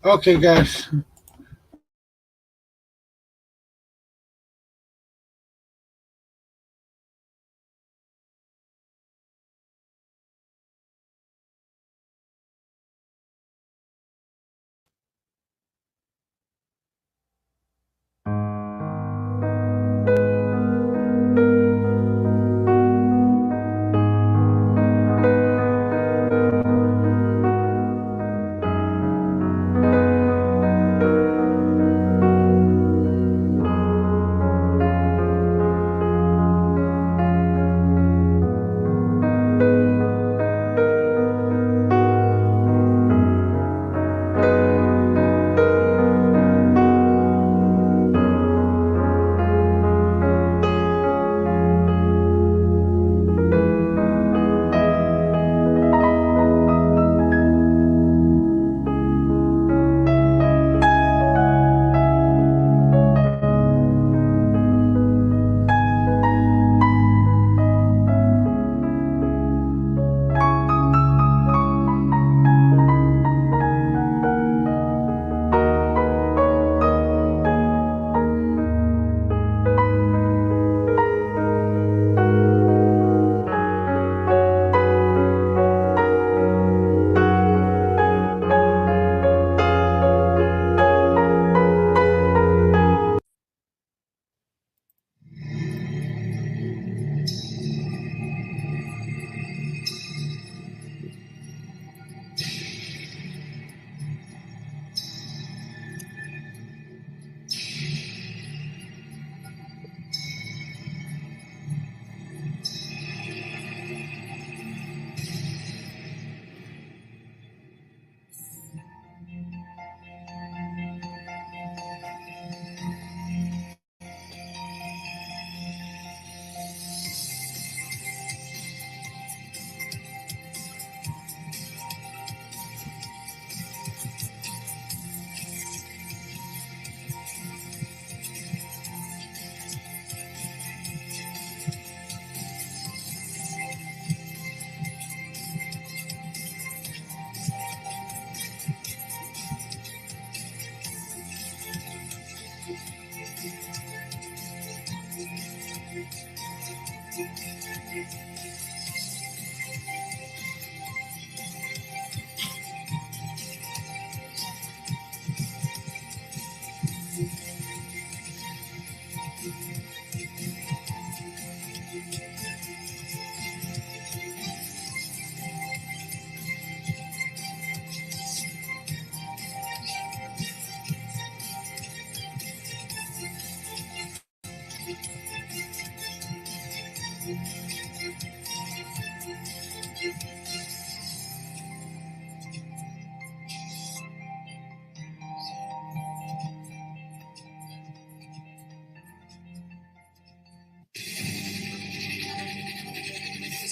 Okay, guys.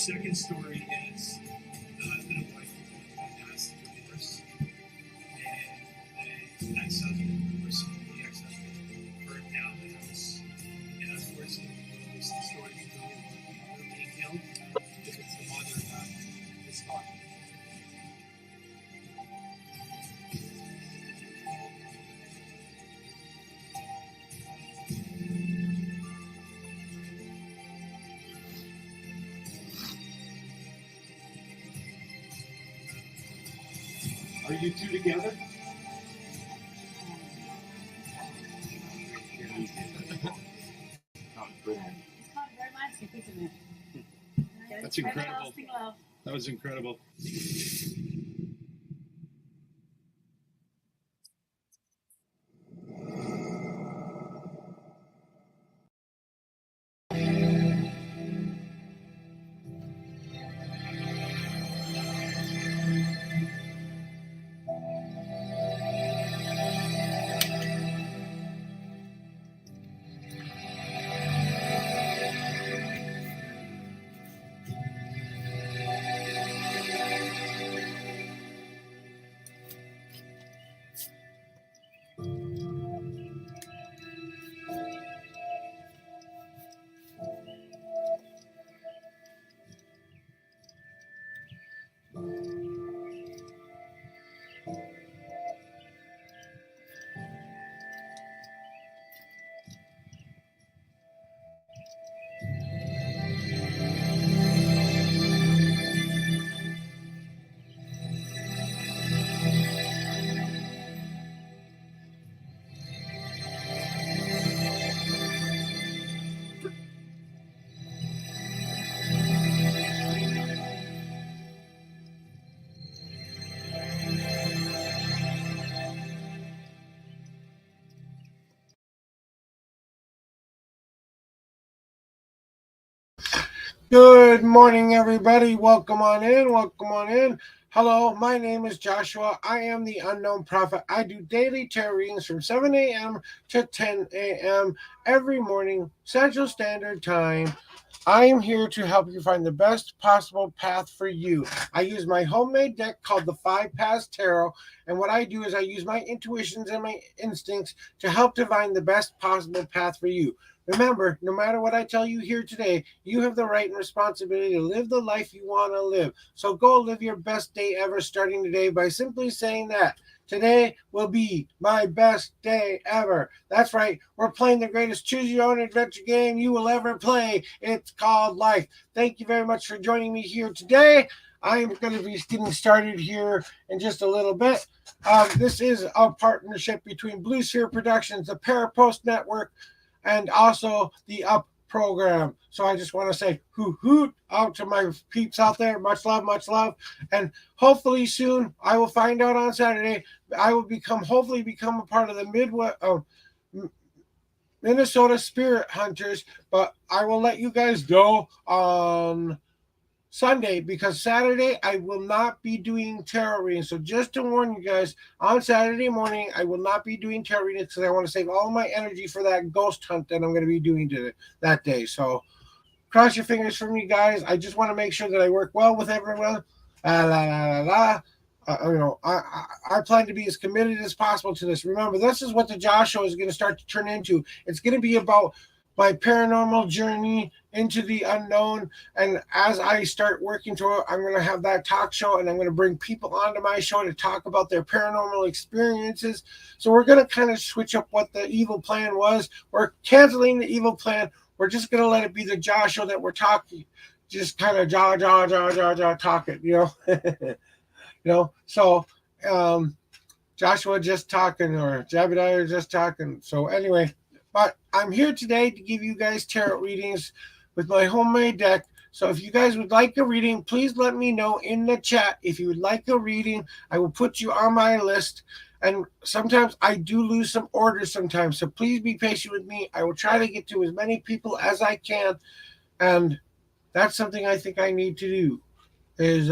second story is the husband and wife who passed divorce, and the ex-husband, the ex-husband burned down the house, and unfortunately, the story is really being killed because it's the mother that is talking. Are you two together? That's incredible. That was incredible. Good morning, everybody. Welcome on in. Welcome on in. Hello, my name is Joshua. I am the Unknown Prophet. I do daily tarot readings from 7 a.m. to 10 a.m. every morning, Central Standard Time. I am here to help you find the best possible path for you. I use my homemade deck called the Five Paths Tarot, and what I do is I use my intuitions and my instincts to help divine the best possible path for you. Remember, no matter what I tell you here today, you have the right and responsibility to live the life you want to live. So go live your best day ever starting today by simply saying that. Today will be my best day ever. That's right. We're playing the greatest choose your own adventure game you will ever play. It's called life. Thank you very much for joining me here today. I'm going to be getting started here in just a little bit. This is a partnership between Blue Sphere Productions, the Parapost Network, and also the Up program. So I just want to say hoot out to my peeps out there. Much love. And hopefully soon, I will find out on Saturday, I will hopefully become a part of the Midwest Minnesota Spirit Hunters, but I will let you guys know on Sunday, because Saturday I will not be doing tarot readings. So just to warn you guys, on Saturday morning I will not be doing tarot readings because I want to save all my energy for that ghost hunt that I'm going to be doing that day. So cross your fingers for me, guys. I just want to make sure that I work well with everyone. I plan to be as committed as possible to this. Remember, this is what the Josh Show is going to start to turn into. It's going to be about my paranormal journey into the unknown. And as I start working toward it, I'm going to have that talk show, and I'm going to bring people onto my show to talk about their paranormal experiences. So we're going to kind of switch up what the evil plan was. We're canceling the evil plan. We're just going to let it be the Josh Show that we're talking. Just kind of jaw talking, So Joshua just talking, or Jebediah just talking. So anyway, but I'm here today to give you guys tarot readings with my homemade deck. So if you guys would like a reading, please let me know in the chat. If you would like a reading, I will put you on my list. And sometimes I do lose some orders sometimes. So please be patient with me. I will try to get to as many people as I can. And that's something I think I need to do, is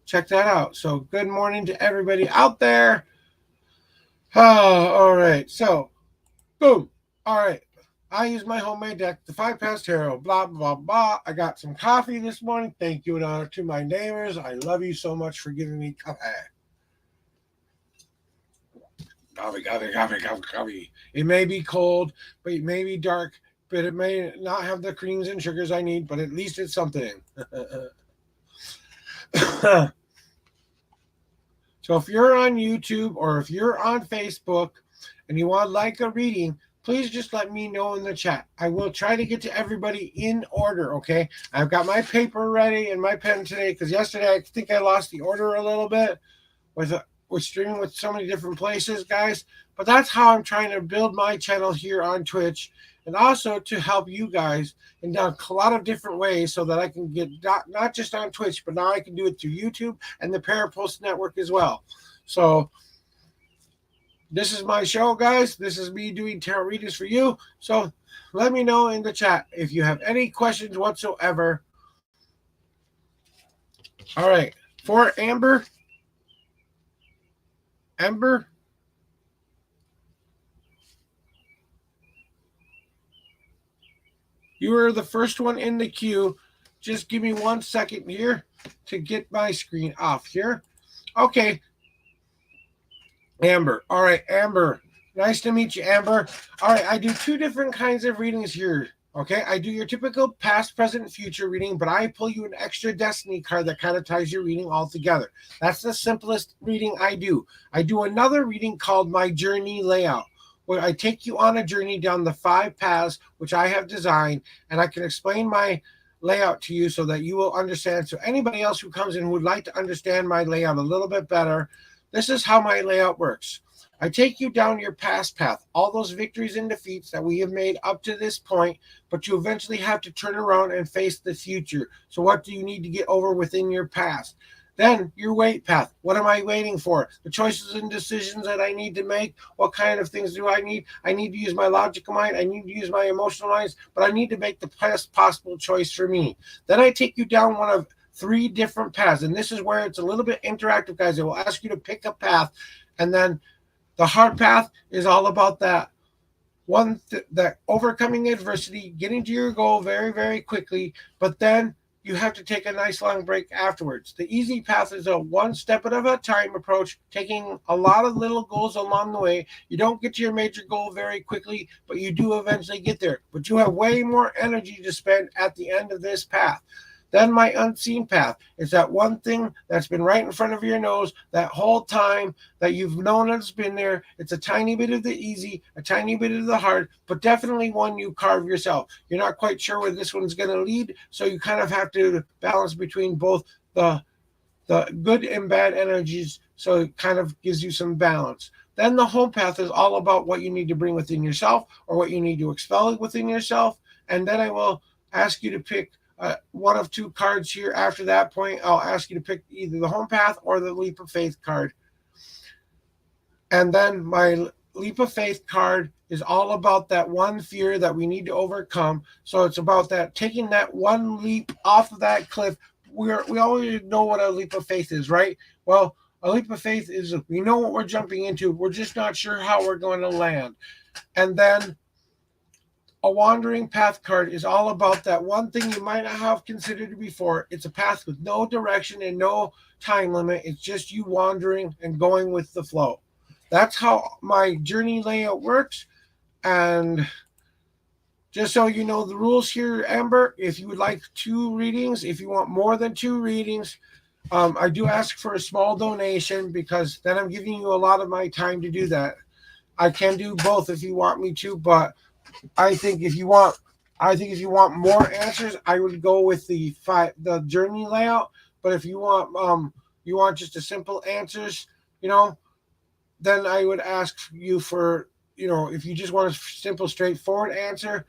check that out. So good morning to everybody out there. Oh, all right. So boom. All right. I use my homemade deck, the 5 pass tarot, blah, blah, blah. I got some coffee this morning. Thank you and honor to my neighbors. I love you so much for giving me coffee. Coffee. It may be cold, but it may be dark, but it may not have the creams and sugars I need, but at least it's something. So if you're on YouTube or if you're on Facebook and you want to like a reading, please just let me know in the chat. I will try to get to everybody in order, okay? I've got my paper ready and my pen today because yesterday I think I lost the order a little bit with streaming with so many different places, guys. But that's how I'm trying to build my channel here on Twitch and also to help you guys in a lot of different ways so that I can get not just on Twitch, but now I can do it through YouTube and the Parapost Network as well. So this is my show, guys. This is me doing tarot readings for you. So let me know in the chat if you have any questions whatsoever. All right. For Amber. Amber. You are the first one in the queue. Just give me 1 second here to get my screen off here. Okay. Amber. All right, Amber. Nice to meet you, Amber. All right, I do 2 different kinds of readings here. Okay, I do your typical past, present, future reading, but I pull you an extra destiny card that kind of ties your reading all together. That's the simplest reading I do. I do another reading called my journey layout, where I take you on a journey down the 5 paths, which I have designed, and I can explain my layout to you so that you will understand. So anybody else who comes in who would like to understand my layout a little bit better, this is how my layout works. I take you down your past path, all those victories and defeats that we have made up to this point, but you eventually have to turn around and face the future. So what do you need to get over within your past? Then your wait path. What am I waiting for? The choices and decisions that I need to make. What kind of things do I need? I need to use my logical mind. I need to use my emotional minds, but I need to make the best possible choice for me. Then I take you down one of 3 different paths. And this is where it's a little bit interactive, guys. I will ask you to pick a path. And then the hard path is all about that that overcoming adversity, getting to your goal very, very quickly. But then you have to take a nice long break afterwards. The easy path is a 1 step at a time approach, taking a lot of little goals along the way. You don't get to your major goal very quickly, but you do eventually get there. But you have way more energy to spend at the end of this path. Then my unseen path is that one thing that's been right in front of your nose that whole time that you've known it's been there. It's a tiny bit of the easy, a tiny bit of the hard, but definitely one you carve yourself. You're not quite sure where this one's going to lead, so you kind of have to balance between both the good and bad energies, so it kind of gives you some balance. Then the home path is all about what you need to bring within yourself or what you need to expel within yourself. And then I will ask you to pick one of 2 cards here. After that point, I'll ask you to pick either the home path or the leap of faith card. And then my leap of faith card is all about that one fear that we need to overcome. So it's about that taking that one leap off of that cliff. We already know what a leap of faith is, right? Well, a leap of faith is we know what we're jumping into. We're just not sure how we're going to land. And then a wandering path card is all about that one thing you might not have considered before. It's a path with no direction and no time limit. It's just you wandering and going with the flow. That's how my journey layout works. And just so you know the rules here, Amber, if you would like 2 readings, if you want more than 2 readings, I do ask for a small donation because then I'm giving you a lot of my time to do that. I can do both if you want me to, but I think if you want more answers, I would go with the journey layout. But if you want just a simple answers, then I would ask you for, if you just want a simple, straightforward answer,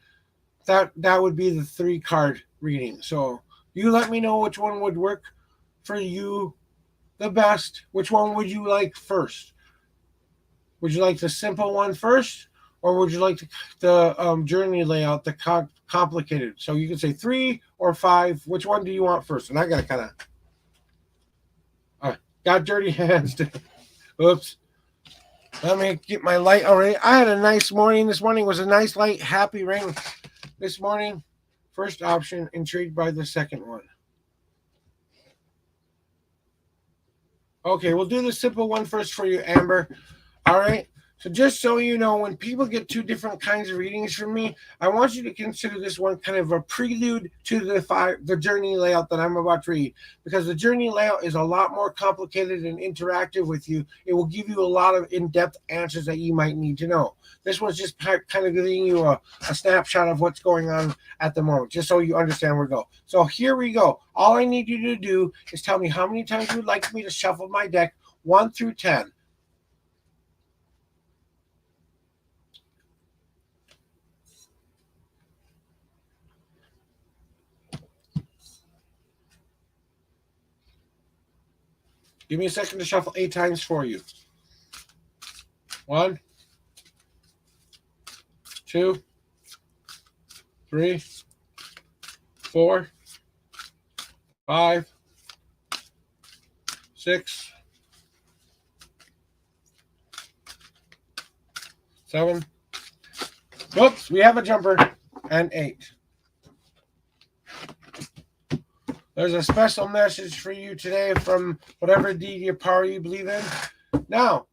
that would be the 3 card reading. So you let me know which one would work for you the best. Which one would you like first? Would you like the simple one first? Or would you like the journey layout, the complicated? So you can say 3 or 5. Which one do you want first? And I got to kind of got dirty hands. Oops. Let me get my light already. I had a nice morning. This morning was a nice, light, happy rain. This morning, first option, intrigued by the second one. Okay, we'll do the simple one first for you, Amber. All right. So just so you know, when people get two different kinds of readings from me, I want you to consider this one kind of a prelude to the journey layout that I'm about to read, because the journey layout is a lot more complicated and interactive with you. It will give you a lot of in-depth answers that you might need to know. This one's just kind of giving you a snapshot of what's going on at the moment, just so you understand where we go. So here we go. All I need you to do is tell me how many times you would like me to shuffle my deck, 1 through 10. Give me a second to shuffle 8 times for you. 1, 2, 3, 4, 5, 6, 7. Whoops, we have a jumper. And 8. There's a special message for you today from whatever deity or power you believe in. Now,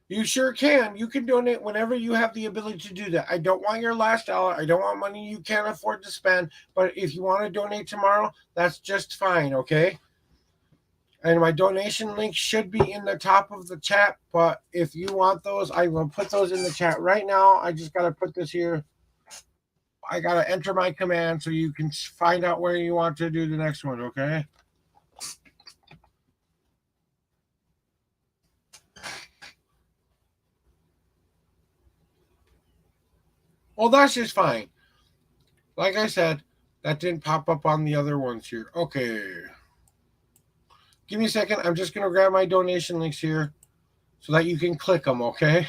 you sure can. You can donate whenever you have the ability to do that. I don't want your last dollar. I don't want money you can't afford to spend. But if you want to donate tomorrow, that's just fine, okay? And my donation link should be in the top of the chat. But if you want those, I will put those in the chat right now. I just got to put this here. I got to enter my command so you can find out where you want to do the next one, okay? Well, that's just fine. Like I said, that didn't pop up on the other ones here. Okay. Give me a second. I'm just going to grab my donation links here so that you can click them, okay?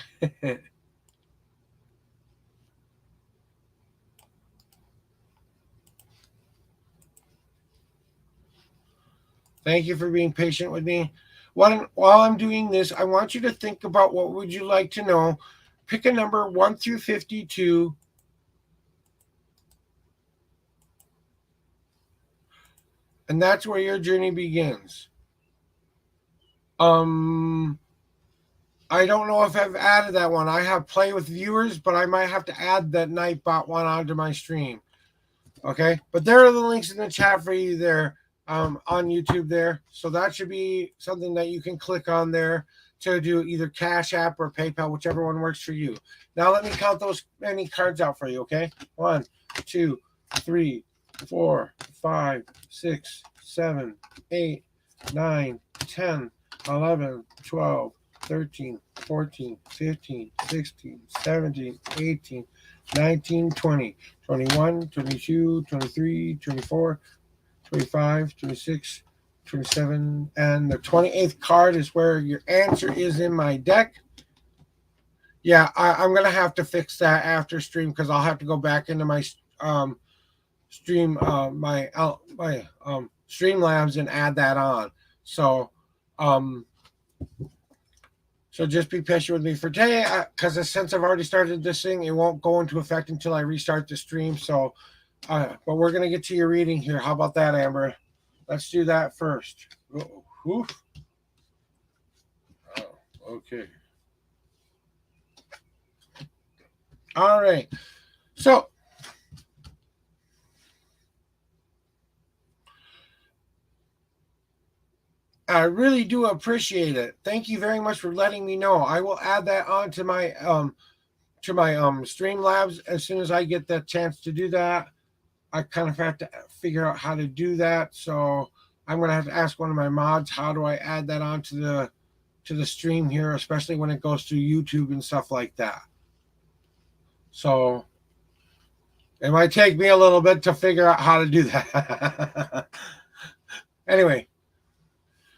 Thank you for being patient with me. While I'm doing this, I want you to think about what would you like to know. Pick a number 1 through 52. And that's where your journey begins. I don't know if I've added that one. I have Play with Viewers, but I might have to add that Nightbot one onto my stream. Okay, but there are the links in the chat for you there on YouTube there. So that should be something that you can click on there to do either Cash App or PayPal, whichever one works for you. Now let me count those many cards out for you, okay? 1, 2, 3, 4, 5, 6, 7, 8, 9, 10, 11, 12, 13, 14, 15, 16, 17, 18, 19, 20, 21, 22, 23, 24, 25, 26, 27, and the 28th card is where your answer is in my deck. Yeah, I'm going to have to fix that after stream because I'll have to go back into my stream, my Streamlabs and add that on. So just be patient with me for today because since I've already started this thing, it won't go into effect until I restart the stream. So, but we're going to get to your reading here. How about that, Amber? Let's do that first. Oh, okay. All right. So, I really do appreciate it. Thank you very much for letting me know. I will add that on to my Streamlabs as soon as I get the chance to do that. I kind of have to figure out how to do that. So I'm going to have to ask one of my mods, how do I add that onto the stream here, especially when it goes to YouTube and stuff like that. So it might take me a little bit to figure out how to do that. Anyway.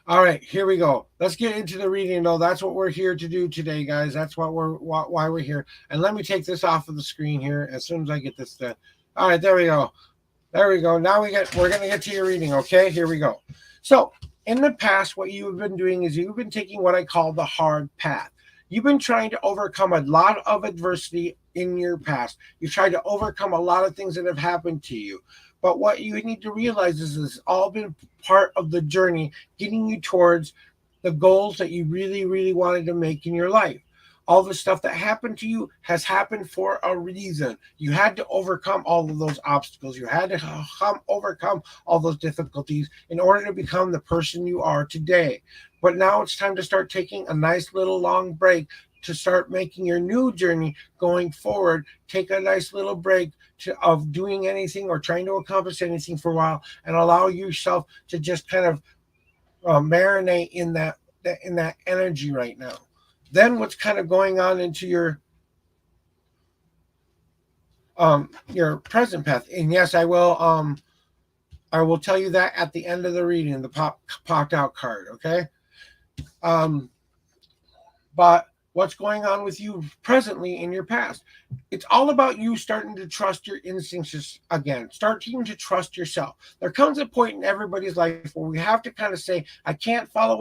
All right, here we go. Let's get into the reading, though. That's what we're here to do today, guys. That's why we're here. And let me take this off of the screen here as soon as I get this done. All right, there we go. There we go. Now we're going to get to your reading, okay? Here we go. So In the past, what you've been doing is you've been taking what I call the hard path. You've been trying to overcome a lot of adversity in your past. You've tried to overcome a lot of things that have happened to you. But what you need to realize is it's all been part of the journey getting you towards the goals that you really, really wanted to make in your life. All the stuff that happened to you has happened for a reason. You had to overcome all of those obstacles. You had to overcome all those difficulties in order to become the person you are today. But now it's time to start taking a nice little long break to start making your new journey going forward. Take a nice little break of doing anything or trying to accomplish anything for a while and allow yourself to just kind of marinate in that energy right now. Then what's kind of going on into your present path? And yes, I will tell you that at the end of the reading, the popped out card. Okay. But what's going on with you presently in your past? It's all about you starting to trust your instincts again, starting to trust yourself. There comes a point in everybody's life where we have to kind of say, I can't follow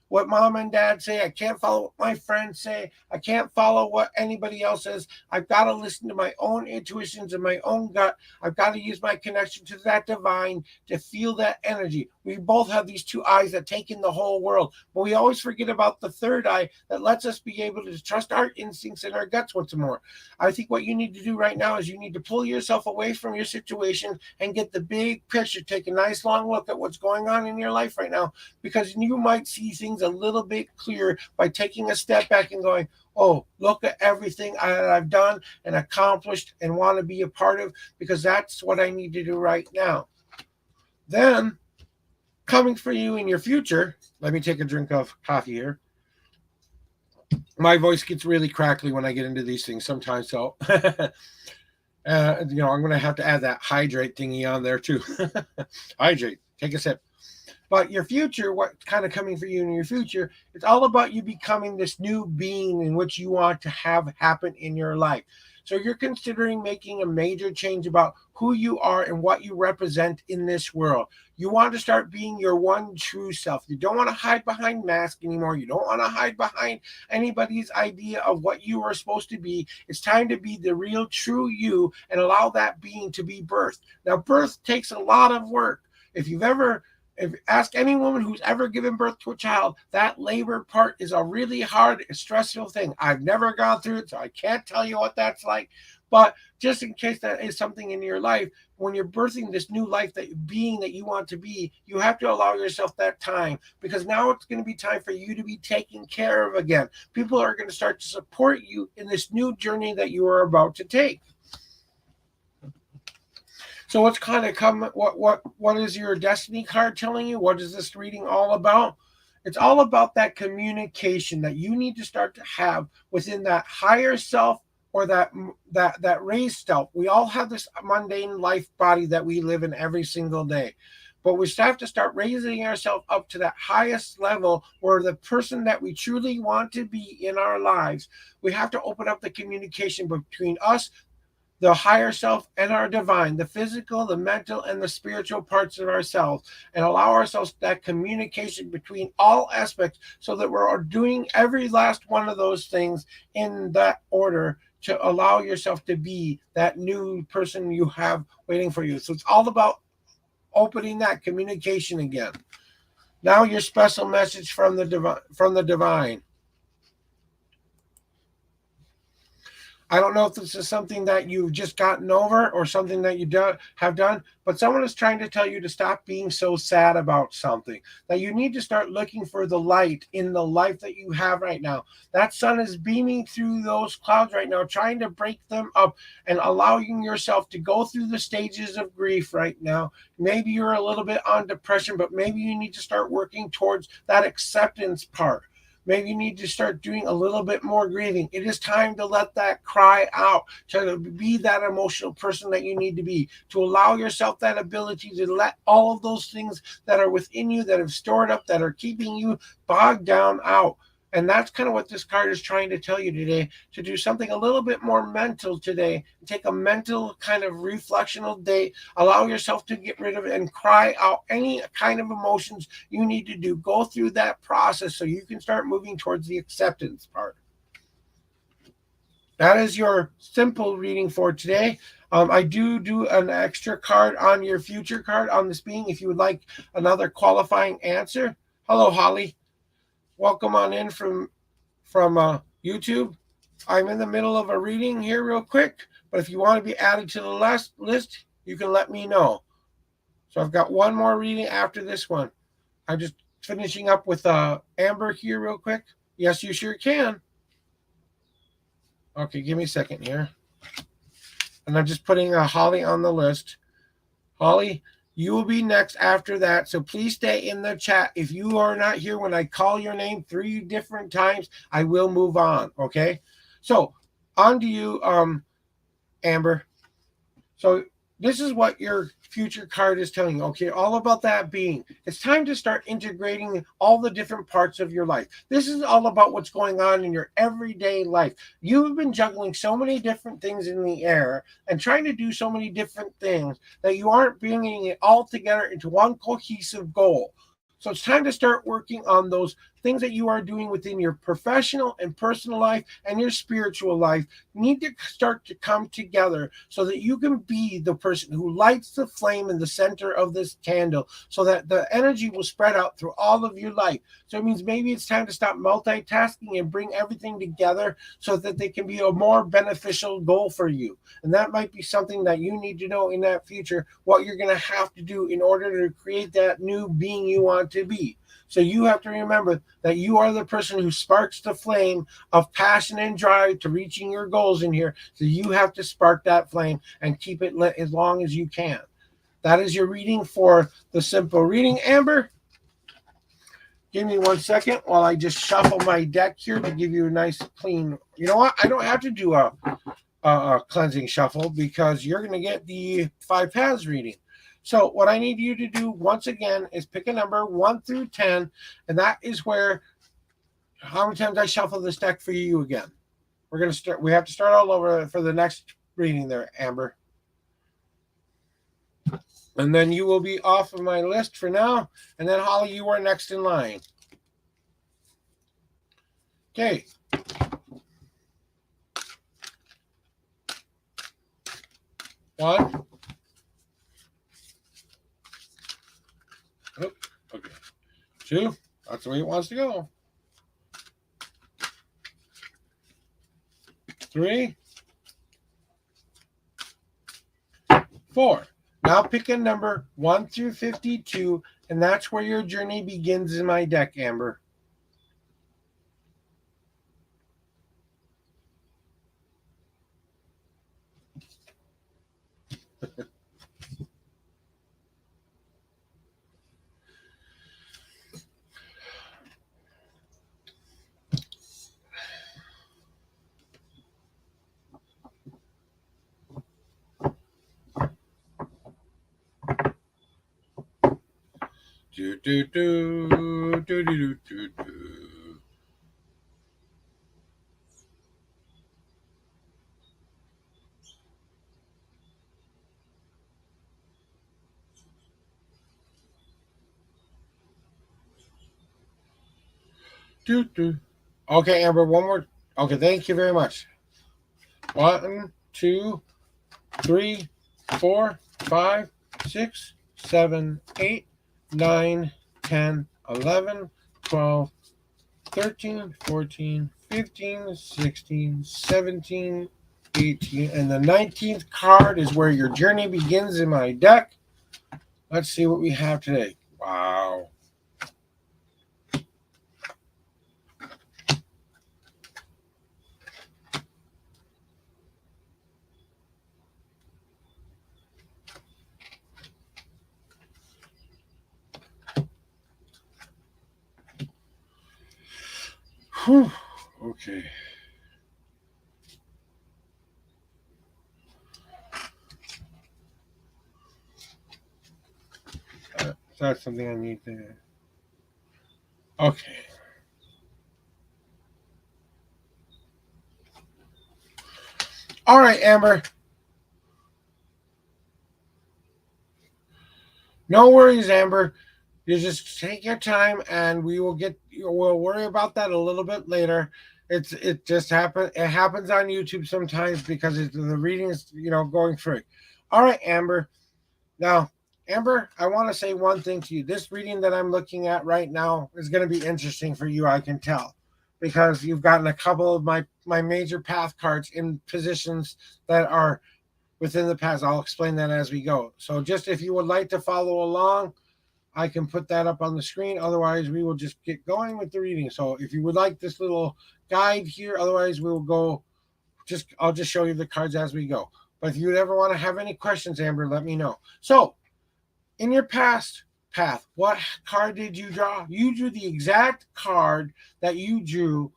what mom and dad say. I can't follow what my friends say. I can't follow what anybody else says. I've got to listen to my own intuitions and my own gut. I've got to use my connection to that divine to feel that energy. We both have these two eyes that take in the whole world, but we always forget about the third eye that lets us be able to trust our instincts and our guts once more. I think what you need to do right now is you need to pull yourself away from your situation and get the big picture. Take a nice long look at what's going on in your life right now, because you might see things a little bit clearer by taking a step back and going, oh, look at everything I've done and accomplished and want to be a part of, because that's what I need to do right now. Then, coming for you in your future, let me take a drink of coffee here. My voice gets really crackly when I get into these things sometimes, so I'm going to have to add that hydrate thingy on there too. Hydrate, take a sip. But your future, what's kind of coming for you in your future, it's all about you becoming this new being in which you want to have happen in your life. So you're considering making a major change about who you are and what you represent in this world. You want to start being your one true self. You don't want to hide behind masks anymore. You don't want to hide behind anybody's idea of what you are supposed to be. It's time to be the real true you and allow that being to be birthed. Now, birth takes a lot of work. If ask any woman who's ever given birth to a child, that labor part is a really hard, stressful thing. I've never gone through it, so I can't tell you what that's like. But just in case that is something in your life, when you're birthing this new life that you want to be, you have to allow yourself that time, because now it's going to be time for you to be taken care of again. People are going to start to support you in this new journey that you are about to take. So what's kind of what is your destiny card telling you? What is this reading all about? It's all about that communication that you need to start to have within that higher self or that raised self. We all have this mundane life body that we live in every single day. But we have to start raising ourselves up to that highest level where the person that we truly want to be in our lives, we have to open up the communication between us, the higher self, and our divine, the physical, the mental, and the spiritual parts of ourselves, and allow ourselves that communication between all aspects so that we're doing every last one of those things in that order to allow yourself to be that new person you have waiting for you. So it's all about opening that communication again. Now your special message from the divine. I don't know if this is something that you've just gotten over or something that you have done, but someone is trying to tell you to stop being so sad about something, that you need to start looking for the light in the life that you have right now. That sun is beaming through those clouds right now, trying to break them up and allowing yourself to go through the stages of grief right now. Maybe you're a little bit on depression, but maybe you need to start working towards that acceptance part. Maybe you need to start doing a little bit more grieving. It is time to let that cry out, to be that emotional person that you need to be, to allow yourself that ability to let all of those things that are within you, that have stored up, that are keeping you bogged down out. And that's kind of what this card is trying to tell you today, to do something a little bit more mental today. Take a mental kind of reflectional day. Allow yourself to get rid of it and cry out any kind of emotions you need to do. Go through that process so you can start moving towards the acceptance part. That is your simple reading for today. I do an extra card on your future card on this being if you would like another qualifying answer. Hello, Holly. Welcome on in from YouTube. I'm in the middle of a reading here real quick, but if you want to be added to the last list, you can let me know. So I've got one more reading after this one. I'm just finishing up with Amber here real quick. Yes, you sure can. Okay, give me a second here. And I'm just putting Holly on the list. Holly, you will be next after that. So please stay in the chat. If you are not here when I call your name 3 different times, I will move on. Okay. So on to you, Amber. So this is what your future card is telling you. Okay, all about that being. It's time to start integrating all the different parts of your life. This is all about what's going on in your everyday life. You've been juggling so many different things in the air and trying to do so many different things that you aren't bringing it all together into one cohesive goal. So it's time to start working on those things that you are doing within your professional and personal life and your spiritual life need to start to come together so that you can be the person who lights the flame in the center of this candle so that the energy will spread out through all of your life. So it means maybe it's time to stop multitasking and bring everything together so that they can be a more beneficial goal for you. And that might be something that you need to know in that future, what you're going to have to do in order to create that new being you want to be. So you have to remember that you are the person who sparks the flame of passion and drive to reaching your goals in here. So you have to spark that flame and keep it lit as long as you can. That is your reading for the simple reading, Amber. Give me 1 second while I just shuffle my deck here to give you a nice clean. You know what? I don't have to do a cleansing shuffle because you're going to get the 5 paths reading. So what I need you to do once again is pick a number 1 through 10, and that is where how many times I shuffle this deck for you again. We're gonna start. We have to start all over for the next reading there, Amber. And then you will be off of my list for now. And then Holly, you are next in line. Okay. One. Oh, okay. 2. That's the way it wants to go. 3. 4. Now pick a number 1 through 52, and that's where your journey begins in my deck, Amber. Do do do do do do do do. Do do. Okay, Amber. One more. Okay, thank you very much. 1, 2, 3, 4, 5, 6, 7, 8, 9, 10, 11, 12, 13, 14, 15, 16, 17, 18, and the 19th card is where your journey begins in my deck. Let's see what we have today. Wow. Whew. Okay. That's something I need to. Okay. All right, Amber. No worries, Amber. You just take your time, and we'll worry about that a little bit later. It just happen. It happens on YouTube sometimes because the reading is going through. All right, Amber. Now, Amber, I want to say one thing to you. This reading that I'm looking at right now is going to be interesting for you. I can tell because you've gotten a couple of my major path cards in positions that are within the past. I'll explain that as we go. So, just if you would like to follow along, I can put that up on the screen. Otherwise, we will just get going with the reading. So if you would like this little guide here, otherwise we will go. I'll just show you the cards as we go. But if you would ever want to have any questions, Amber, let me know. So in your past path, what card did you draw? You drew the exact card that you drew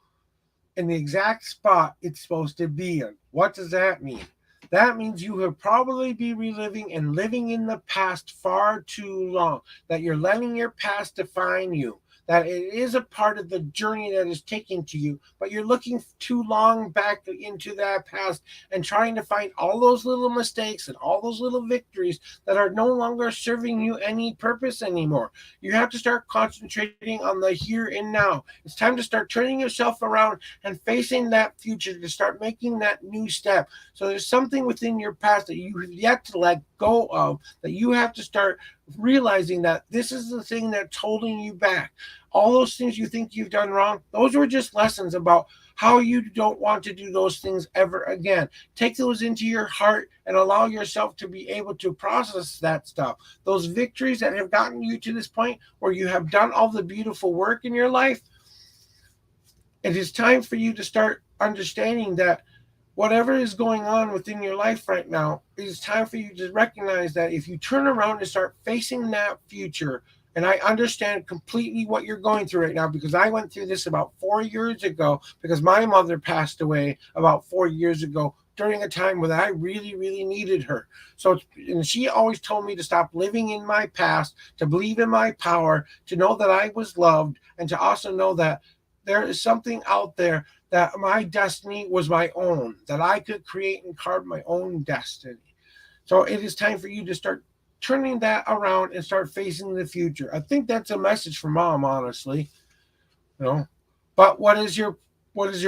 in the exact spot it's supposed to be in. What does that mean? That means you have probably be reliving and living in the past far too long, that you're letting your past define you, that it is a part of the journey that is taking to you, but you're looking too long back into that past and trying to find all those little mistakes and all those little victories that are no longer serving you any purpose anymore. You have to start concentrating on the here and now. It's time to start turning yourself around and facing that future, to start making that new step. So there's something within your past that you have yet to let go of, that you have to start realizing that this is the thing that's holding you back. All those things you think you've done wrong, those were just lessons about how you don't want to do those things ever again. Take those into your heart and allow yourself to be able to process that stuff. Those victories that have gotten you to this point where you have done all the beautiful work in your life, it is time for you to start understanding that whatever is going on within your life right now, it is time for you to recognize that if you turn around and start facing that future, and I understand completely what you're going through right now because I went through this about 4 years ago because my mother passed away about 4 years ago during a time when I really, really needed her. So, and she always told me to stop living in my past, to believe in my power, to know that I was loved, and to also know that there is something out there, that my destiny was my own, that I could create and carve my own destiny. So it is time for you to start turning that around and start facing the future. I think that's a message for mom, honestly. You know, but what is your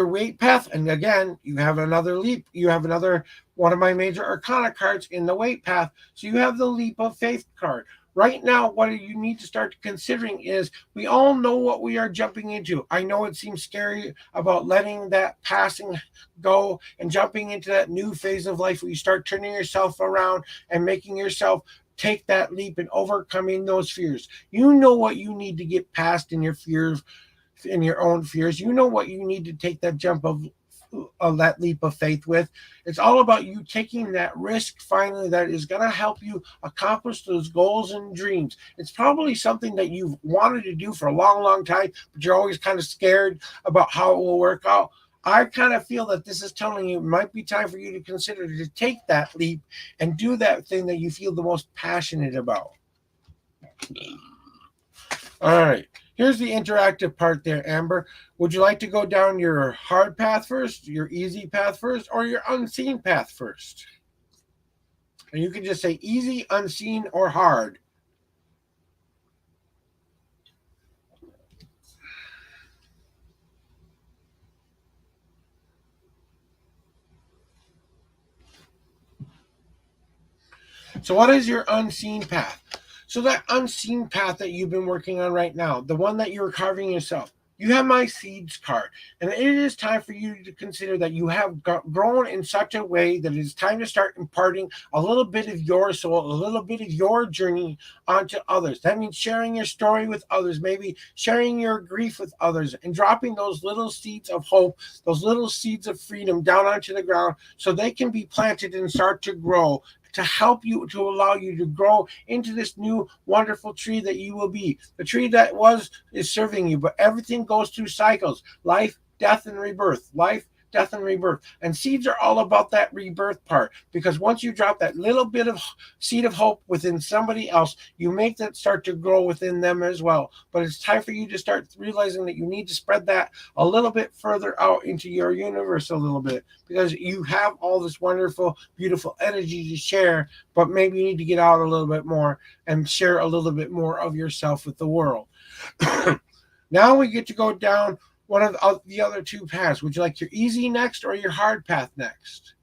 weight path? And again, you have another leap. You have another one of my major arcana cards in the weight path. So you have the leap of faith card. Right now, what you need to start considering is we all know what we are jumping into. I know it seems scary about letting that passing go and jumping into that new phase of life where you start turning yourself around and making yourself take that leap and overcoming those fears. You know what you need to get past in your fears, in your own fears. You know what you need to take that jump of that leap of faith with. It's all about you taking that risk finally that is going to help you accomplish those goals and dreams. It's probably something that you've wanted to do for a long, long time, but you're always kind of scared about how it will work out. I kind of feel that this is telling you it might be time for you to consider to take that leap and do that thing that you feel the most passionate about. All right. Here's the interactive part there, Amber. Would you like to go down your hard path first, your easy path first, or your unseen path first? And you can just say easy, unseen, or hard. So what is your unseen path? So that unseen path that you've been working on right now, the one that you're carving yourself, you have my seeds card. And it is time for you to consider that you have grown in such a way that it is time to start imparting a little bit of your soul, a little bit of your journey onto others. That means sharing your story with others, maybe sharing your grief with others, and dropping those little seeds of hope, those little seeds of freedom down onto the ground so they can be planted and start to grow, to help you, to allow you to grow into this new wonderful tree that you will be. The tree that is serving you, but everything goes through cycles: life, death, and rebirth. Life, death, and rebirth. And seeds are all about that rebirth part, because once you drop that little bit of seed of hope within somebody else, you make that start to grow within them as well. But it's time for you to start realizing that you need to spread that a little bit further out into your universe a little bit, because you have all this wonderful, beautiful energy to share, but maybe you need to get out a little bit more and share a little bit more of yourself with the world. Now we get to go down one of the other two paths. Would you like your easy next or your hard path next?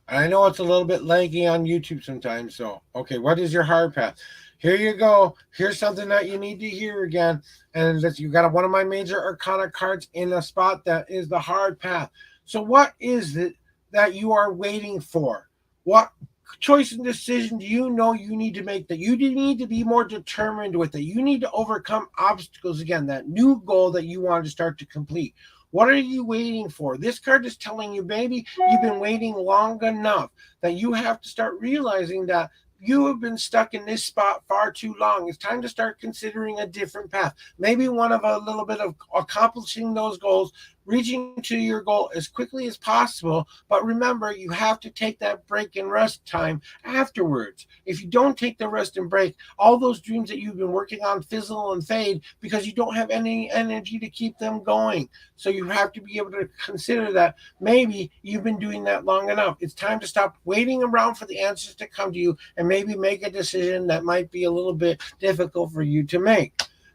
I know it's a little bit laggy on YouTube sometimes. So, okay, what is your hard path? Here you go. Here's something that you need to hear again. And that you got one of my major arcana cards in a spot that is the hard path. So, what is it that you are waiting for? What choice and decision do you know you need to make, that you need to be more determined with, that you need to overcome obstacles again, that new goal that you want to start to complete? What are you waiting for? This card is telling you, baby, you've been waiting long enough, that you have to start realizing that you have been stuck in this spot far too long. It's time to start considering a different path. Maybe one of a little bit of accomplishing those goals, reaching to your goal as quickly as possible. But remember, you have to take that break and rest time afterwards. If you don't take the rest and break, all those dreams that you've been working on fizzle and fade because you don't have any energy to keep them going. So you have to be able to consider that maybe you've been doing that long enough. It's time to stop waiting around for the answers to come to you and maybe make a decision that might be a little bit difficult for you to make.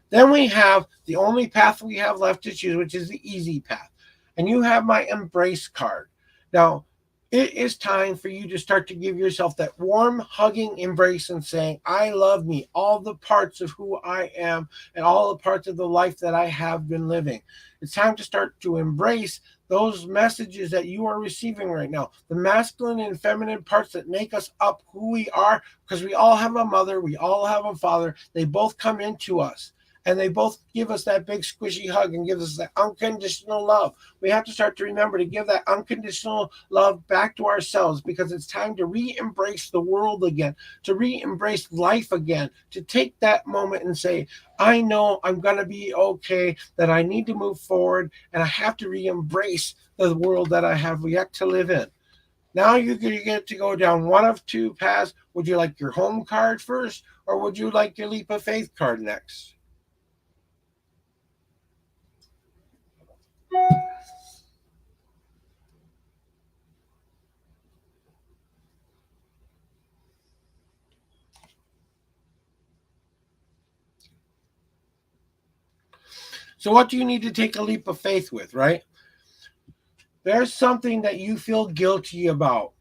Then we have the only path we have left to choose, which is the easy path. And you have my embrace card. Now, it is time for you to start to give yourself that warm, hugging embrace and saying, I love me, all the parts of who I am and all the parts of the life that I have been living. It's time to start to embrace those messages that you are receiving right now, the masculine and feminine parts that make us up who we are, because we all have a mother, we all have a father. They both come into us. And they both give us that big squishy hug and give us that unconditional love. We have to start to remember to give that unconditional love back to ourselves, because it's time to re-embrace the world again, to re-embrace life again, to take that moment and say, I know I'm going to be okay, that I need to move forward, and I have to re-embrace the world that I have yet to live in. Now you get to go down one of two paths. Would you like your home card first, or would you like your leap of faith card next? So what do you need to take a leap of faith with, right? There's something that you feel guilty about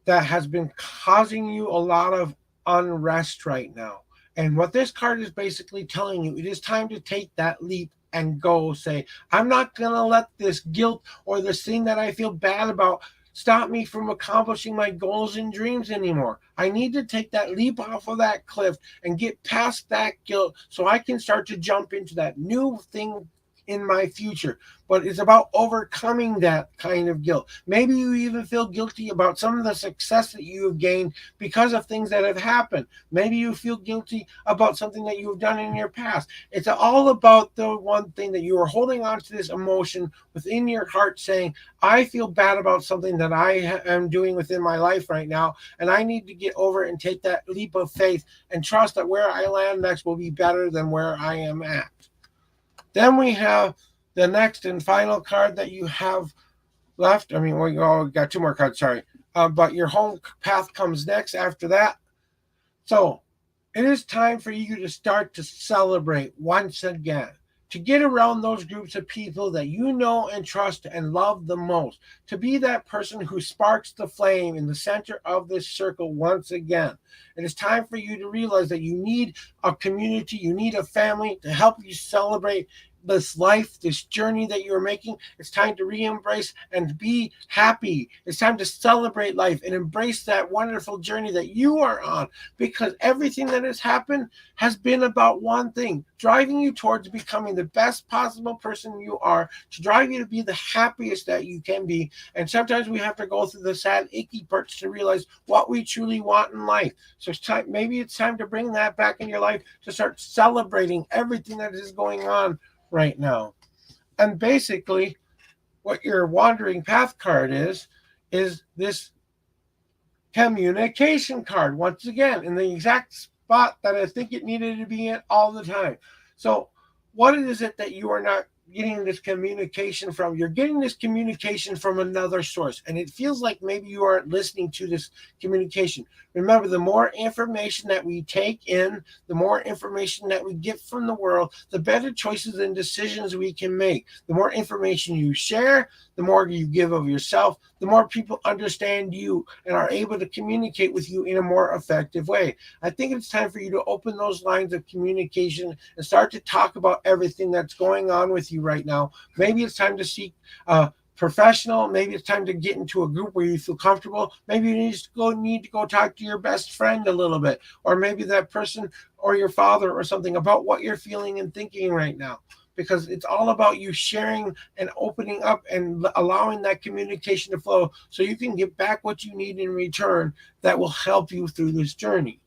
that has been causing you a lot of unrest right now. And what this card is basically telling you, it is time to take that leap and go say, I'm not going to let this guilt or this thing that I feel bad about stop me from accomplishing my goals and dreams anymore. I need to take that leap off of that cliff and get past that guilt so I can start to jump into that new thing in my future. But it's about overcoming that kind of guilt. Maybe you even feel guilty about some of the success that you have gained because of things that have happened. Maybe you feel guilty about something that you have done in your past. It's all about the one thing that you are holding on to, this emotion within your heart saying, I feel bad about something that I am doing within my life right now, and I need to get over it and take that leap of faith and trust that where I land next will be better than where I am at. Then we have the next and final card that you have left. I mean, we got two more cards, sorry. But your home path comes next after that. So it is time for you to start to celebrate once again, to get around those groups of people that you know and trust and love the most, to be that person who sparks the flame in the center of this circle once again. It is time for you to realize that you need a community, you need a family to help you celebrate this life, this journey that you're making. It's time to re-embrace and be happy. It's time to celebrate life and embrace that wonderful journey that you are on, because everything that has happened has been about one thing: driving you towards becoming the best possible person you are, to drive you to be the happiest that you can be. And sometimes we have to go through the sad, icky parts to realize what we truly want in life. So it's time, maybe it's time to bring that back in your life, to start celebrating everything that is going on right now. And basically, what your wandering path card is this communication card, once again in the exact spot that I think it needed to be in all the time. So what is it that you are not getting this communication from? You're getting this communication from another source, and it feels like maybe you aren't listening to this communication. Remember, the more information that we take in, the more information that we get from the world, the better choices and decisions we can make. The more information you share, the more you give of yourself, the more people understand you and are able to communicate with you in a more effective way. I think it's time for you to open those lines of communication and start to talk about everything that's going on with you right now. Maybe it's time to seek professional. Maybe it's time to get into a group where you feel comfortable. Maybe you need to go talk to your best friend a little bit, or maybe that person or your father or something, about what you're feeling and thinking right now, because it's all about you sharing and opening up and allowing that communication to flow, so you can get back what you need in return that will help you through this journey.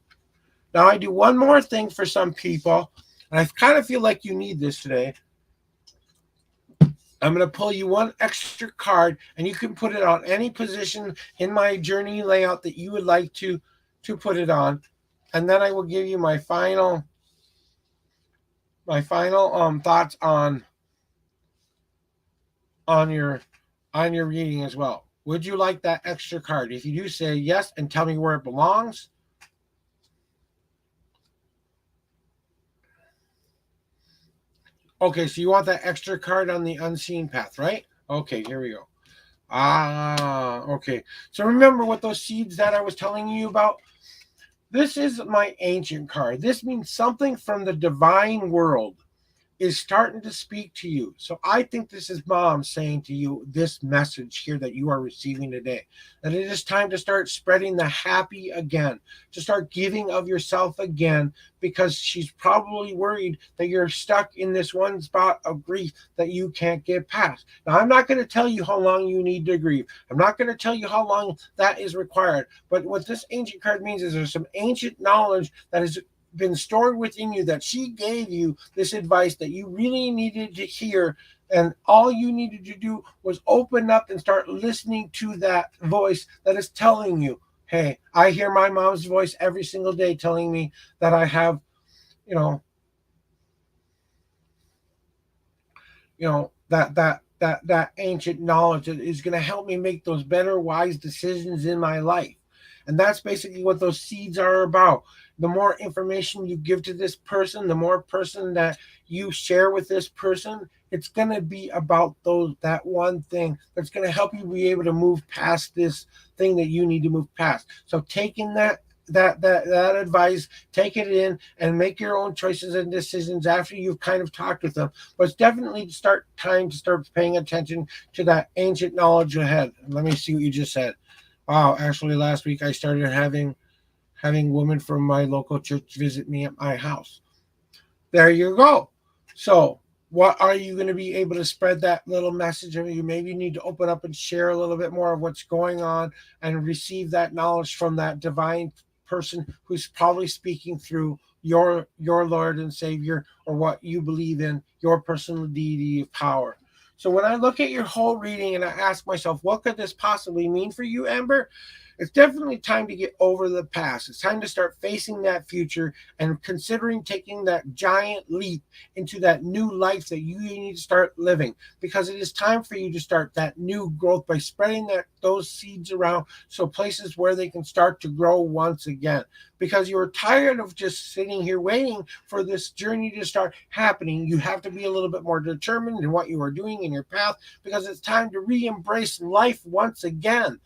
Now, I do one more thing for some people, and I kind of feel like you need this today. I'm going to pull you one extra card, and you can put it on any position in my journey layout that you would like to put it on, and then I will give you my final thoughts on your reading as well. Would you like that extra card? If you do, say yes and tell me where it belongs. Okay, so you want that extra card on the unseen path, right? Okay, here we go. Okay. So remember what those seeds that I was telling you about? This is my ancient card. This means something from the divine world is starting to speak to you. So I think this is mom saying to you this message here that you are receiving today, that it is time to start spreading the happy again, to start giving of yourself again, because she's probably worried that you're stuck in this one spot of grief that you can't get past. Now, I'm not going to tell you how long you need to grieve. I'm not going to tell you how long that is required. But what this ancient card means is there's some ancient knowledge that is been stored within you, that she gave you this advice that you really needed to hear, and all you needed to do was open up and start listening to that voice that is telling you, hey, I hear my mom's voice every single day telling me that I have, you know that ancient knowledge that is going to help me make those better, wise decisions in my life. And that's basically what those seeds are about. The more information you give to this person, the more person that you share with this person, it's going to be about that one thing that's going to help you be able to move past this thing that you need to move past. So taking that advice, take it in and make your own choices and decisions after you've kind of talked with them. But it's definitely time to start paying attention to that ancient knowledge ahead. Let me see what you just said. Wow, actually last week I started having women from my local church visit me at my house. There you go. So what are you going to be able to spread that little message of you? Maybe you need to open up and share a little bit more of what's going on and receive that knowledge from that divine person who's probably speaking through your Lord and Savior, or what you believe in, your personal deity of power. So when I look at your whole reading and I ask myself, what could this possibly mean for you, Amber? It's definitely time to get over the past. It's time to start facing that future and considering taking that giant leap into that new life that you need to start living, because it is time for you to start that new growth by spreading those seeds around, so places where they can start to grow once again, because you're tired of just sitting here waiting for this journey to start happening. You have to be a little bit more determined in what you are doing in your path, because it's time to re-embrace life once again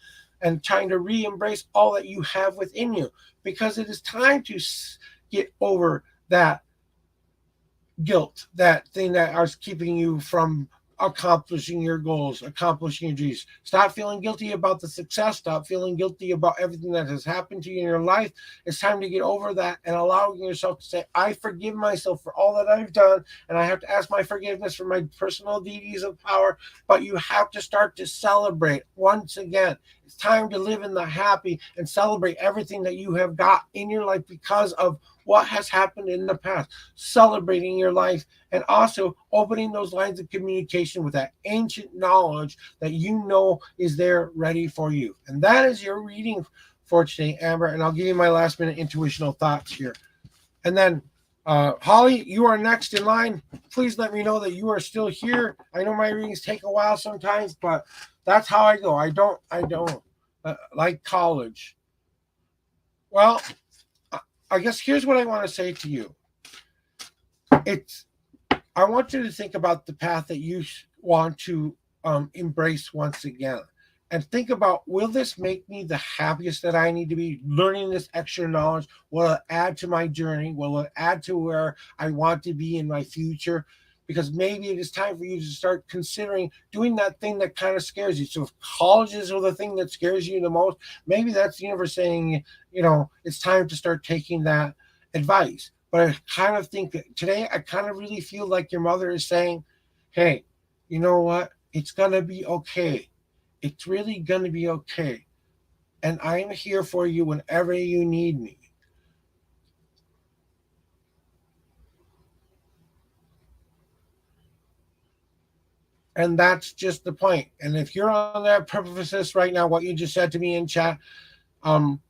and trying to re-embrace all that you have within you, because it is time to get over that guilt, that thing that is keeping you from accomplishing your goals, accomplishing your dreams. Stop feeling guilty about the success. Stop feeling guilty about everything that has happened to you in your life. It's time to get over that and allowing yourself to say, I forgive myself for all that I've done, and I have to ask my forgiveness for my personal deities of power. But you have to start to celebrate once again. It's time to live in the happy and celebrate everything that you have got in your life because of what has happened in the past, celebrating your life, and also opening those lines of communication with that ancient knowledge that you know is there ready for you. And that is your reading for today, Amber. And I'll give you my last minute intuitional thoughts here. And then, Holly, you are next in line. Please let me know that you are still here. I know my readings take a while sometimes, but that's how I go. I don't like college. Well, I guess here's what I want to say to you. I want you to think about the path that you want to embrace once again. And think about, will this make me the happiest that I need to be? Learning this extra knowledge, will it add to my journey? Will it add to where I want to be in my future? Because maybe it is time for you to start considering doing that thing that kind of scares you. So if colleges are the thing that scares you the most, maybe that's the universe saying, it's time to start taking that advice. But I kind of think that today, I kind of really feel like your mother is saying, hey, you know what? It's going to be okay. It's really going to be okay. And I am here for you whenever you need me. And that's just the point. And if you're on that precipice right now, what you just said to me in chat, um,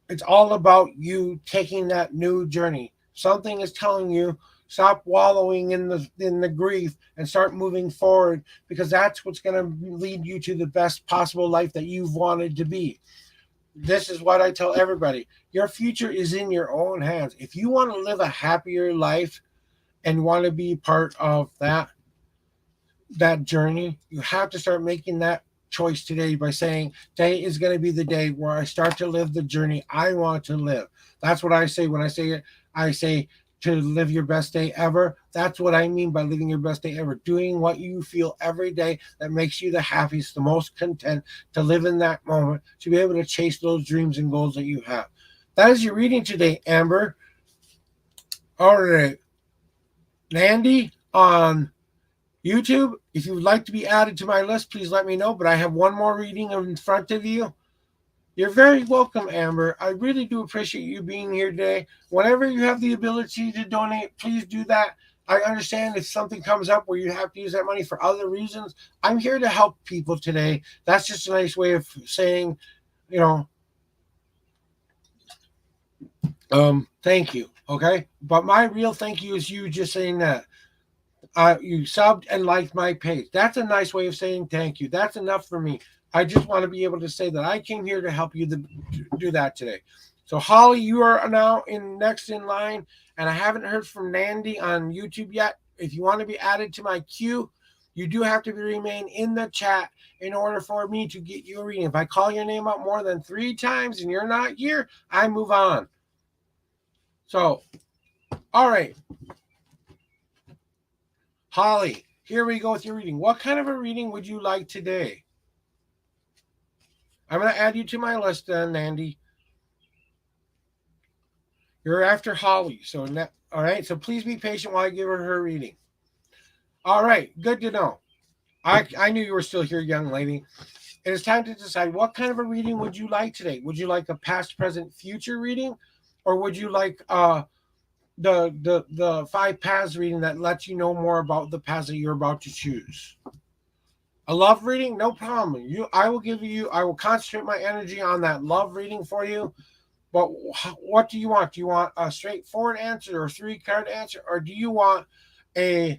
it's all about you taking that new journey. Something is telling you, stop wallowing in the grief and start moving forward, because that's what's going to lead you to the best possible life that you've wanted to be. This is what I tell everybody. Your future is in your own hands. If you want to live a happier life and want to be part of that journey, you have to start making that choice today by saying, today is going to be the day where I start to live the journey I want to live. That's what I say when I say it. I say to live your best day ever. That's what I mean by living your best day ever. Doing what you feel every day that makes you the happiest, the most content, to live in that moment, to be able to chase those dreams and goals that you have. That is your reading today, Amber. All right. Nandy on YouTube, if you would like to be added to my list, please let me know. But I have one more reading in front of you. You're very welcome, Amber. I really do appreciate you being here today. Whenever you have the ability to donate, please do that. I understand if something comes up where you have to use that money for other reasons. I'm here to help people today. That's just a nice way of saying, thank you. Okay. But my real thank you is you just saying that. You subbed and liked my page. That's a nice way of saying thank you. That's enough for me. I just want to be able to say that I came here to help you do that today. So Holly, you are now next in line, and I haven't heard from Nandy on YouTube yet. If you want to be added to my queue, you do have to remain in the chat in order for me to get you a reading. If I call your name out more than 3 times and you're not here, I move on. So, all right. Holly, here we go with your reading. What kind of a reading would you like today? I'm going to add you to my list then, Nandy. You're after Holly. All right. So please be patient while I give her reading. All right. Good to know. I knew you were still here, young lady. It is time to decide, what kind of a reading would you like today? Would you like a past, present, future reading? Or would you like the 5 paths reading that lets you know more about the paths that you're about to choose? A love reading, no problem. I will concentrate my energy on that love reading for you. But what do you want? Do you want a straightforward answer or 3-card answer, or do you want the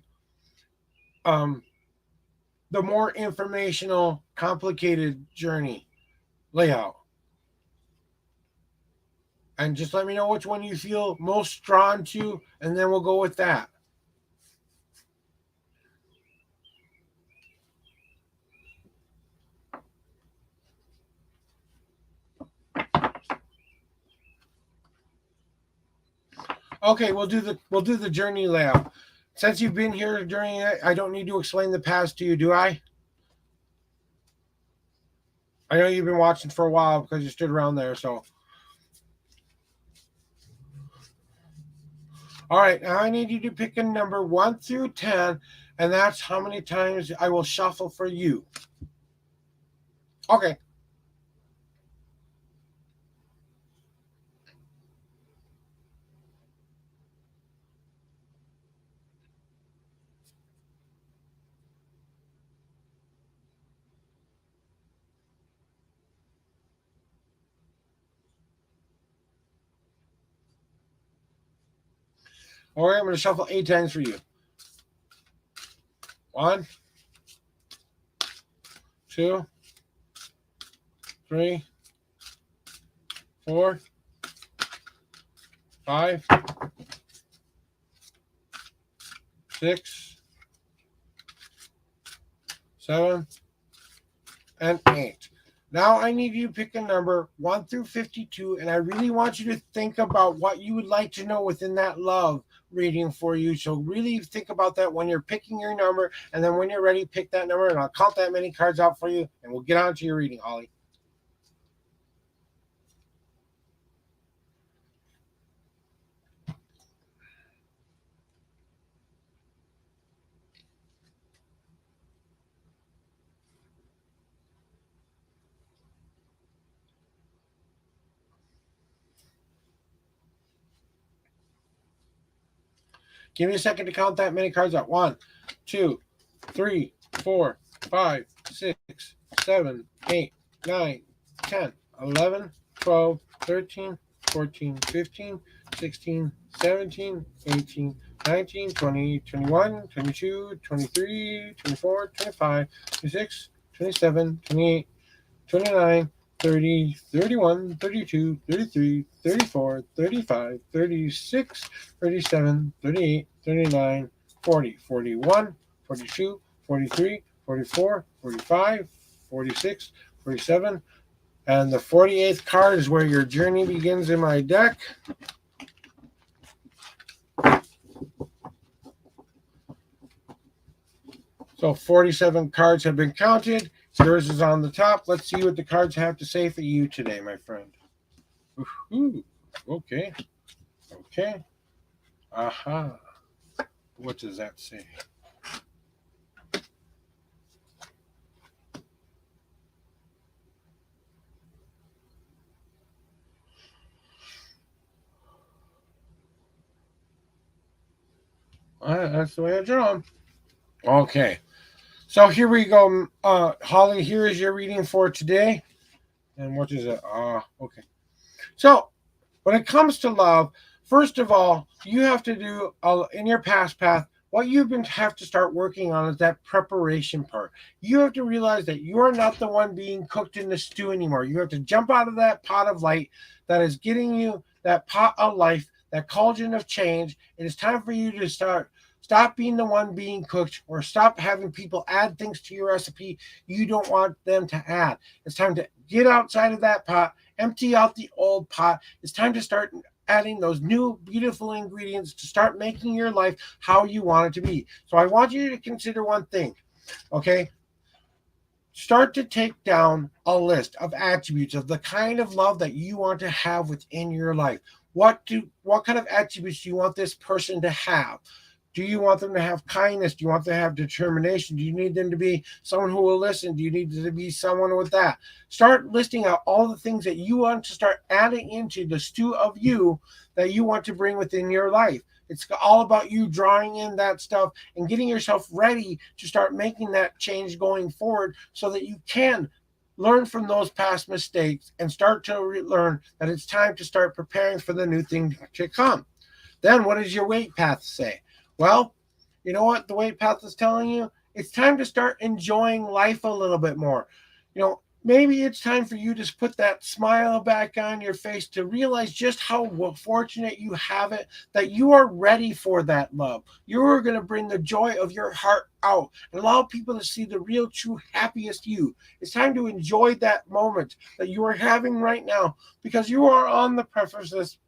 more informational, complicated journey layout? And just let me know which one you feel most drawn to, and then we'll go with that. Okay, we'll do the journey layout. since you've been here during it, I don't need to explain the past to you, do I? I know you've been watching for a while because you stood around there. So, all right, now I need you to pick a number 1 through 10, and that's how many times I will shuffle for you. Okay. All right, I'm going to shuffle 8 times for you. 1, 2, 3, 4, 5, 6, 7, and 8. Now I need you to pick a number 1 through 52, and I really want you to think about what you would like to know within that love reading for you. So really think about that when you're picking your number, and then when you're ready, pick that number, and I'll count that many cards out for you, and we'll get on to your reading, Holly. Give me a second to count that many cards out. 1, 2, 3, 4, 5, 6, 7, 8, 9, 10, 11, 12, 13, 14, 15, 16, 17, 18, 19, 20, 21, 22, 23, 24, 25, 26, 27, 28, 29, 30, 31, 32, 33, 34, 35, 36, 37, 38, 39, 40, 41, 42, 43, 44, 45, 46, 47, and the 48th card is where your journey begins in my deck. So 47 cards have been counted. Yours is on the top. Let's see what the cards have to say for you today, my friend. Ooh, okay. Okay. Aha. What does that say? That's the way I draw them. Okay. So here we go. Holly, here is your reading for today. And what is it? Okay. So when it comes to love, first of all, you have to do in your past path, what have to start working on is that preparation part. You have to realize that you are not the one being cooked in the stew anymore. You have to jump out of that pot of light that is getting you that pot of life, that cauldron of change. It is time for you to stop being the one being cooked, or stop having people add things to your recipe you don't want them to add. It's time to get outside of that pot, empty out the old pot. It's time to start adding those new beautiful ingredients to start making your life how you want it to be. So I want you to consider one thing, okay? Start to take down a list of attributes of the kind of love that you want to have within your life. What kind of attributes do you want this person to have? Do you want them to have kindness? Do you want them to have determination? Do you need them to be someone who will listen? Do you need to be someone with that? Start listing out all the things that you want to start adding into the stew of you that you want to bring within your life. It's all about you drawing in that stuff and getting yourself ready to start making that change going forward so that you can learn from those past mistakes and start to learn that it's time to start preparing for the new thing to come. Then what does your weight path say? Well, you know what the weight path is telling you? It's time to start enjoying life a little bit more. Maybe it's time for you to put that smile back on your face, to realize just how fortunate you have it, that you are ready for that love. You are going to bring the joy of your heart out and allow people to see the real, true, happiest you. It's time to enjoy that moment that you are having right now, because you are on the precipice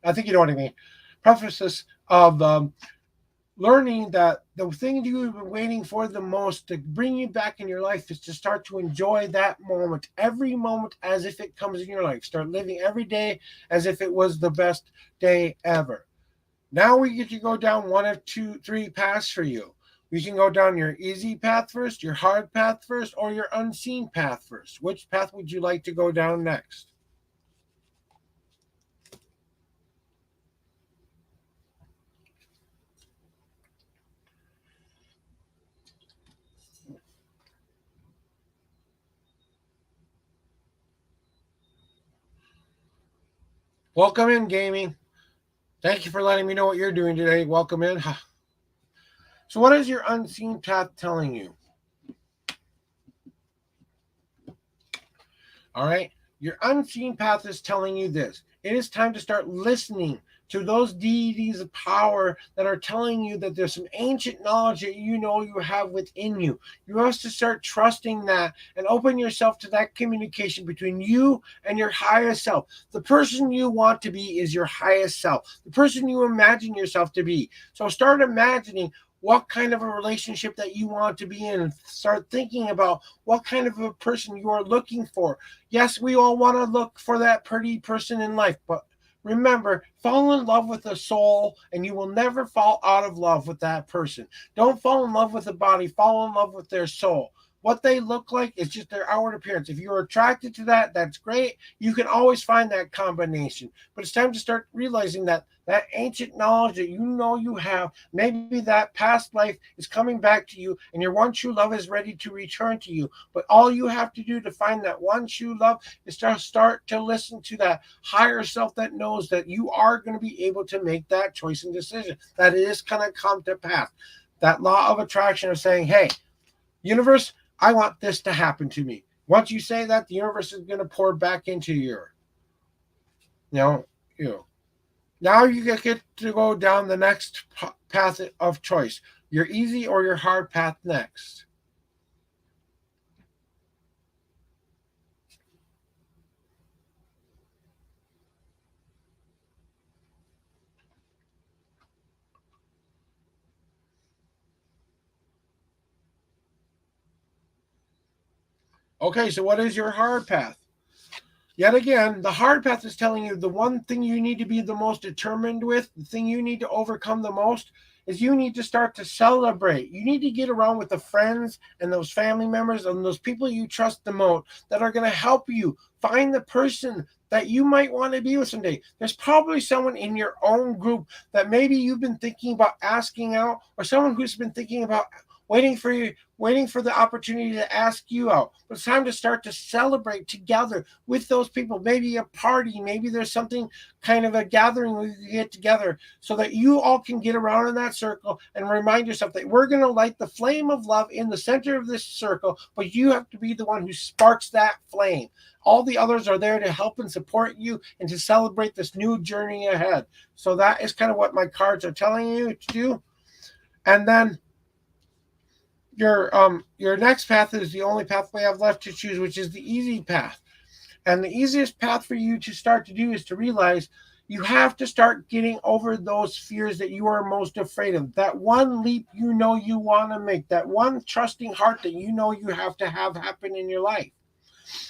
I think you know what I mean. Prefaces of learning that the thing you've been waiting for the most to bring you back in your life is to start to enjoy that moment, every moment as if it comes in your life. Start living every day as if it was the best day ever. Now we get to go down one of two, three paths for you. We can go down your easy path first, your hard path first, or your unseen path first. Which path would you like to go down next? Welcome in, gaming. Thank you for letting me know what you're doing today. Welcome in. So, what is your unseen path telling you? All right. Your unseen path is telling you this. It is time to start listening to those deities of power that are telling you that there's some ancient knowledge that you know you have within you. You have to start trusting that and open yourself to that communication between you and your highest self. The person you want to be is your highest self, the person you imagine yourself to be. So start imagining what kind of a relationship that you want to be in, and start thinking about what kind of a person you are looking for. Yes, we all want to look for that pretty person in life, but remember, fall in love with the soul and you will never fall out of love with that person. Don't fall in love with the body, fall in love with their soul. What they look like is just their outward appearance. If you're attracted to that, that's great. You can always find that combination. But it's time to start realizing that that ancient knowledge that you know you have, maybe that past life is coming back to you, and your one true love is ready to return to you. But all you have to do to find that one true love is to start to listen to that higher self that knows that you are going to be able to make that choice and decision, that it is going to come to pass. That law of attraction of saying, hey, universe, I want this to happen to me. Once you say that, the universe is going to pour back into your, you know, you know. Now you get to go down the next path of choice, your easy or your hard path next. Okay, so what is your hard path? Yet again, the hard path is telling you the one thing you need to be the most determined with, the thing you need to overcome the most, is you need to start to celebrate. You need to get around with the friends and those family members and those people you trust the most that are going to help you find the person that you might want to be with someday. There's probably someone in your own group that maybe you've been thinking about asking out, or someone who's been thinking about waiting for the opportunity to ask you out. But it's time to start to celebrate together with those people. Maybe a party, maybe there's something kind of a gathering where you get together so that you all can get around in that circle and remind yourself that we're going to light the flame of love in the center of this circle, but you have to be the one who sparks that flame. All the others are there to help and support you and to celebrate this new journey ahead. So that is kind of what my cards are telling you to do. And then your next path is the only path we have left to choose, which is the easy path. And the easiest path for you to start to do is to realize you have to start getting over those fears that you are most afraid of. That one leap you know you want to make, that one trusting heart that you know you have to have happen in your life.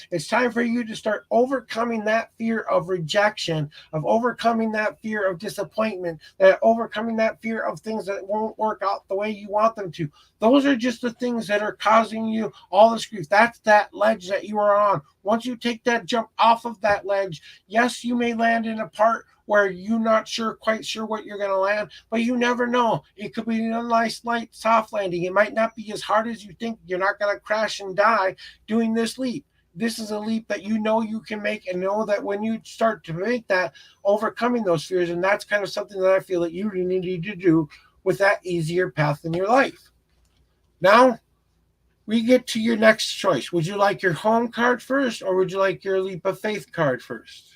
It's time for you to start overcoming that fear of rejection, of overcoming that fear of disappointment, that overcoming that fear of things that won't work out the way you want them to. Those are just the things that are causing you all this grief. That's that ledge that you are on. Once you take that jump off of that ledge, yes, you may land in a part where you're not quite sure what you're going to land, but you never know. It could be a nice, light, soft landing. It might not be as hard as you think. You're not going to crash and die doing this leap. This is a leap that you know you can make, and know that when you start to make that, overcoming those fears, and that's kind of something that I feel that you really need to do with that easier path in your life. Now we get to your next choice. Would you like your home card first, or would you like your leap of faith card first?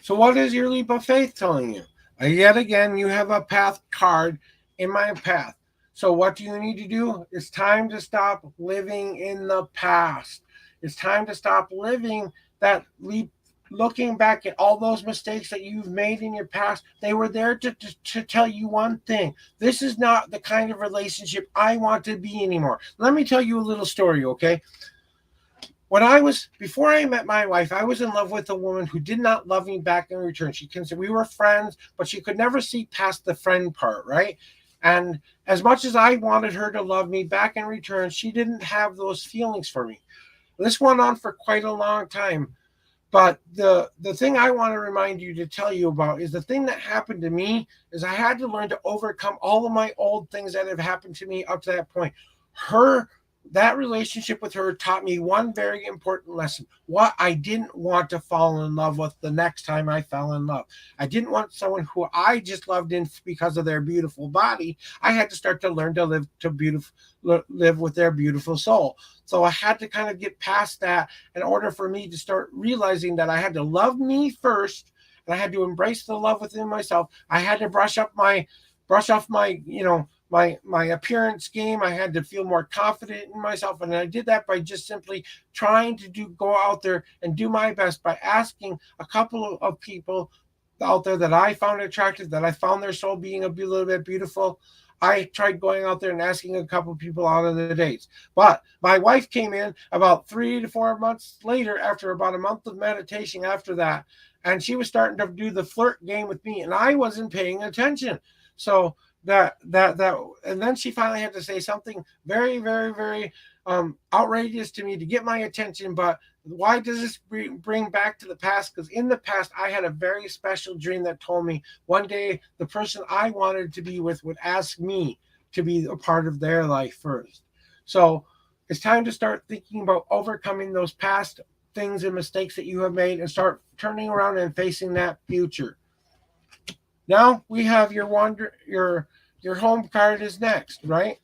So, what is your leap of faith telling you? Yet again, you have a path card in my path. So, what do you need to do? It's time to stop living in the past. It's time to stop living that leap, looking back at all those mistakes that you've made in your past. They were there to tell you one thing: this is not the kind of relationship I want to be anymore. Let me tell you a little story, okay? Before I met my wife, I was in love with a woman who did not love me back in return. She considered we were friends, but she could never see past the friend part, right? And as much as I wanted her to love me back in return, she didn't have those feelings for me. This went on for quite a long time. But the thing I want to remind you to tell you about is the thing that happened to me is I had to learn to overcome all of my old things that have happened to me up to that point. Her That relationship with her taught me one very important lesson: what I didn't want to fall in love with the next time I fell in love. I didn't want someone who I just loved in because of their beautiful body. I had to start to learn to live with their beautiful soul. So I had to kind of get past that in order for me to start realizing that I had to love me first, and I had to embrace the love within myself. I had to brush off my my appearance game. I had to feel more confident in myself, and I did that by just simply trying to go out there and do my best by asking a couple of people out there that I found attractive, that I found their soul being a little bit beautiful. I tried going out there and asking a couple of people out on the dates. But my wife came in about 3 to 4 months later, after about a month of meditation after that, and she was starting to do the flirt game with me, and I wasn't paying attention. So and then she finally had to say something very, very, very outrageous to me to get my attention. But why does this bring back to the past? Because in the past, I had a very special dream that told me one day the person I wanted to be with would ask me to be a part of their life first. So it's time to start thinking about overcoming those past things and mistakes that you have made and start turning around and facing that future. Now we have your home card is next, right?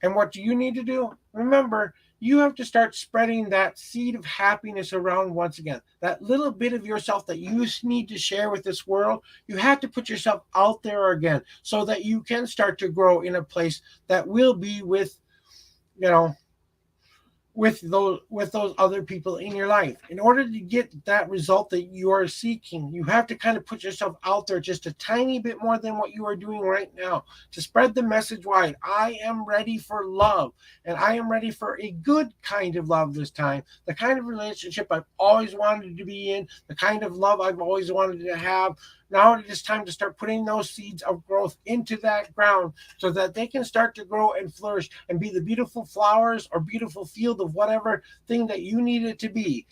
And what do you need to do? Remember, you have to start spreading that seed of happiness around once again. That little bit of yourself that you need to share with this world, you have to put yourself out there again so that you can start to grow in a place that will be you know, with those other people in your life. In order to get that result that you are seeking, you have to kind of put yourself out there just a tiny bit more than what you are doing right now to spread the message wide. I am ready for love, and I am ready for a good kind of love this time, the kind of relationship I've always wanted to be in, the kind of love I've always wanted to have. Now it is time to start putting those seeds of growth into that ground so that they can start to grow and flourish and be the beautiful flowers or beautiful field of whatever thing that you need it to be.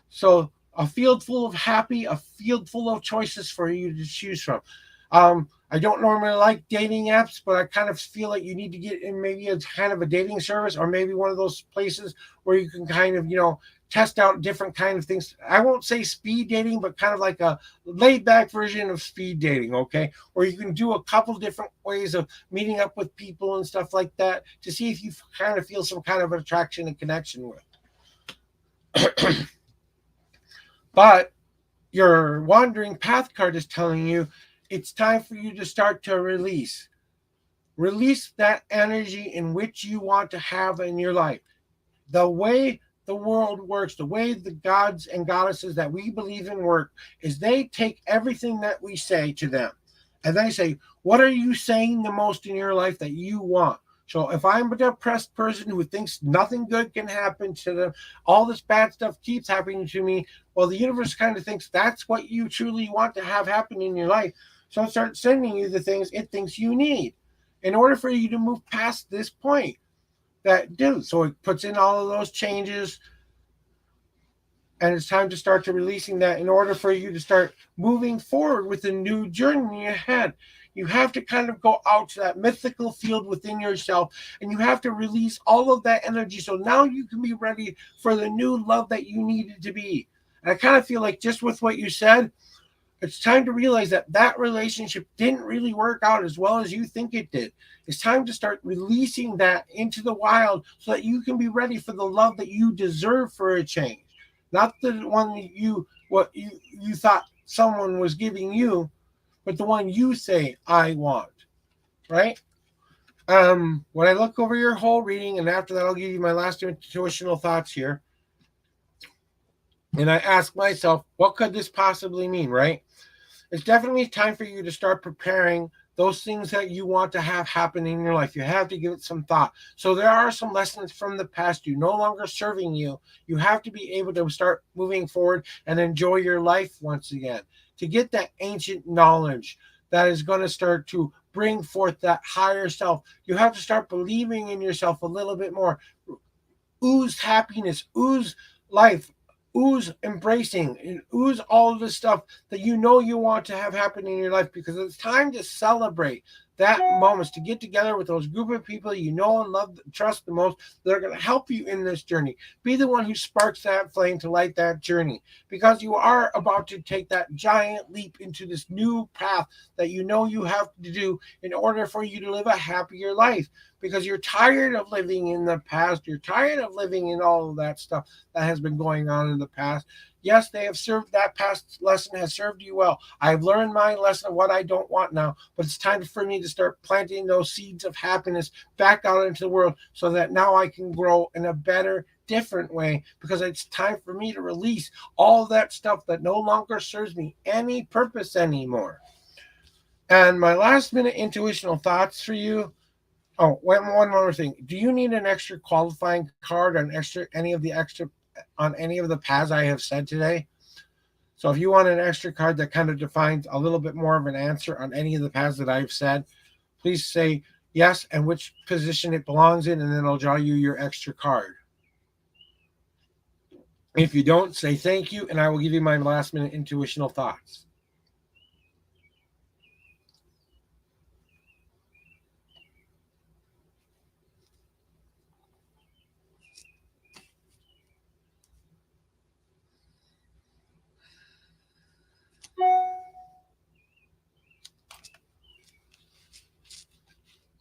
So a field full of a field full of choices for you to choose from. I don't normally like dating apps, but I kind of feel like you need to get in maybe a kind of a dating service, or maybe one of those places where you can kind of, test out different kind of things. I won't say speed dating, but kind of like a laid back version of speed dating, okay? Or you can do a couple different ways of meeting up with people and stuff like that to see if you kind of feel some kind of attraction and connection with. But your wandering path card is telling you it's time for you to start to release. Release that energy in which you want to have in your life. The way the world works, the way the gods and goddesses that we believe in work, is they take everything that we say to them and they say, what are you saying the most in your life that you want? So if I'm a depressed person who thinks nothing good can happen to them, all this bad stuff keeps happening to me, well, the universe kind of thinks that's what you truly want to have happen in your life. So it starts sending you the things it thinks you need in order for you to move past this point that do. So it puts in all of those changes, and it's time to start to releasing that in order for you to start moving forward with a new journey ahead. You have to kind of go out to that mythical field within yourself, and you have to release all of that energy so now you can be ready for the new love that you needed to be. And I kind of feel like, just with what you said, it's time to realize that that relationship didn't really work out as well as you think it did. It's time to start releasing that into the wild so that you can be ready for the love that you deserve for a change. Not the one that you thought someone was giving you, but the one you say I want, right? When I look over your whole reading, and after that I'll give you my last intuitional thoughts here, and I ask myself, what could this possibly mean, right? It's definitely time for you to start preparing those things that you want to have happen in your life. You have to give it some thought. So there are some lessons from the past you no longer serving you. You have to be able to start moving forward and enjoy your life once again. To get that ancient knowledge that is going to start to bring forth that higher self, you have to start believing in yourself a little bit more. Ooze happiness, ooze life, ooze embracing, and ooze all of the stuff that you know you want to have happen in your life, because it's time to celebrate that moments, to get together with those group of people you know and love, trust the most, that are going to help you in this journey. Be the one who sparks that flame to light that journey, because you are about to take that giant leap into this new path that you know you have to do in order for you to live a happier life, because you're tired of living in the past. You're tired of living in all of that stuff that has been going on in the past. Yes, they have served, that past lesson has served you well. I've learned my lesson of what I don't want now, but it's time for me to start planting those seeds of happiness back out into the world, so that now I can grow in a better, different way, because it's time for me to release all that stuff that no longer serves me any purpose anymore. And my last minute intuitional thoughts for you. Oh, one more thing. Do you need an extra qualifying card on extra on any of the paths I have said today? So if you want an extra card that kind of defines a little bit more of an answer on any of the paths that I've said, please say yes and which position it belongs in, and then I'll draw you your extra card. If you don't, say thank you, and I will give you my last minute intuitional thoughts.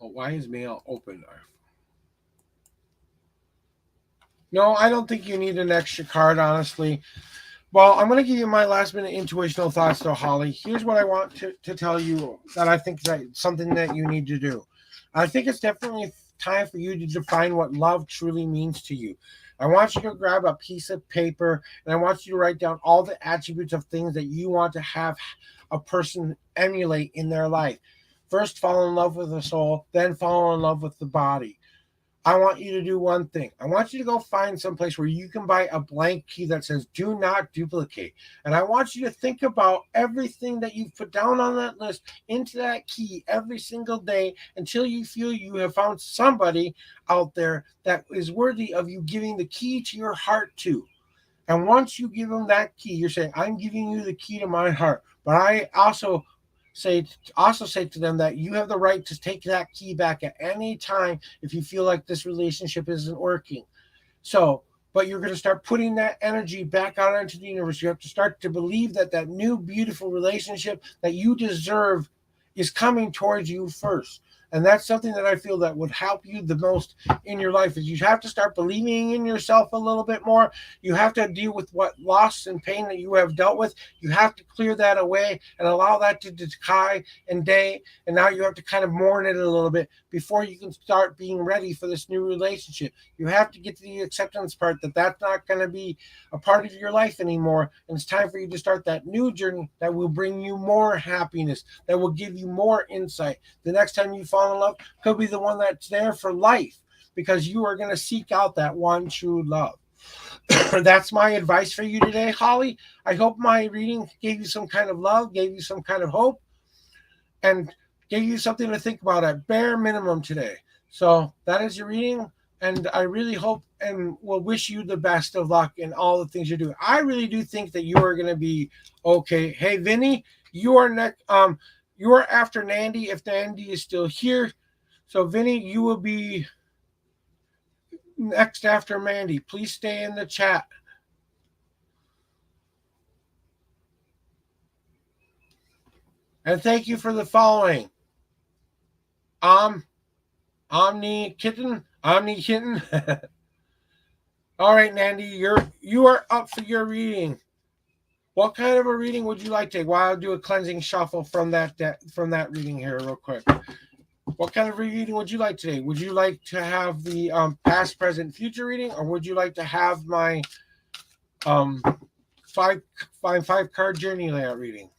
Oh, why is mail open? No, I don't think you need an extra card, honestly. Well, I'm going to give you my last minute intuitional thoughts, though, Holly. Here's what I want to tell you that I think that something that you need to do. I think it's definitely time for you to define what love truly means to you. I want you to grab a piece of paper, and I want you to write down all the attributes of things that you want to have a person emulate in their life. First, fall in love with the soul, then fall in love with the body. I want you to do one thing. I want you to go find some place where you can buy a blank key that says do not duplicate. And I want you to think about everything that you've put down on that list into that key every single day until you feel you have found somebody out there that is worthy of you giving the key to your heart to. And once you give them that key, you're saying, I'm giving you the key to my heart. But I also say to them that you have the right to take that key back at any time if you feel like this relationship isn't working. So, but you're going to start putting that energy back out into the universe. You have to start to believe that that new beautiful relationship that you deserve is coming towards you first. And that's something that I feel that would help you the most in your life. Is you have to start believing in yourself a little bit more. You have to deal with what loss and pain that you have dealt with. You have to clear that away and allow that to decay and day. And now you have to kind of mourn it a little bit before you can start being ready for this new relationship. You have to get to the acceptance part that that's not going to be a part of your life anymore. And it's time for you to start that new journey that will bring you more happiness, that will give you more insight. The next time you fall in love could be the one that's there for life, because you are going to seek out that one true love. That's my advice for you today, Holly. I hope my reading gave you some kind of love, gave you some kind of hope, and gave you something to think about at bare minimum today. So that is your reading, and I really hope and will wish you the best of luck in all the things you're doing. I really do think that you are going to be okay. Hey, Vinny, you are next. You are after Nandy if Nandy is still here. So, Vinny, you will be next after Mandy. Please stay in the chat. And thank you for the following. Omni Kitten. All right, Nandy, you are up for your reading. What kind of a reading would you like to take? Well, I'll do a cleansing shuffle from that reading here real quick. What kind of reading would you like today? Would you like to have the past, present, future reading, or would you like to have my five card journey layout reading?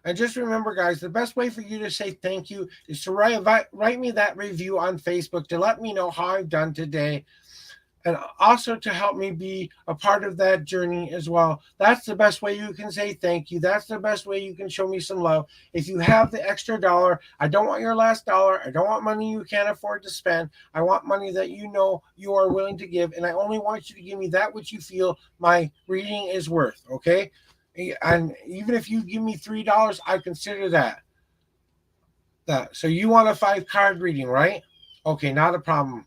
And just remember, guys, the best way for you to say thank you is to write me that review on Facebook to let me know how I've done today, and also to help me be a part of that journey as well. That's the best way you can say thank you. That's the best way you can show me some love. If you have the extra dollar, I don't want your last dollar. I don't want money you can't afford to spend. I want money that you know you are willing to give, and I only want you to give me that which you feel my reading is worth, okay? And even if you give me $3, I consider that. So you want a 5 card reading, right? Okay, not a problem.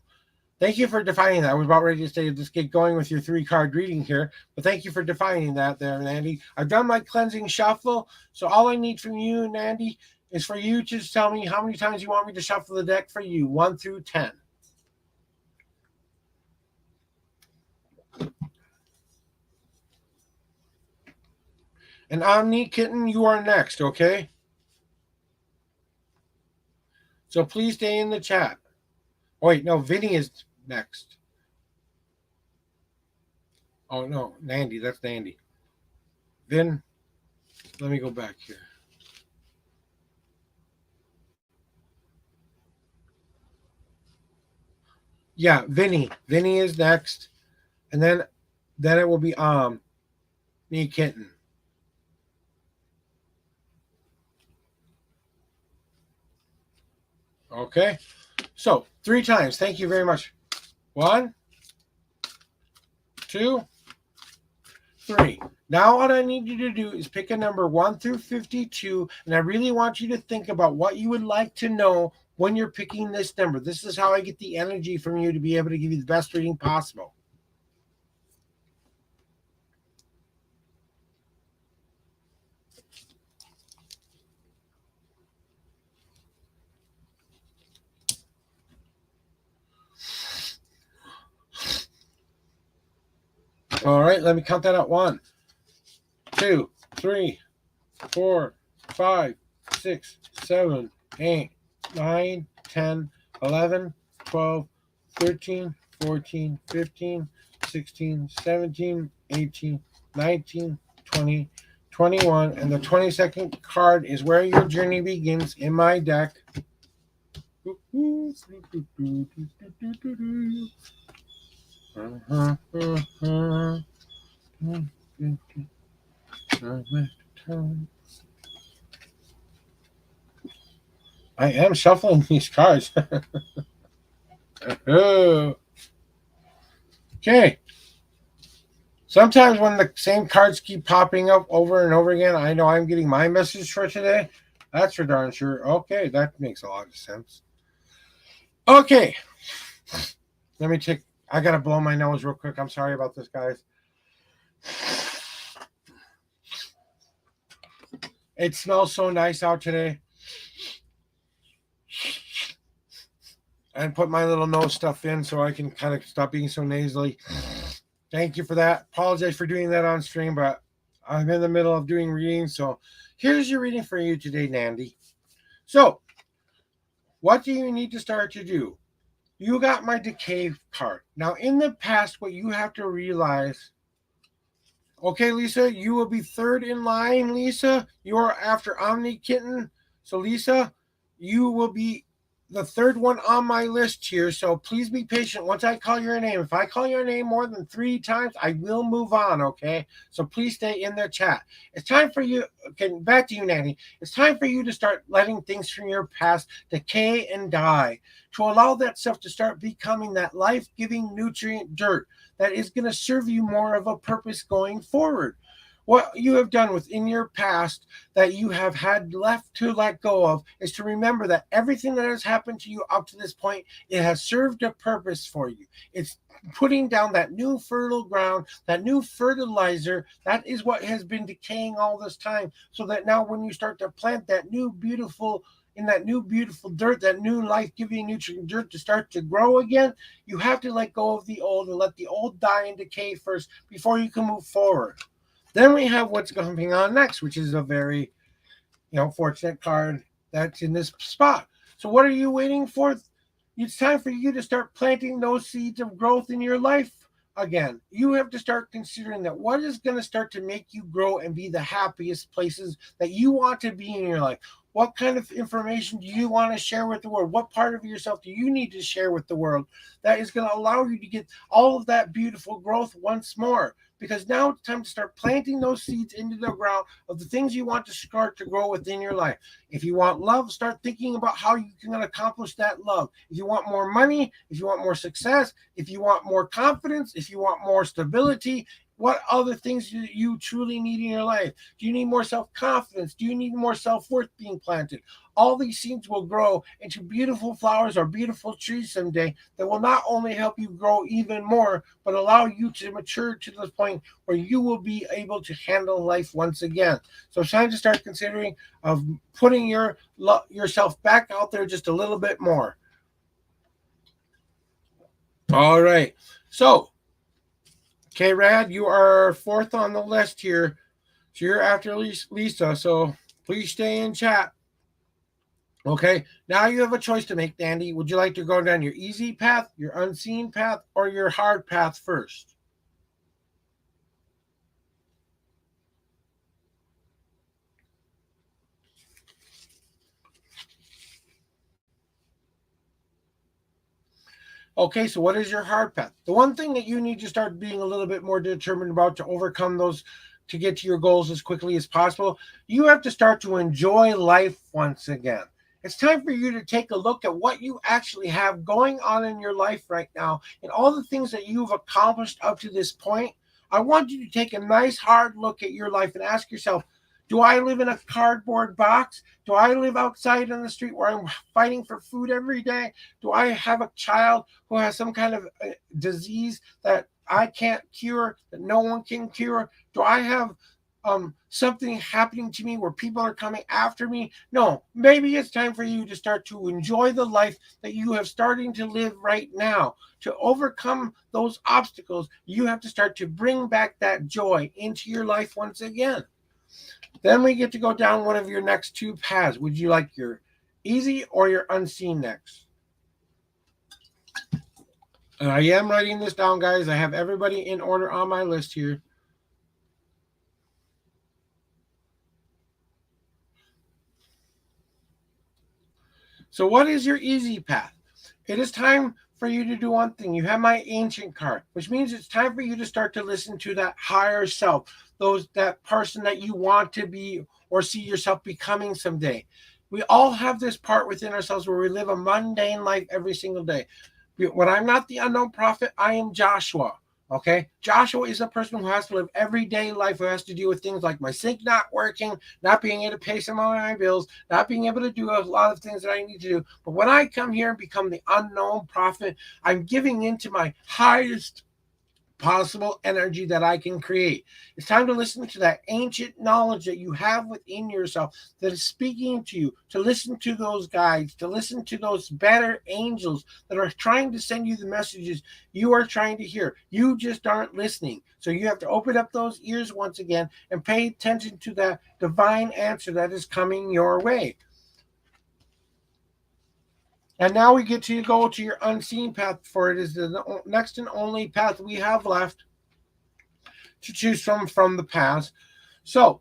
Thank you for defining that. I was about ready to say, just get going with your 3 card reading here, but thank you for defining that there, Nandy. I've done my cleansing shuffle, so all I need from you, Nandy, is for you to just tell me how many times you want me to shuffle the deck for you, 1 through 10. And Omni Kitten, you are next, okay? So please stay in the chat. Oh, wait, no, Vinny is next. Oh, no, Nandy, that's Nandy. Vin, let me go back here. Yeah, Vinny. Vinny is next. And then it will be me Kitten. Okay. So 3 times. Thank you very much. 1, 2, 3. Now what I need you to do is pick a number 1 through 52, and I really want you to think about what you would like to know when you're picking this number. This is how I get the energy from you to be able to give you the best reading possible. All right, let me count that out. 1, 2, 3, 4, 5, 6, 7, 8, 9, 10, 11, 12, 13, 14, 15, 16, 17, 18, 19, 20, 21. And the 22nd card is where your journey begins in my deck. I am shuffling these cards. Okay. Sometimes when the same cards keep popping up over and over again, I know I'm getting my message for today. That's for darn sure. Okay, that makes a lot of sense. Okay. Let me take, I got to blow my nose real quick. I'm sorry about this, guys. It smells so nice out today. And put my little nose stuff in so I can kind of stop being so nasally. Thank you for that. Apologize for doing that on stream, but I'm in the middle of doing readings. So here's your reading for you today, Nandy. So what do you need to start to do? You got my decay card. Now, in the past, what you have to realize, okay, Lisa, you will be 3rd in line, Lisa. You are after Omni Kitten. So, Lisa, you will be the 3rd one on my list here. So please be patient. Once I call your name, if I call your name more than 3 times, I will move on, okay? So please stay in the chat. It's time for you, okay, back to you, Nanny. It's time for you to start letting things from your past decay and die, to allow that stuff to start becoming that life-giving nutrient dirt that is going to serve you more of a purpose going forward. What you have done within your past that you have had left to let go of is to remember that everything that has happened to you up to this point, it has served a purpose for you. It's putting down that new fertile ground, that new fertilizer. That is what has been decaying all this time. So that now when you start to plant that new beautiful in that new beautiful dirt, that new life-giving nutrient dirt to start to grow again, you have to let go of the old and let the old die and decay first before you can move forward. Then we have what's coming on next, which is a very, fortunate card that's in this spot. So what are you waiting for? It's time for you to start planting those seeds of growth in your life again. You have to start considering that what is going to start to make you grow and be the happiest places that you want to be in your life. What kind of information do you want to share with the world? What part of yourself do you need to share with the world that is going to allow you to get all of that beautiful growth once more? Because now it's time to start planting those seeds into the ground of the things you want to start to grow within your life. If you want love, start thinking about how you can accomplish that love. If you want more money, if you want more success, if you want more confidence, if you want more stability, what other things do you truly need in your life? Do you need more self-confidence? Do you need more self-worth being planted? All these seeds will grow into beautiful flowers or beautiful trees someday that will not only help you grow even more, but allow you to mature to the point where you will be able to handle life once again. So it's time to start considering of putting yourself back out there just a little bit more. All right. So okay, Rad, you are fourth on the list here. So you're after Lisa. So please stay in chat. Okay, now you have a choice to make, Dandy. Would you like to go down your easy path, your unseen path, or your hard path first? Okay, so what is your hard path? The one thing that you need to start being a little bit more determined about to overcome those, to get to your goals as quickly as possible, you have to start to enjoy life once again. It's time for you to take a look at what you actually have going on in your life right now and all the things that you've accomplished up to this point. I want you to take a nice hard look at your life and ask yourself, do I live in a cardboard box? Do I live outside on the street where I'm fighting for food every day? Do I have a child who has some kind of disease that I can't cure, that no one can cure? Do I have something happening to me where people are coming after me? No, maybe it's time for you to start to enjoy the life that you have starting to live right now. To overcome those obstacles, you have to start to bring back that joy into your life once again. Then we get to go down one of your next two paths. Would you like your easy or your unseen next? And I am writing this down, guys. I have everybody in order on my list here. So what is your easy path? It is time for you to do one thing. You have my ancient card, which means it's time for you to start to listen to that higher self, that person that you want to be or see yourself becoming someday. We all have this part within ourselves where we live a mundane life every single day. When I'm not the unknown prophet, I am Joshua. Okay, Joshua is a person who has to live everyday life, who has to deal with things like my sink not working, not being able to pay some of my bills, not being able to do a lot of things that I need to do. But when I come here and become the unknown prophet, I'm giving into my highest possible energy that I can create. It's time to listen to that ancient knowledge that you have within yourself that is speaking to you, to listen to those guides, to listen to those better angels that are trying to send you the messages you are trying to hear. You just aren't listening. So you have to open up those ears once again and pay attention to that divine answer that is coming your way. And now we get to go to your unseen path, for it is the next and only path we have left to choose from the past. So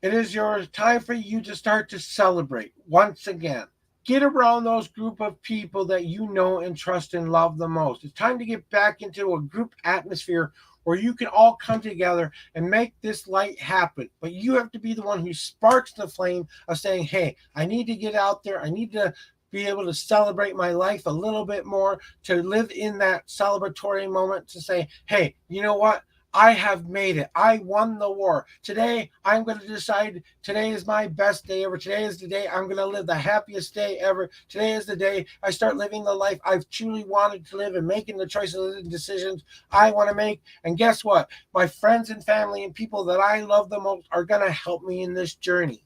it is your time for you to start to celebrate once again. Get around those group of people that you know and trust and love the most. It's time to get back into a group atmosphere where you can all come together and make this light happen. But you have to be the one who sparks the flame of saying, hey, I need to get out there. I need to be able to celebrate my life a little bit more, to live in that celebratory moment, to say, hey, you know what? I have made it. I won the war. Today, I'm going to decide today is my best day ever. Today is the day I'm going to live the happiest day ever. Today is the day I start living the life I've truly wanted to live and making the choices and decisions I want to make. And guess what? My friends and family and people that I love the most are going to help me in this journey.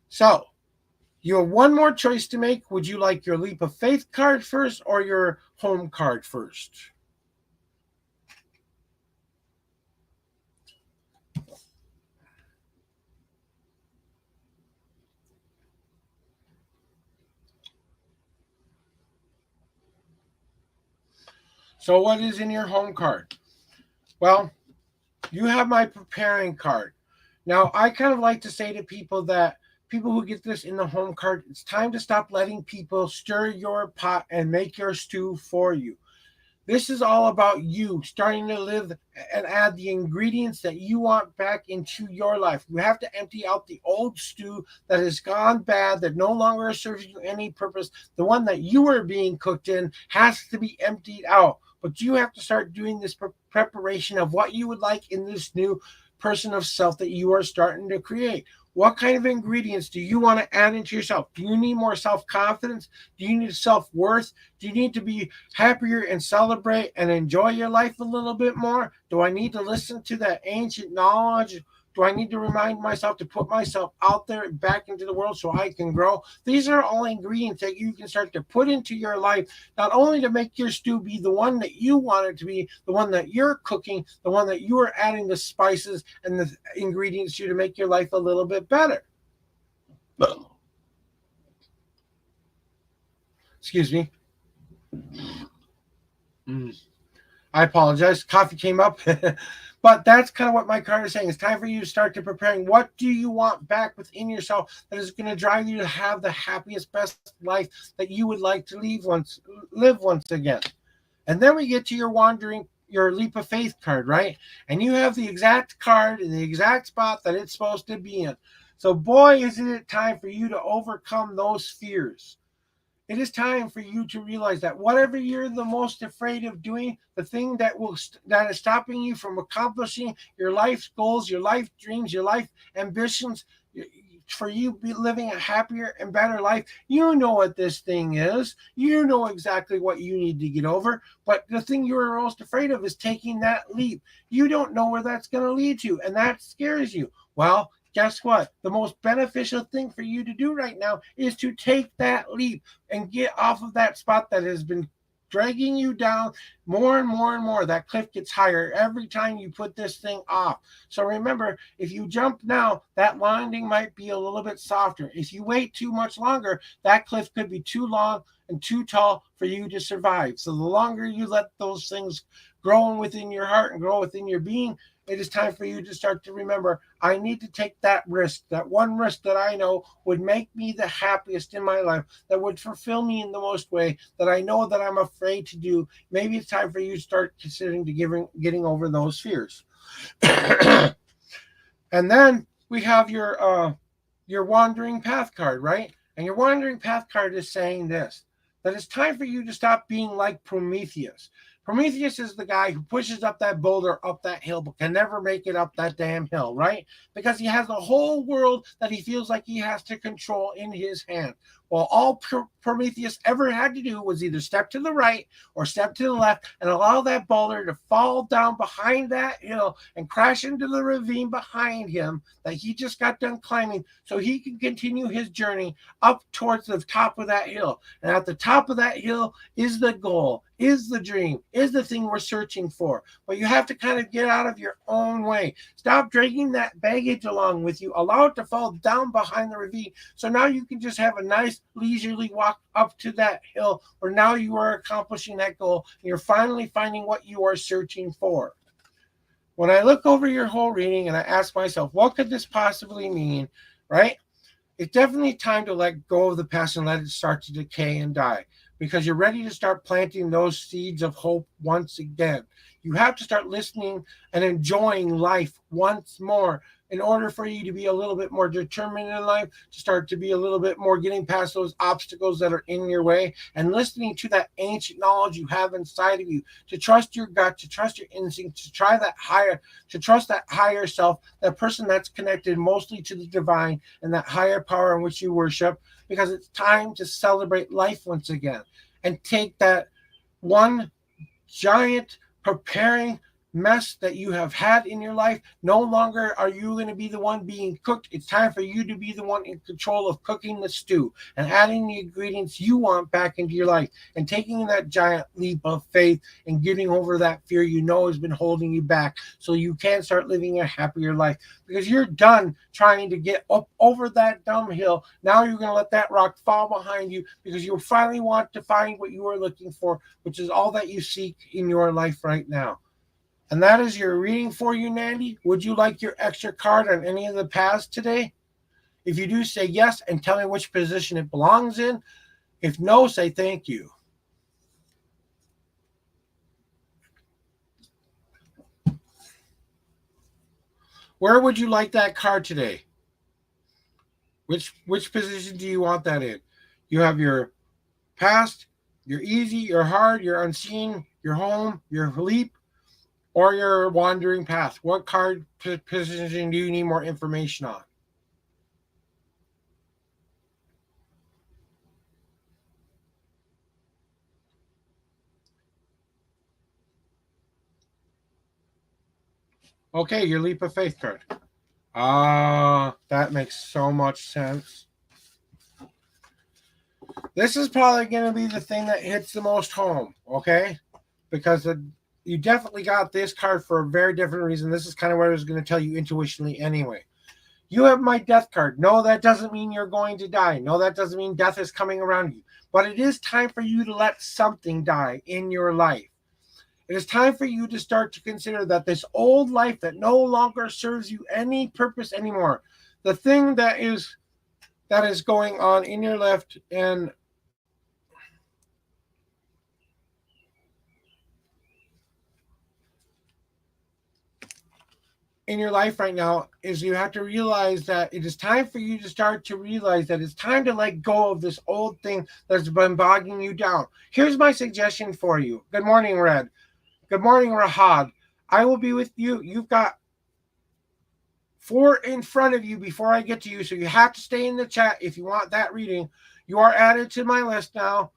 So, you have one more choice to make. Would you like your leap of faith card first or your home card first? So, what is in your home card? Well, you have my preparing card. Now, I kind of like to say to people that people who get this in the home card, it's time to stop letting people stir your pot and make your stew for you. This is all about you starting to live and add the ingredients that you want back into your life. You have to empty out the old stew that has gone bad, that no longer serves you any purpose. The one that you are being cooked in has to be emptied out. But you have to start doing this preparation of what you would like in this new person of self that you are starting to create. What kind of ingredients do you want to add into yourself? Do you need more self confidence? Do you need self worth? Do you need to be happier and celebrate and enjoy your life a little bit more? Do I need to listen to that ancient knowledge? Do I need to remind myself to put myself out there and back into the world so I can grow? These are all ingredients that you can start to put into your life, not only to make your stew be the one that you want it to be, the one that you're cooking, the one that you are adding the spices and the ingredients to make your life a little bit better. Excuse me. I apologize. Coffee came up. But that's kind of what my card is saying. It's time for you to start to preparing. What do you want back within yourself that is going to drive you to have the happiest, best life that you would like to live once again? And then we get to your leap of faith card, right? And you have the exact card in the exact spot that it's supposed to be in. So, boy, isn't it time for you to overcome those fears. It is time for you to realize that whatever you're the most afraid of doing, the thing that is stopping you from accomplishing your life's goals, your life dreams, your life ambitions, for you be living a happier and better life, you know what this thing is. You know exactly what you need to get over. But the thing you're most afraid of is taking that leap. You don't know where that's going to lead to, and that scares you. Well, guess what? The most beneficial thing for you to do right now is to take that leap and get off of that spot that has been dragging you down more and more and more. That cliff gets higher every time you put this thing off. So remember, if you jump now, that landing might be a little bit softer. If you wait too much longer, that cliff could be too long and too tall for you to survive. So the longer you let those things grow within your heart and grow within your being, it is time for you to start to remember, I need to take that risk, that one risk that I know would make me the happiest in my life, that would fulfill me in the most way, that I know that I'm afraid to do. Maybe it's time for you to start considering getting over those fears. And then we have your wandering path card, right? And your wandering path card is saying this, that it's time for you to stop being like Prometheus. Prometheus is the guy who pushes up that boulder up that hill but can never make it up that damn hill, right? Because he has the whole world that he feels like he has to control in his hand. Well, all Prometheus ever had to do was either step to the right or step to the left and allow that boulder to fall down behind that hill and crash into the ravine behind him that he just got done climbing so he can continue his journey up towards the top of that hill. And at the top of that hill is the goal, is the dream, is the thing we're searching for. But you have to kind of get out of your own way. Stop dragging that baggage along with you. Allow it to fall down behind the ravine. So now you can just have a nice leisurely walk up to that hill where now you are accomplishing that goal. And you're finally finding what you are searching for. When I look over your whole reading and I ask myself, what could this possibly mean, right? It's definitely time to let go of the past and let it start to decay and die, because you're ready to start planting those seeds of hope once again. You have to start listening and enjoying life once more, in order for you to be a little bit more determined in life, to start to be a little bit more getting past those obstacles that are in your way, and listening to that ancient knowledge you have inside of you, to trust your gut, to trust your instinct, to trust that higher self, that person that's connected mostly to the divine and that higher power in which you worship, because it's time to celebrate life once again and take that one giant preparing mess that you have had in your life. No longer are you going to be the one being cooked. It's time for you to be the one in control of cooking the stew and adding the ingredients you want back into your life and taking that giant leap of faith and getting over that fear you know has been holding you back so you can start living a happier life, because you're done trying to get up over that dumb hill. Now you're going to let that rock fall behind you because you finally want to find what you are looking for, which is all that you seek in your life right now. And that is your reading for you, Nandy. Would you like your extra card on any of the paths today? If you do, say yes and tell me which position it belongs in. If no, say thank you. Where would you like that card today? Which position do you want that in? You have your past, your easy, your hard, your unseen, your home, your leap, or your wandering path. What card position do you need more information on? Okay, your leap of faith card. That makes so much sense. This is probably going to be the thing that hits the most home, okay? Because you definitely got this card for a very different reason. This is kind of what I was going to tell you intuitionally anyway. You have my death card. No, that doesn't mean you're going to die. No, that doesn't mean death is coming around you. But it is time for you to let something die in your life. It is time for you to start to consider that this old life that no longer serves you any purpose anymore, the thing that is going on in your left and in your life right now is you have to realize that it is time for you to start to realize that it's time to let go of this old thing that's been bogging you down. Here's my suggestion for you. Good morning, Red. Good morning, Rahad. I will be with you. You've got 4 in front of you before I get to you, so you have to stay in the chat if you want that reading. You are added to my list now,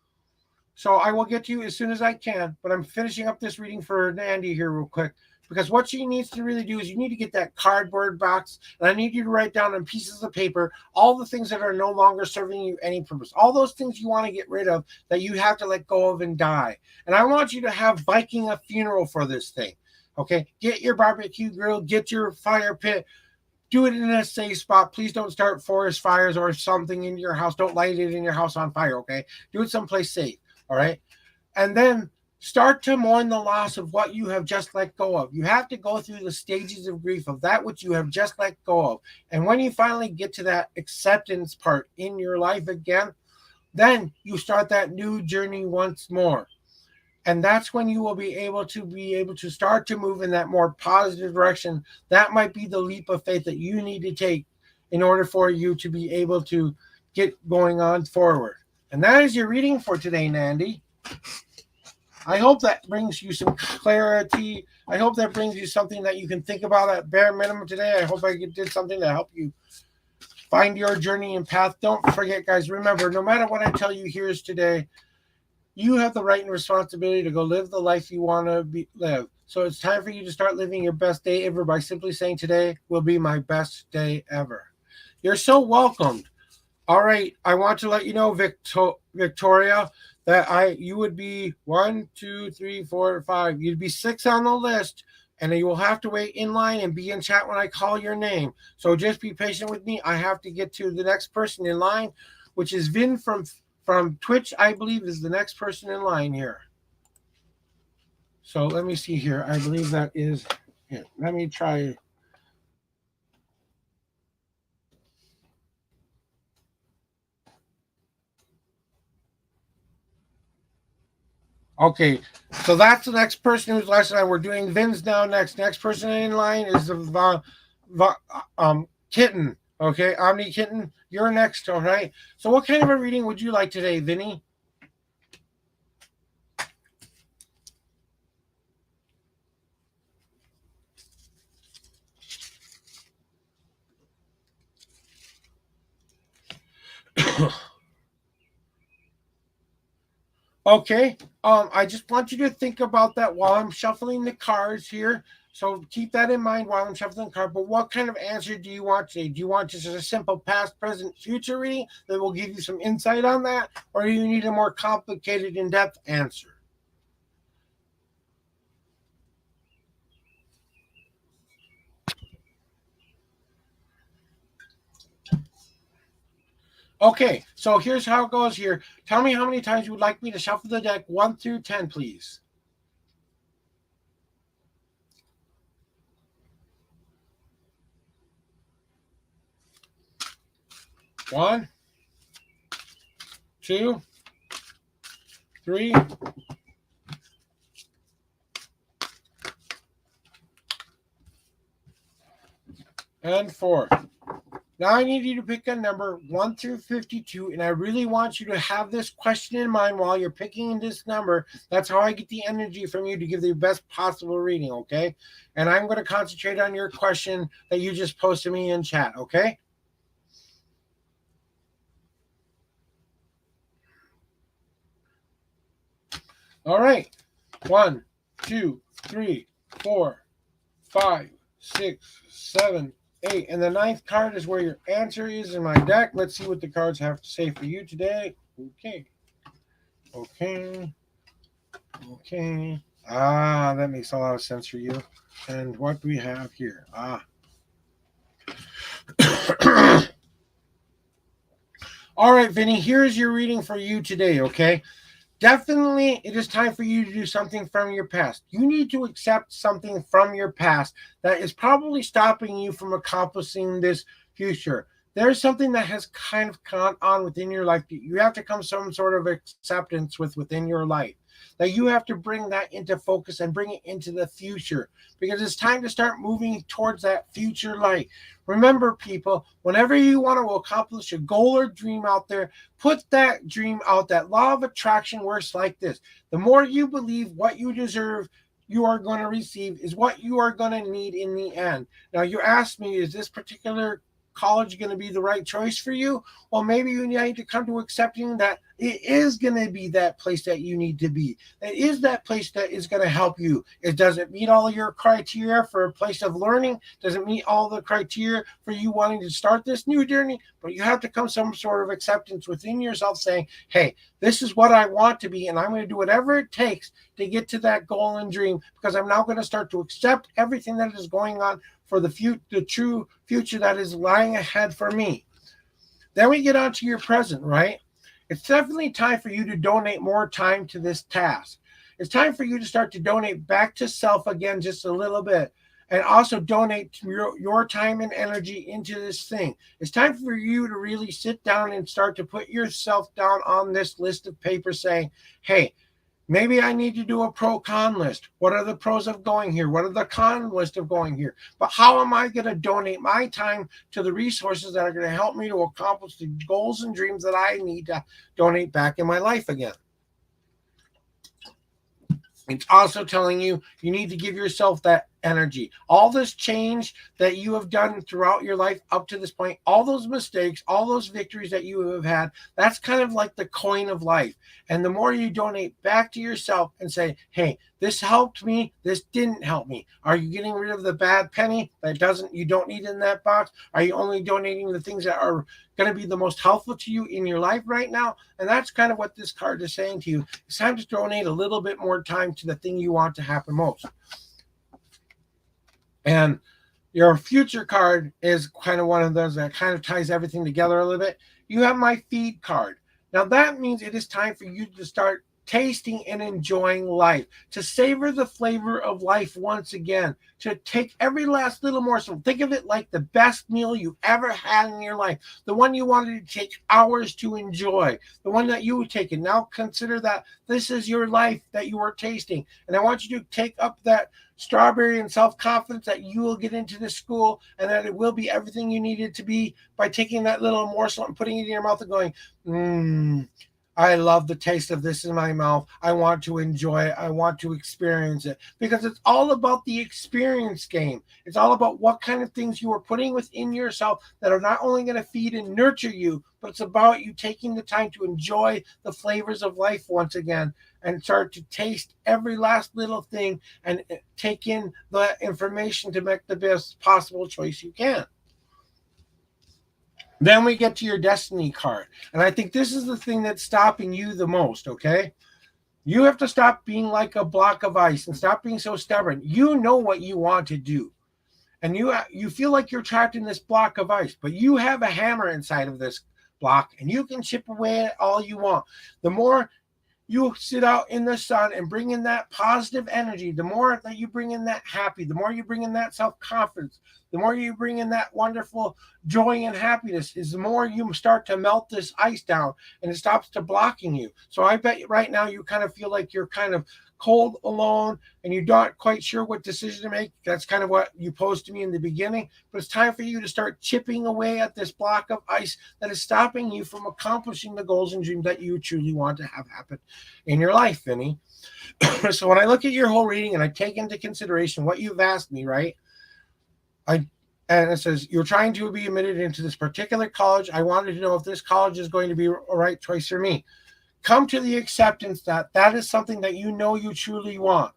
so I will get to you as soon as I can, but I'm finishing up this reading for Nandy here real quick, because what she needs to really do is you need to get that cardboard box, and I need you to write down on pieces of paper all the things that are no longer serving you any purpose, all those things you want to get rid of that you have to let go of and die. And I want you to have Viking a funeral for this thing, okay? Get your barbecue grill, get your fire pit, do it in a safe spot. Please don't start forest fires or something in your house. Don't light it in your house on fire, okay? Do it someplace safe, all right? And then start to mourn the loss of what you have just let go of. You have to go through the stages of grief of that which you have just let go of. And when you finally get to that acceptance part in your life again, then you start that new journey once more. And that's when you will be able to start to move in that more positive direction. That might be the leap of faith that you need to take in order for you to be able to get going on forward. And that is your reading for today, Nandy. I hope that brings you some clarity. I hope that brings you something that you can think about at bare minimum today. I hope I did something to help you find your journey and path. Don't forget, guys, remember, no matter what I tell you here today, you have the right and responsibility to go live the life you want to live. So it's time for you to start living your best day ever by simply saying, today will be my best day ever. You're so welcomed. All right. I want to let you know, Victoria, that you would be 1, 2, 3, 4, 5. You'd be 6 on the list, and you will have to wait in line and be in chat when I call your name. So just be patient with me. I have to get to the next person in line, which is Vin from Twitch, I believe, is the next person in line here. So let me see here. I believe that is it. Let me try. Okay, so that's the next person who's last line. We're doing Vin's now next. Next person in line is Kitten. Okay, Omni Kitten, you're next. All right. So, what kind of a reading would you like today, Vinny? Okay. I just want you to think about that while I'm shuffling the cards here. So keep that in mind while I'm shuffling the card. But what kind of answer do you want today? Do you want just a simple past, present, future reading that will give you some insight on that? Or do you need a more complicated, in-depth answer? Okay, so here's how it goes here. Tell me how many times you would like me to shuffle the deck 1 through 10, please. 1, 2, 3, and 4. Now I need you to pick a number 1 through 52, and I really want you to have this question in mind while you're picking this number. That's how I get the energy from you to give the best possible reading, okay? And I'm going to concentrate on your question that you just posted me in chat, okay? All right. 1, 2, 3, 4, 5, 6, 7, 8. And the ninth card is where your answer is in my deck. Let's see what the cards have to say for you today. Okay. Okay. Okay. Ah, that makes a lot of sense for you. And what do we have here? All right, Vinny, here's your reading for you today, okay? Definitely, it is time for you to do something from your past. You need to accept something from your past that is probably stopping you from accomplishing this future. There's something that has kind of gone on within your life. You have to come some sort of acceptance with within your life. That you have to bring that into focus and bring it into the future because it's time to start moving towards that future light. Remember, people, whenever you want to accomplish a goal or dream out there, put that dream out. That law of attraction works like this: the more you believe what you deserve, you are going to receive is what you are going to need in the end. Now, you asked me, is this particular college going to be the right choice for you? Well, maybe you need to come to accepting that it is going to be that place that you need to be. It is that place that is going to help you. It doesn't meet all of your criteria for a place of learning, doesn't meet all the criteria for you wanting to start this new journey, but you have to come some sort of acceptance within yourself saying, hey, this is what I want to be, and I'm going to do whatever it takes to get to that goal and dream because I'm now going to start to accept everything that is going on for the true future that is lying ahead for me. Then we get on to your present, right? It's definitely time for you to donate more time to this task. It's time for you to start to donate back to self again just a little bit and also donate your time and energy into this thing. It's time for you to really sit down and start to put yourself down on this list of paper saying, hey, maybe I need to do a pro-con list. What are the pros of going here? What are the con list of going here? But how am I going to donate my time to the resources that are going to help me to accomplish the goals and dreams that I need to donate back in my life again? It's also telling you you need to give yourself that energy. All this change that you have done throughout your life up to this point, all those mistakes, all those victories that you have had, that's kind of like the coin of life. And the more you donate back to yourself and say, hey, this helped me, this didn't help me. Are you getting rid of the bad penny that you don't need in that box? Are you only donating the things that are going to be the most helpful to you in your life right now? And that's kind of what this card is saying to you. It's time to donate a little bit more time to the thing you want to happen most. And your future card is kind of one of those that kind of ties everything together a little bit. You have my feed card. Now that means it is time for you to start tasting and enjoying life, to savor the flavor of life once again, to take every last little morsel. Think of it like the best meal you ever had in your life, the one you wanted to take hours to enjoy, the one that you would take. And now consider that this is your life that you are tasting. And I want you to take up that strawberry and self-confidence that you will get into this school, and that it will be everything you need it to be, by taking that little morsel and putting it in your mouth and going, I love the taste of this in my mouth. I want to enjoy it. I want to experience it, because it's all about the experience game. It's all about what kind of things you are putting within yourself that are not only going to feed and nurture you, but it's about you taking the time to enjoy the flavors of life once again, and start to taste every last little thing and take in the information to make the best possible choice you can. Then we get to your destiny card. And I think this is the thing that's stopping you the most, okay? You have to stop being like a block of ice and stop being so stubborn. You know what you want to do. And you feel like you're trapped in this block of ice, but you have a hammer inside of this block, and you can chip away at all you want. The more you sit out in the sun and bring in that positive energy, the more that you bring in that happy, the more you bring in that self-confidence, the more you bring in that wonderful joy and happiness, is the more you start to melt this ice down, and it stops to blocking you. So I bet right now you kind of feel like you're kind of cold, alone, and you're not quite sure what decision to make. That's kind of what you posed to me in the beginning. But it's time for you to start chipping away at this block of ice that is stopping you from accomplishing the goals and dreams that you truly want to have happen in your life, Vinny. So when I look at your whole reading and I take into consideration what you've asked me, right? And it says you're trying to be admitted into this particular college. I wanted to know if this college is going to be a right choice for me. Come to the acceptance that that is something that you know you truly want.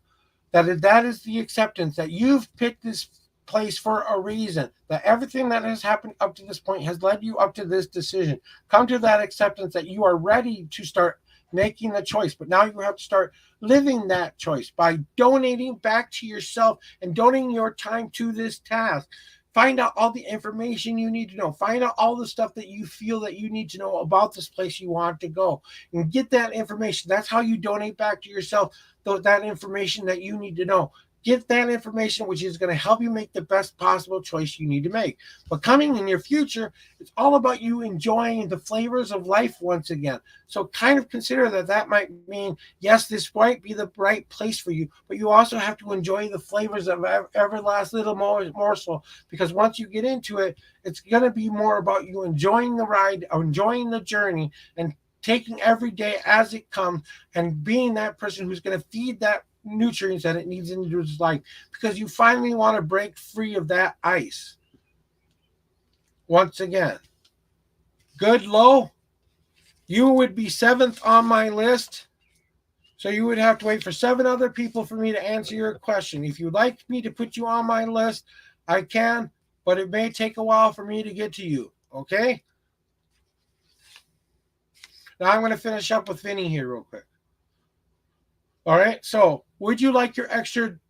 That is the acceptance that you've picked this place for a reason. That everything that has happened up to this point has led you up to this decision. Come to that acceptance that you are ready to start making the choice, but now you have to start living that choice by donating back to yourself and donating your time to this task. Find out all the information you need to know. Find out all the stuff that you feel that you need to know about this place you want to go, and get that information. That's how you donate back to yourself that information that you need to know. Get that information, which is going to help you make the best possible choice you need to make. But coming in your future, it's all about you enjoying the flavors of life once again. So kind of consider that might mean, yes, this might be the right place for you, but you also have to enjoy the flavors of every last little morsel, because once you get into it, it's going to be more about you enjoying the ride, enjoying the journey, and taking every day as it comes, and being that person who's going to feed that nutrients that it needs into its life, because you finally want to break free of that ice. Once again, good low, you would be 7th on my list, so you would have to wait for 7 other people for me to answer your question. If you'd like me to put you on my list, I can, but it may take a while for me to get to you. Okay, now I'm going to finish up with Vinny here real quick. All right, so would you like your extra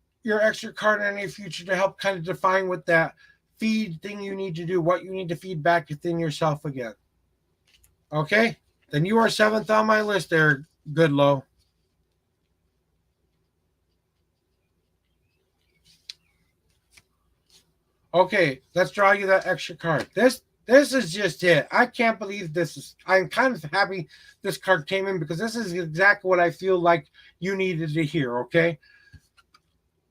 card in your future to help kind of define what that feed thing you need to do, what you need to feed back within yourself again? Okay, then you are 7th on my list there, Goodlow. Okay, let's draw you that extra card. This is just it. I can't believe this is. I'm kind of happy this card came in, because this is exactly what I feel like you needed to hear, okay?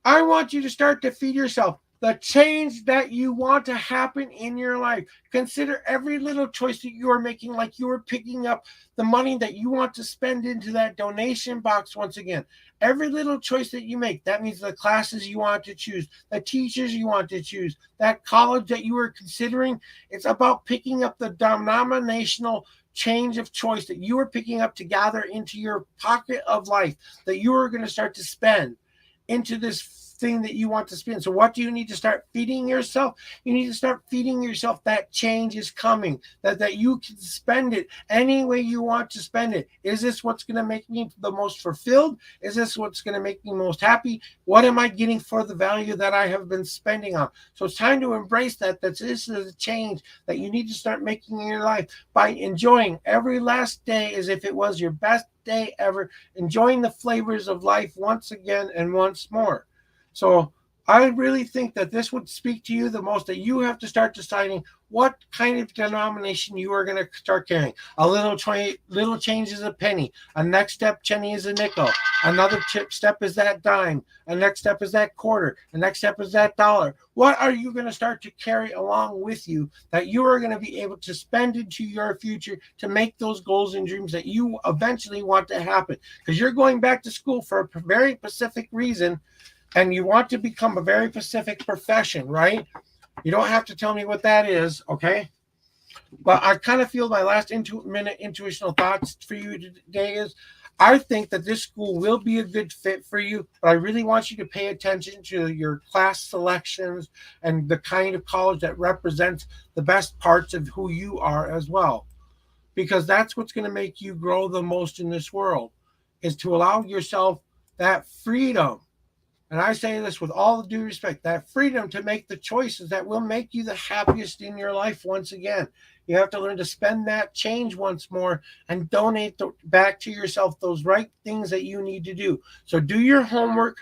I want you to start to feed yourself the change that you want to happen in your life. Consider every little choice that you are making, like you are picking up the money that you want to spend into that donation box once again. Every little choice that you make, that means the classes you want to choose, the teachers you want to choose, that college that you are considering. It's about picking up the denominational change of choice that you are picking up to gather into your pocket of life, that you are going to start to spend into this thing that you want to spend. So what do you need to start feeding yourself? You need to start feeding yourself that change is coming, that you can spend it any way you want to spend it. Is this what's going to make me the most fulfilled? Is this what's going to make me most happy? What am I getting for the value that I have been spending on? So it's time to embrace that this is a change that you need to start making in your life by enjoying every last day as if it was your best day ever, enjoying the flavors of life once again and once more. So I really think that this would speak to you the most, that you have to start deciding what kind of denomination you are going to start carrying. A little change is a penny. A next step penny is a nickel. Another step is that dime. A next step is that quarter. The next step is that dollar. What are you going to start to carry along with you that you are going to be able to spend into your future to make those goals and dreams that you eventually want to happen? Because you're going back to school for a very specific reason, and you want to become a very specific profession, right? You don't have to tell me what that is, okay? But I kind of feel my last minute intuitional thoughts for you today is, I think that this school will be a good fit for you, but I really want you to pay attention to your class selections and the kind of college that represents the best parts of who you are as well. Because that's what's going to make you grow the most in this world, is to allow yourself that freedom. And I say this with all due respect, that freedom to make the choices that will make you the happiest in your life once again. You have to learn to spend that change once more and donate back to yourself those right things that you need to do. So do your homework,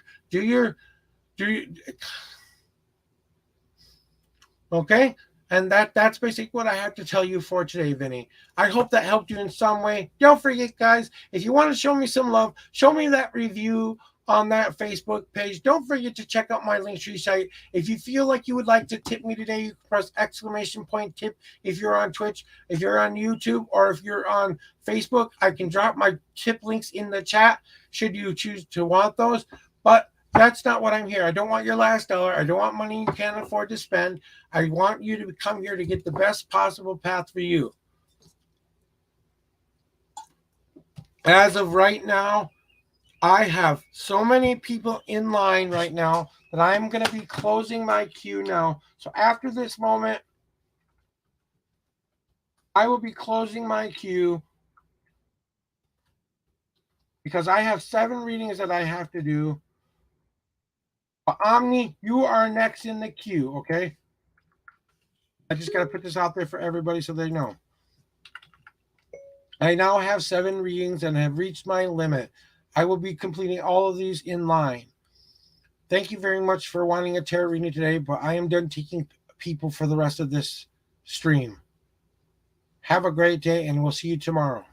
okay? And that's basically what I have to tell you for today, Vinny. I hope that helped you in some way. Don't forget, guys, if you want to show me some love, show me that review on that Facebook page. Don't forget to check out my Linktree site. If you feel like you would like to tip me today, you can press !tip if you're on Twitch, if you're on YouTube, or if you're on Facebook. I can drop my tip links in the chat should you choose to want those. But that's not what I'm here. I don't want your last dollar. I don't want money you can't afford to spend. I want you to come here to get the best possible path for you. As of right now, I have so many people in line right now that I'm going to be closing my queue now. So after this moment, I will be closing my queue because I have 7 readings that I have to do. But Omni, you are next in the queue, okay? I just got to put this out there for everybody so they know. I now have 7 readings and have reached my limit. I will be completing all of these in line. Thank you very much for wanting a tarot reading today, but I am done taking people for the rest of this stream. Have a great day, and we'll see you tomorrow.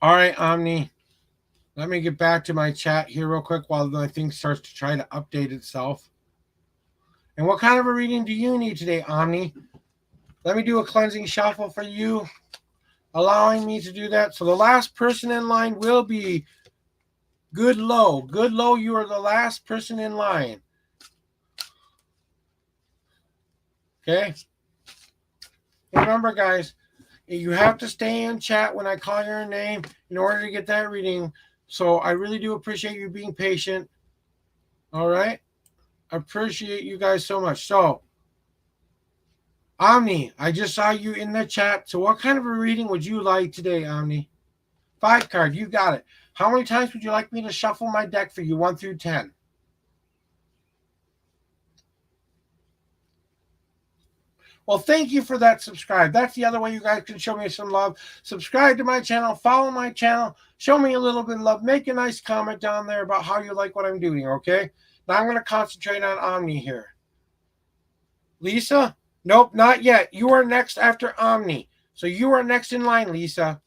All right, Omni. Let me get back to my chat here real quick while my thing starts to try to update itself. And what kind of a reading do you need today, Omni? Let me do a cleansing shuffle for you, allowing me to do that. So the last person in line will be Good Low. Good Low, you are the last person in line. Okay? Remember, guys, you have to stay in chat when I call your name in order to get that reading. So I really do appreciate you being patient. All right? I appreciate you guys so much. So, Omni, I just saw you in the chat. So what kind of a reading would you like today, Omni? 5 card, you got it. How many times would you like me to shuffle my deck for you, 1 through 10? Well, thank you for that subscribe. That's the other way you guys can show me some love. Subscribe to my channel, follow my channel, show me a little bit of love, make a nice comment down there about how you like what I'm doing, okay? Now I'm going to concentrate on Omni here. Lisa? Nope, not yet. You are next after Omni. So you are next in line, Lisa.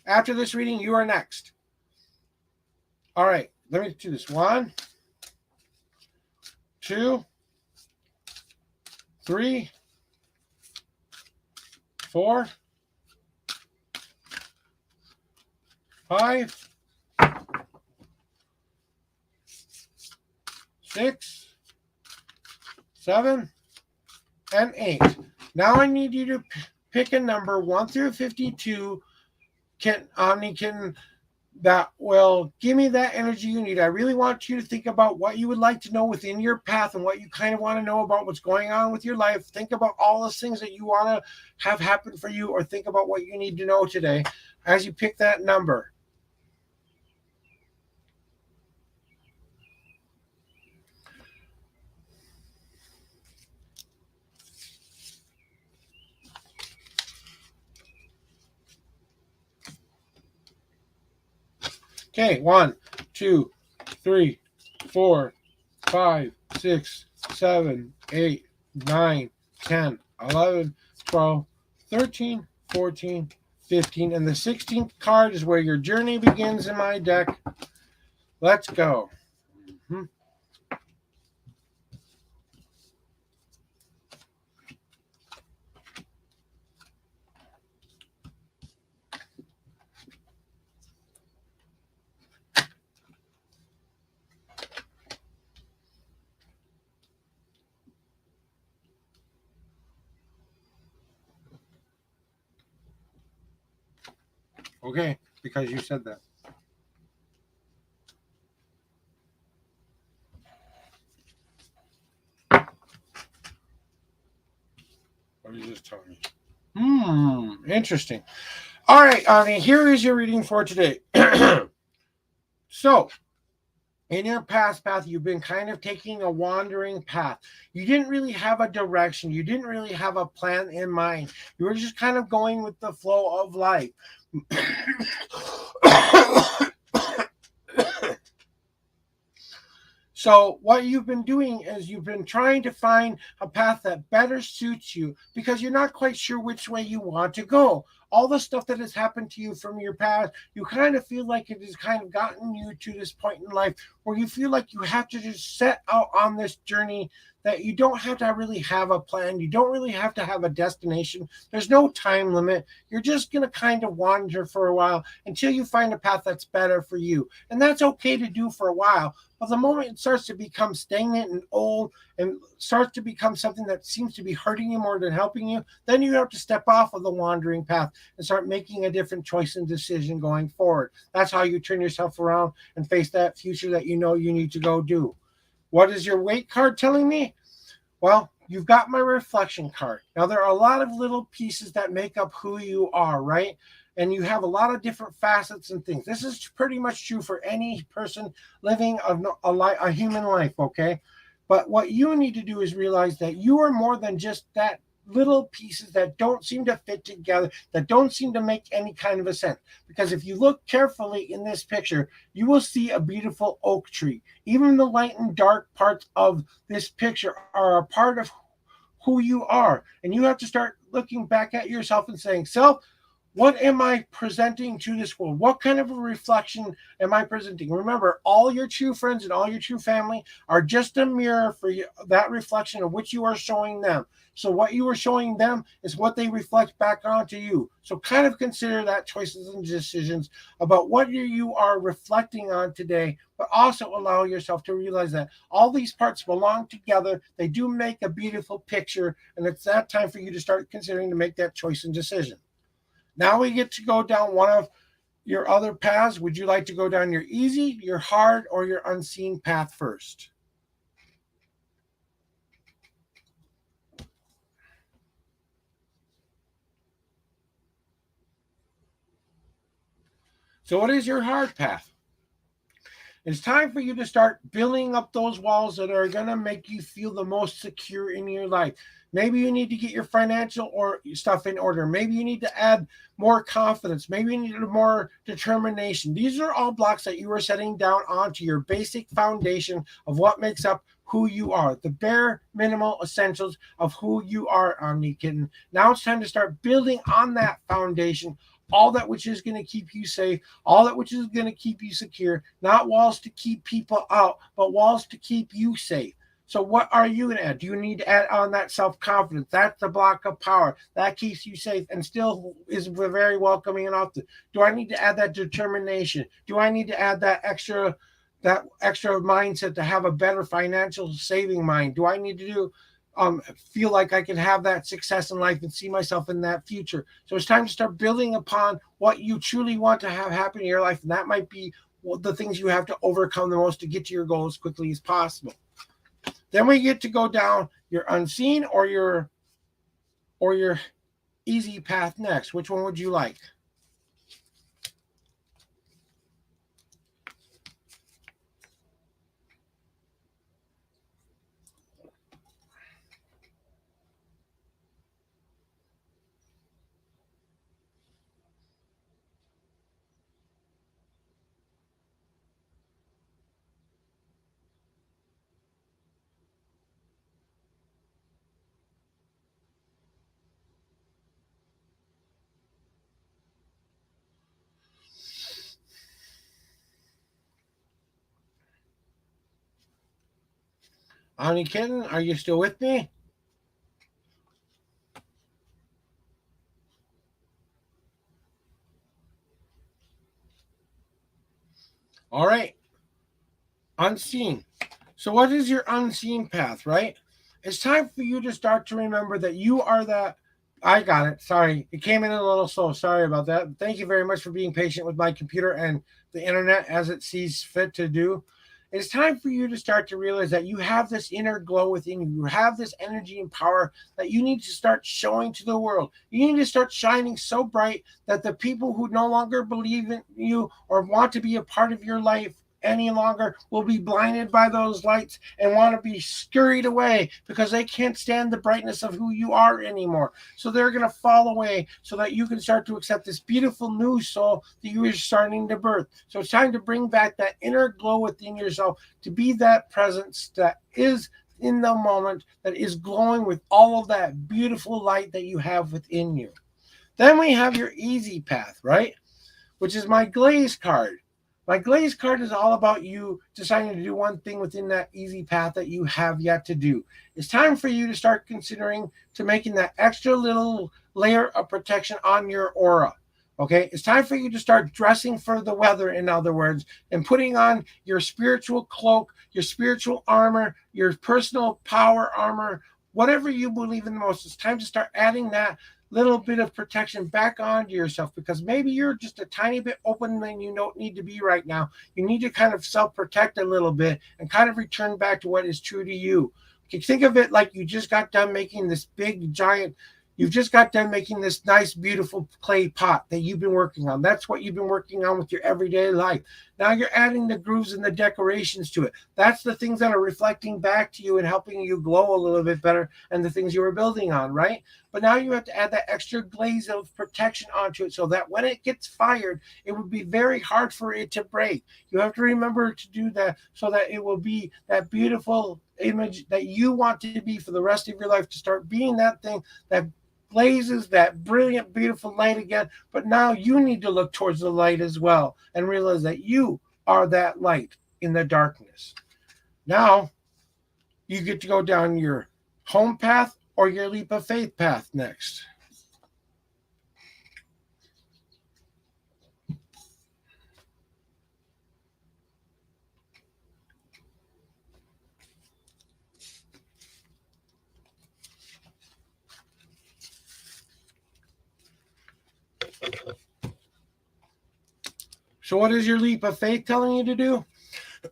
After this reading, you are next. All right, let me do this. 1, 2, 3, 4, 5, 6, 7, and 8. Now I need you to pick a number 1 through 52, Omni Kitten, that will give me that energy you need. I really want you to think about what you would like to know within your path and what you kind of want to know about what's going on with your life. Think about all those things that you want to have happen for you, or think about what you need to know today as you pick that number. Okay, 1, 2, 3, 4, 5, 6, 7, 8, 9, 10, 11, 12, 13, 14, 15. And the 16th card is where your journey begins in my deck. Let's go. Mm-hmm. Okay, because you said that. What did you just tell me? Interesting. All right, Ani, here is your reading for today. So, in your past path, you've been kind of taking a wandering path. You didn't really have a direction. You didn't really have a plan in mind. You were just kind of going with the flow of life. So what you've been doing is you've been trying to find a path that better suits you because you're not quite sure which way you want to go. All the stuff that has happened to you from your past, you kind of feel like it has kind of gotten you to this point in life where you feel like you have to just set out on this journey, that you don't have to really have a plan. You don't really have to have a destination. There's no time limit. You're just going to kind of wander for a while until you find a path that's better for you. And that's okay to do for a while. But the moment it starts to become stagnant and old and starts to become something that seems to be hurting you more than helping you, then you have to step off of the wandering path and start making a different choice and decision going forward. That's how you turn yourself around and face that future that you know you need to go do. What is your weight card telling me? Well, you've got my reflection card. Now, there are a lot of little pieces that make up who you are, right? And you have a lot of different facets and things. This is pretty much true for any person living a human life, okay? But what you need to do is realize that you are more than just that little pieces that don't seem to fit together, that don't seem to make any kind of a sense. Because if you look carefully in this picture, you will see a beautiful oak tree. Even the light and dark parts of this picture are a part of who you are. And you have to start looking back at yourself and saying, self, what am I presenting to this world? What kind of a reflection am I presenting? Remember, all your true friends and all your true family are just a mirror for you, that reflection of which you are showing them. So what you are showing them is what they reflect back onto you. So kind of consider that choices and decisions about what you are reflecting on today, but also allow yourself to realize that all these parts belong together. They do make a beautiful picture, and it's that time for you to start considering to make that choice and decision. Now we get to go down one of your other paths. Would you like to go down your easy, your hard, or your unseen path first? So what is your hard path? It's time for you to start building up those walls that are going to make you feel the most secure in your life. Maybe you need to get your financial or stuff in order. Maybe you need to add more confidence. Maybe you need more determination. These are all blocks that you are setting down onto your basic foundation of what makes up who you are, the bare minimal essentials of who you are, Omni Kitten. Now it's time to start building on that foundation, all that which is going to keep you safe, all that which is going to keep you secure, not walls to keep people out, but walls to keep you safe. So what are you going to add? Do you need to add on that self-confidence? That's the block of power. That keeps you safe and still is very welcoming and often. Do I need to add that determination? Do I need to add that extra mindset to have a better financial saving mind? Do I need to do feel like I can have that success in life and see myself in that future. So it's time to start building upon what you truly want to have happen in your life, and that might be the things you have to overcome the most to get to your goal as quickly as possible. Then we get to go down your unseen or your easy path next. Which one would you like? Honey Kitten, are you still with me? All right. Unseen. So, what is your unseen path, right? It's time for you to start to remember that you are that. I got it. Sorry. It came in a little slow. Sorry about that. Thank you very much for being patient with my computer and the internet as it sees fit to do. It's time for you to start to realize that you have this inner glow within you. You have this energy and power that you need to start showing to the world. You need to start shining so bright that the people who no longer believe in you or want to be a part of your life any longer will be blinded by those lights and want to be scurried away because they can't stand the brightness of who you are anymore. So they're going to fall away so that you can start to accept this beautiful new soul that you are starting to birth. So it's time to bring back that inner glow within yourself to be that presence that is in the moment, that is glowing with all of that beautiful light that you have within you. Then we have your easy path, right? Which is my glaze card. My glaze card is all about you deciding to do one thing within that easy path that you have yet to do. It's time for you to start considering to making that extra little layer of protection on your aura. Okay, it's time for you to start dressing for the weather, in other words, and putting on your spiritual cloak, your spiritual armor, your personal power armor, whatever you believe in the most. It's time to start adding that little bit of protection back onto yourself because maybe you're just a tiny bit open than you don't need to be right now. You need to kind of self-protect a little bit and kind of return back to what is true to you. Okay, think of it like you just got done making this big giant you've just got done making this nice beautiful clay pot that you've been working on. That's what you've been working on with your everyday life. Now you're adding the grooves and the decorations to it. That's the things that are reflecting back to you and helping you glow a little bit better and the things you were building on, right? But now you have to add that extra glaze of protection onto it so that when it gets fired, it would be very hard for it to break. You have to remember to do that so that it will be that beautiful image that you want to be for the rest of your life, to start being that thing that blazes that brilliant, beautiful light again. But now you need to look towards the light as well and realize that you are that light in the darkness. Now you get to go down your home path or your leap of faith path next. So, what is your leap of faith telling you to do?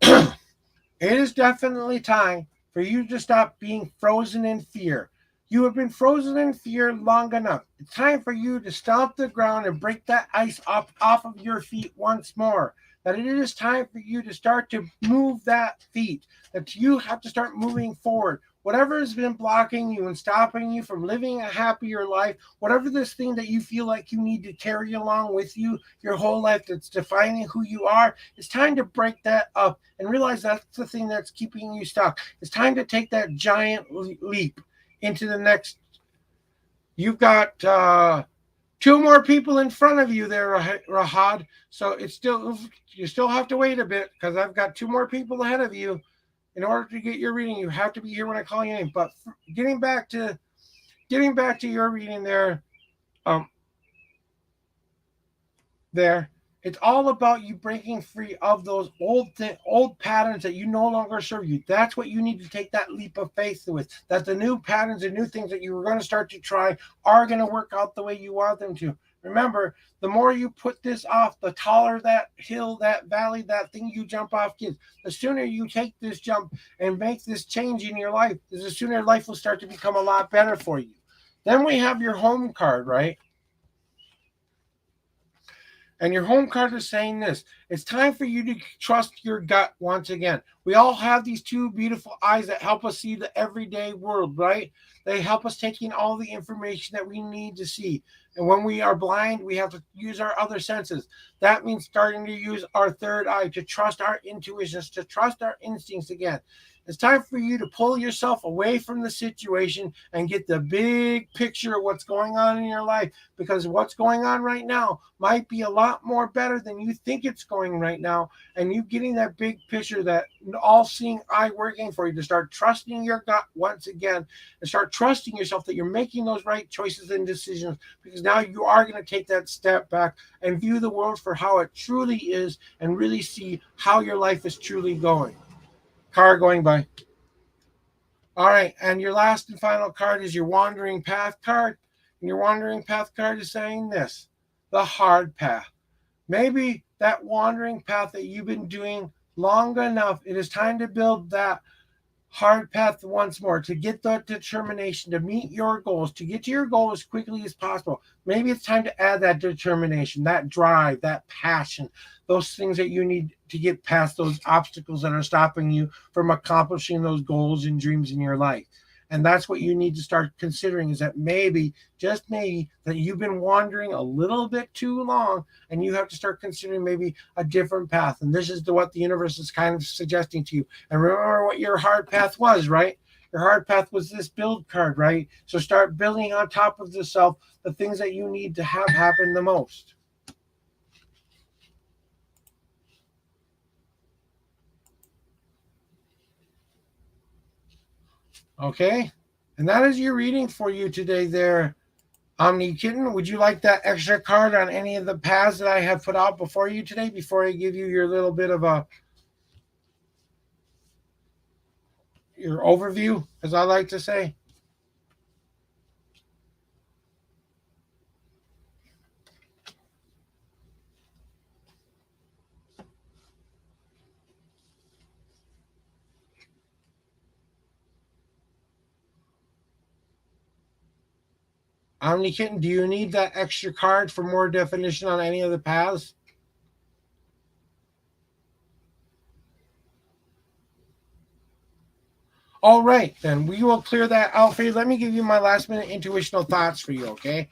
It is definitely time for you to stop being frozen in fear. You have been frozen in fear long enough. It's time for you to stomp the ground and break that ice off of your feet once more. That it is time for you to start to move that feet, that you have to start moving forward. Whatever has been blocking you and stopping you from living a happier life, whatever this thing that you feel like you need to carry along with you your whole life that's defining who you are, it's time to break that up and realize that's the thing that's keeping you stuck. It's time to take that giant leap into the next. You've got two more people in front of you there, Rahad. So it's still, you still have to wait a bit because I've got two more people ahead of you. In order to get your reading, you have to be here when I call your name. But getting back to your reading there, there, It's all about you breaking free of those old patterns that you no longer serve you. That's what you need to take that leap of faith with. That the new patterns and new things that you were going to start to try are going to work out the way you want them to. Remember, the more you put this off, the taller that hill, that valley, that thing you jump off gets. The sooner you take this jump and make this change in your life, the sooner life will start to become a lot better for you. Then we have your home card, right? And your home card is saying this: it's time for you to trust your gut once again. We all have these two beautiful eyes that help us see the everyday world, right? They help us take in all the information that we need to see. And when we are blind, we have to use our other senses. That means starting to use our third eye to trust our intuitions, to trust our instincts again. It's time for you to pull yourself away from the situation and get the big picture of what's going on in your life, because what's going on right now might be a lot more better than you think it's going right now. And you getting that big picture, that all-seeing eye working for you, to start trusting your gut once again and start trusting yourself that you're making those right choices and decisions, because now you are going to take that step back and view the world for how it truly is and really see how your life is truly going. Car going by. All right, and your last and final card is your wandering path card. And your wandering path card is saying this: the hard path. Maybe that wandering path that you've been doing long enough, it is time to build that hard path once more, to get that determination to meet your goals, to get to your goal as quickly as possible. Maybe it's time to add that determination, that drive, that passion, those things that you need to get past those obstacles that are stopping you from accomplishing those goals and dreams in your life. And that's what you need to start considering, is that maybe, just maybe, that you've been wandering a little bit too long and you have to start considering maybe a different path. And this is what the universe is kind of suggesting to you. And remember what your hard path was, right? Your hard path was this build card, right? So start building on top of yourself the things that you need to have happen the most. Okay? And that is your reading for you today there, Omni Kitten. Would you like that extra card on any of the paths that I have put out before you today, before I give you your little bit of your overview, as I like to say? Omni Kitten, do you need that extra card for more definition on any of the paths? All right, then we will clear that out for you. Let me give you my last minute intuitional thoughts for you, okay?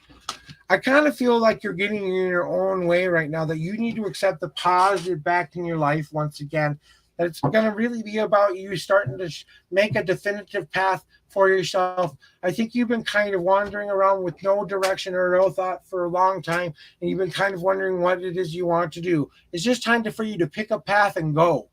I kind of feel like you're getting in your own way right now, that you need to accept the positive back in your life once again. That it's going to really be about you starting to make a definitive path for yourself. I think you've been kind of wandering around with no direction or no thought for a long time, and you've been kind of wondering what it is you want to do. It's just time for you to pick a path and go,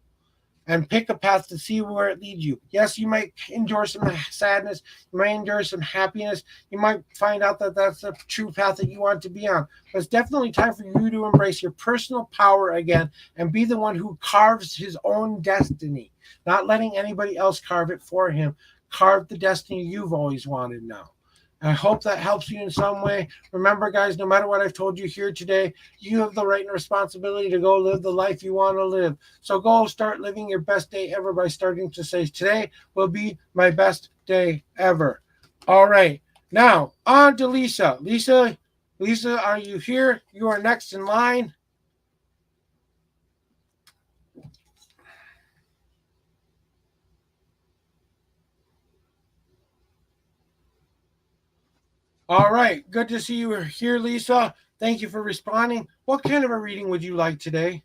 and pick a path to see where it leads you. Yes, you might endure some sadness, you might endure some happiness, you might find out that that's the true path that you want to be on. But it's definitely time for you to embrace your personal power again and be the one who carves his own destiny, not letting anybody else carve it for him. Carve the destiny you've always wanted now. I hope that helps you in some way. Remember, guys, no matter what I've told you here today, you have the right and responsibility to go live the life you want to live. So go start living your best day ever by starting to say, today will be my best day ever. All right. Now, on to Lisa. Lisa, are you here? You are next in line. All right. Good to see you here, Lisa. Thank you for responding. What kind of a reading would you like today?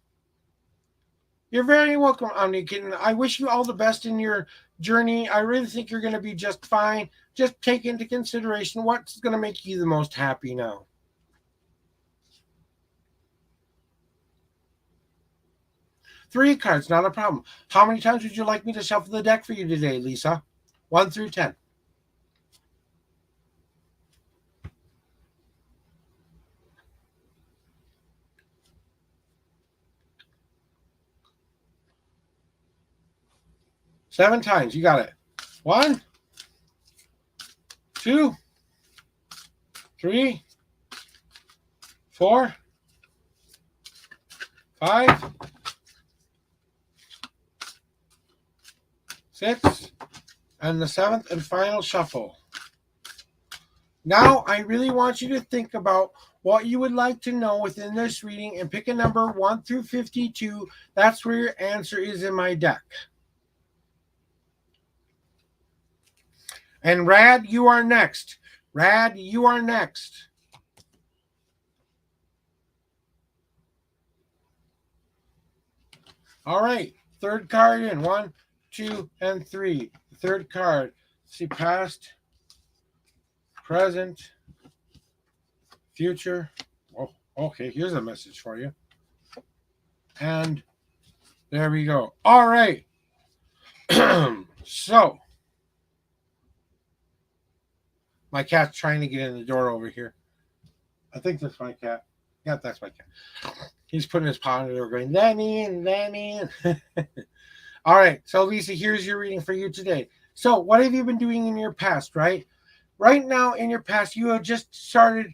You're very welcome, Omni Kitten. I wish you all the best in your journey. I really think you're going to be just fine. Just take into consideration what's going to make you the most happy now. Three cards, not a problem. How many times would you like me to shuffle the deck for you today, Lisa? 1 through 10. 7 times. You got it. 1, 2, 3, 4, 5, 6, and the 7th and final shuffle. Now, I really want you to think about what you would like to know within this reading and pick a number 1 through 52. That's where your answer is in my deck. And Rad, you are next. Rad, you are next. All right, third card in. 1, 2, and 3. The third card. See past, present, future. Oh, okay, here's a message for you. And there we go. All right. So, my cat's trying to get in the door over here. I think that's my cat. Yeah, that's my cat. He's putting his paw in the door going, let me in, let me in. All right. So, Lisa, here's your reading for you today. So, what have you been doing in your past, right? Right now in your past, you have just started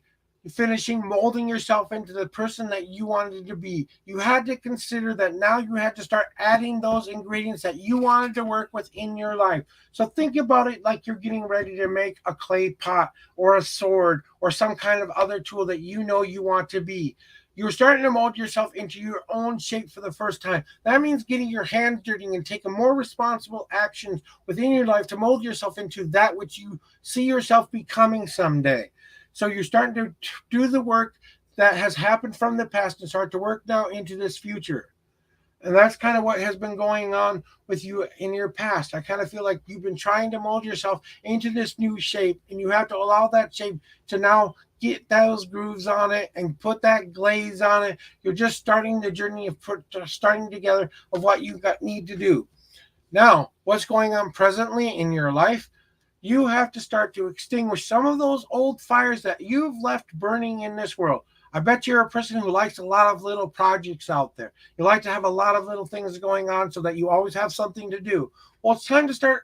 finishing molding yourself into the person that you wanted to be. You had to consider that now you had to start adding those ingredients that you wanted to work with in your life. So think about it like you're getting ready to make a clay pot or a sword or some kind of other tool that you know you want to be. You're starting to mold yourself into your own shape for the first time. That means getting your hands dirty and taking more responsible actions within your life to mold yourself into that which you see yourself becoming someday. So you're starting to do the work that has happened from the past and start to work now into this future. And that's kind of what has been going on with you in your past. I kind of feel like you've been trying to mold yourself into this new shape, and you have to allow that shape to now get those grooves on it and put that glaze on it. You're just starting the journey of starting together of what you need to do. Now, what's going on presently in your life? You have to start to extinguish some of those old fires that you've left burning in this world. I bet you're a person who likes a lot of little projects out there. You like to have a lot of little things going on so that you always have something to do. Well, it's time to start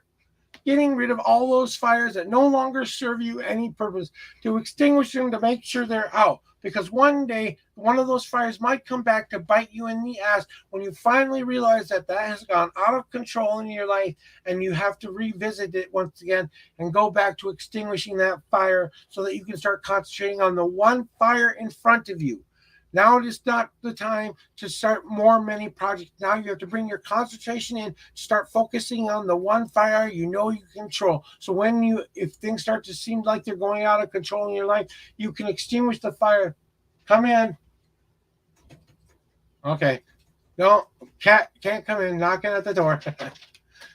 getting rid of all those fires that no longer serve you any purpose, to extinguish them, to make sure they're out. Because one day, one of those fires might come back to bite you in the ass when you finally realize that that has gone out of control in your life and you have to revisit it once again and go back to extinguishing that fire so that you can start concentrating on the one fire in front of you. Now it is not the time to start many projects. Now you have to bring your concentration in, start focusing on the one fire you know you control. So if things start to seem like they're going out of control in your life, you can extinguish the fire. Come in. Okay. No, cat can't come in, knocking at the door.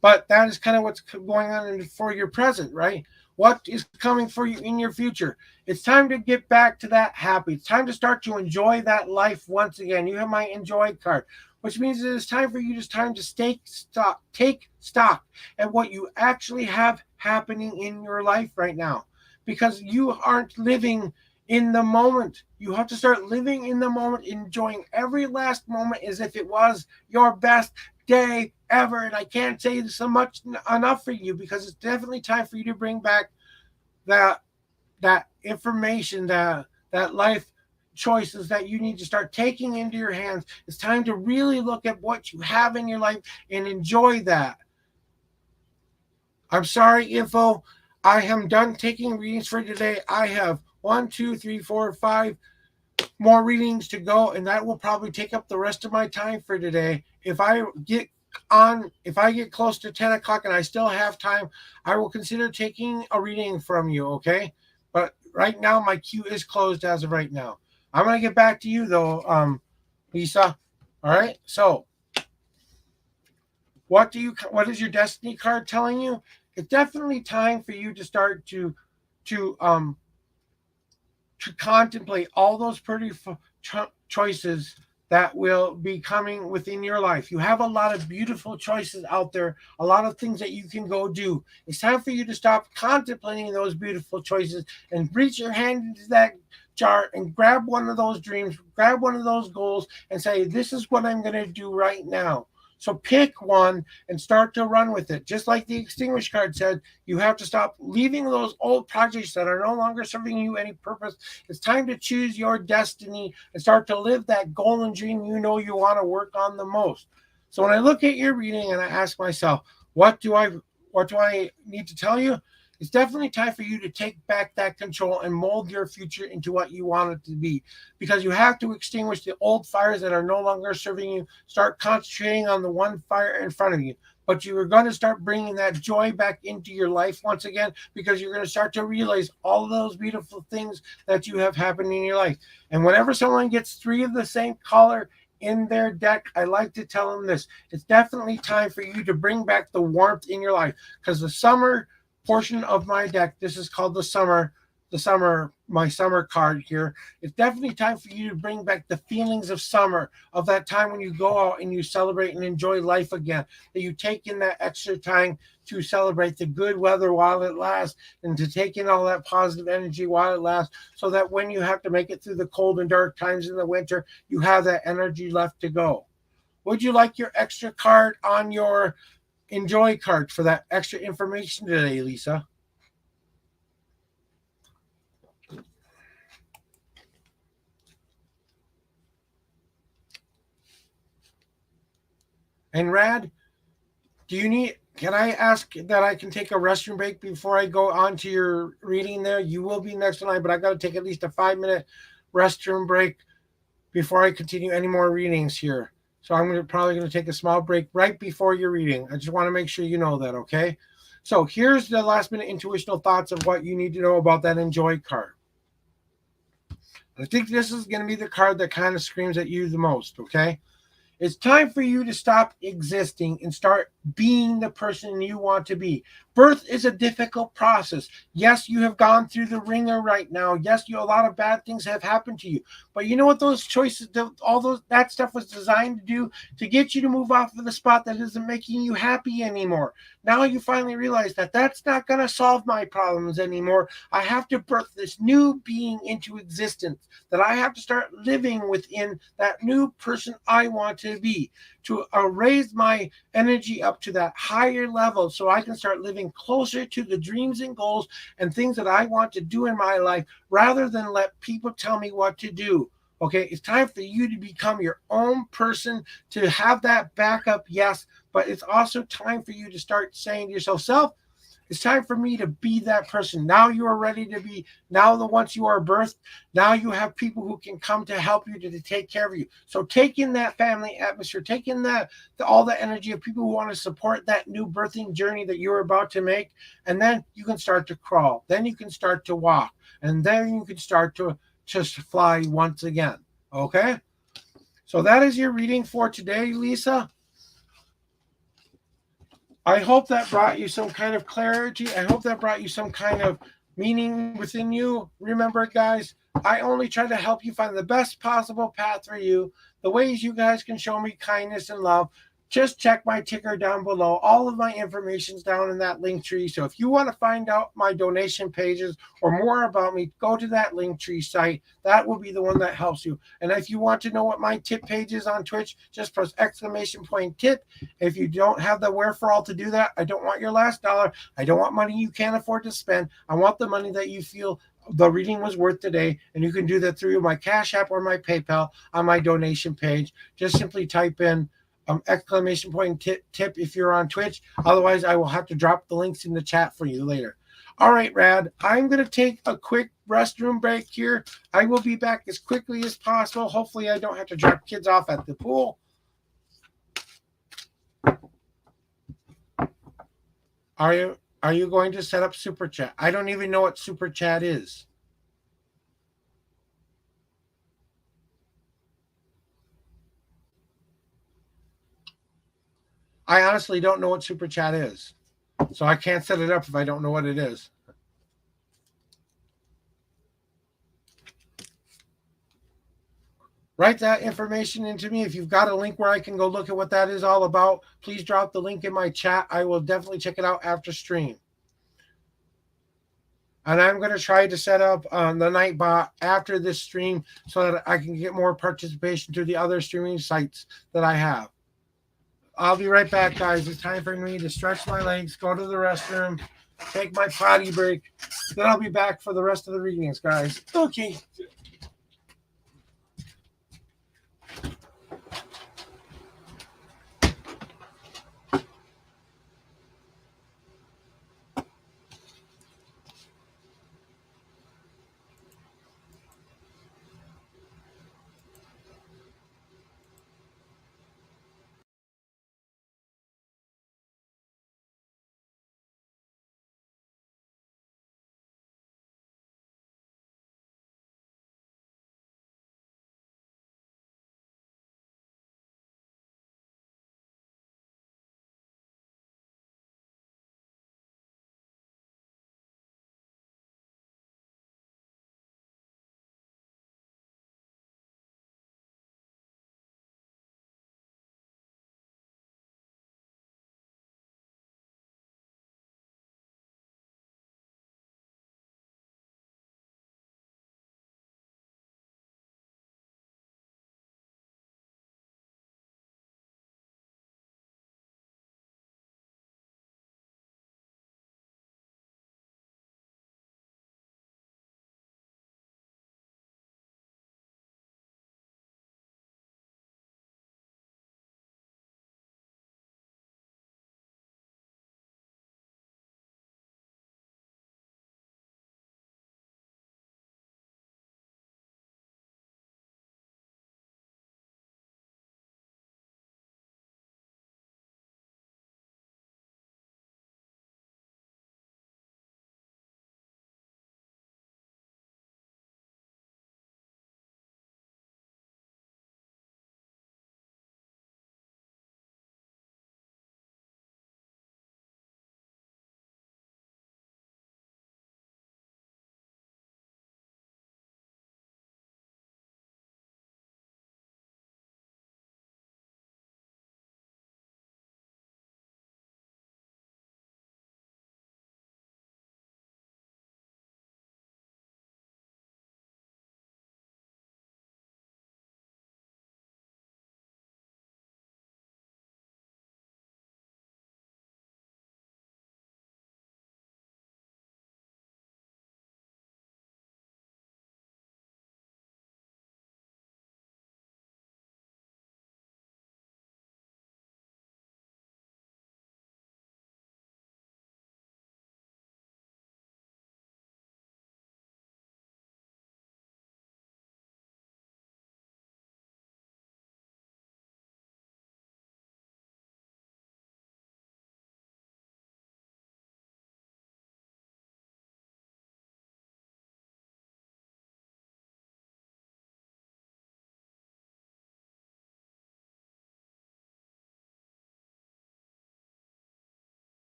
But that is kind of what's going on for your present, right? What is coming for you in your future? It's time to get back to that happy. It's time to start to enjoy that life once again. You have my enjoy card, which means it is time for you to take stock at what you actually have happening in your life right now, because you aren't living in the moment. You have to start living in the moment, enjoying every last moment as if it was your best day ever. And I can't say this so much enough for you, because it's definitely time for you to bring back that information, that life choices that you need to start taking into your hands. It's time to really look at what you have in your life and enjoy that. I'm sorry, Info. I am done taking readings for today. I have 1, 2, 3, 4, 5 more readings to go, and that will probably take up the rest of my time for today. If I get close to 10 o'clock and I still have time, I will consider taking a reading from you, okay? But right now, my queue is closed as of right now. I'm going to get back to you, though, Lisa. All right? So, what is your destiny card telling you? It's definitely time for you to start to contemplate all those pretty choices that will be coming within your life. You have a lot of beautiful choices out there, a lot of things that you can go do. It's time for you to stop contemplating those beautiful choices and reach your hand into that jar and grab one of those dreams, grab one of those goals, and say, this is what I'm going to do right now. So pick one and start to run with it. Just like the extinguish card said, you have to stop leaving those old projects that are no longer serving you any purpose. It's time to choose your destiny and start to live that golden dream you know you want to work on the most. So when I look at your reading and I ask myself, what do I need to tell you? It's definitely time for you to take back that control and mold your future into what you want it to be, because you have to extinguish the old fires that are no longer serving you. Start concentrating on the one fire in front of you. But you are going to start bringing that joy back into your life once again, because you're going to start to realize all of those beautiful things that you have happening in your life. And whenever someone gets three of the same color in their deck, I like to tell them this: it's definitely time for you to bring back the warmth in your life, because the summer portion of my deck, this is called my summer card here. It's definitely time for you to bring back the feelings of summer, of that time when you go out and you celebrate and enjoy life again, that you take in that extra time to celebrate the good weather while it lasts, and to take in all that positive energy while it lasts, so that when you have to make it through the cold and dark times in the winter, you have that energy left to go. Would you like your extra card on your enjoy card for that extra information today, Lisa? And Rad, can I ask that I can take a restroom break before I go on to your reading there? You will be next in line, but I got to take at least a 5 minute restroom break before I continue any more readings here. So probably going to take a small break right before your reading. I just want to make sure you know that, okay? So here's the last minute intuitional thoughts of what you need to know about that enjoy card. I think this is going to be the card that kind of screams at you the most, okay? It's time for you to stop existing and start being the person you want to be. Birth is a difficult process. Yes, you have gone through the ringer right now. Yes, a lot of bad things have happened to you. But you know what those choices, that stuff was designed to do? To get you to move off of the spot that isn't making you happy anymore. Now you finally realize that that's not going to solve my problems anymore. I have to birth this new being into existence, that I have to start living within that new person I want to be, to raise my energy up to that higher level, so I can start living closer to the dreams and goals and things that I want to do in my life, rather than let people tell me what to do. Okay, it's time for you to become your own person, to have that backup, yes, but it's also time for you to start saying to yourself, it's time for me to be that person. Now you are ready to be. Now, once you are birthed, now you have people who can come to help you, to take care of you. So take in that family atmosphere, take in all the energy of people who want to support that new birthing journey that you're about to make. And then you can start to crawl. Then you can start to walk. And then you can start to just fly once again. Okay? So that is your reading for today, Lisa. I hope that brought you some kind of clarity. I hope that brought you some kind of meaning within you. Remember, guys, I only try to help you find the best possible path for you, the ways you guys can show me kindness and love. Just check my ticker down below. All of my information's down in that link tree. So if you want to find out my donation pages or more about me, go to that link tree site. That will be the one that helps you. And if you want to know what my tip page is on Twitch, just press !tip. If you don't have the wherewithal to do that, I don't want your last dollar. I don't want money you can't afford to spend. I want the money that you feel the reading was worth today. And you can do that through my Cash App or my PayPal on my donation page. Just simply type in !tip if you're on Twitch. Otherwise, I will have to drop the links in the chat for you later. All right, Rad, I'm going to take a quick restroom break here. I will be back as quickly as possible. Hopefully, I don't have to drop kids off at the pool. Are you going to set up Super Chat? I don't even know what Super Chat is. I honestly don't know what Super Chat is. So I can't set it up if I don't know what it is. Write that information into me. If you've got a link where I can go look at what that is all about, please drop the link in my chat. I will definitely check it out after stream. And I'm going to try to set up the Nightbot after this stream so that I can get more participation through the other streaming sites that I have. I'll be right back, guys. It's time for me to stretch my legs, go to the restroom, take my potty break. Then I'll be back for the rest of the readings, guys. Okay.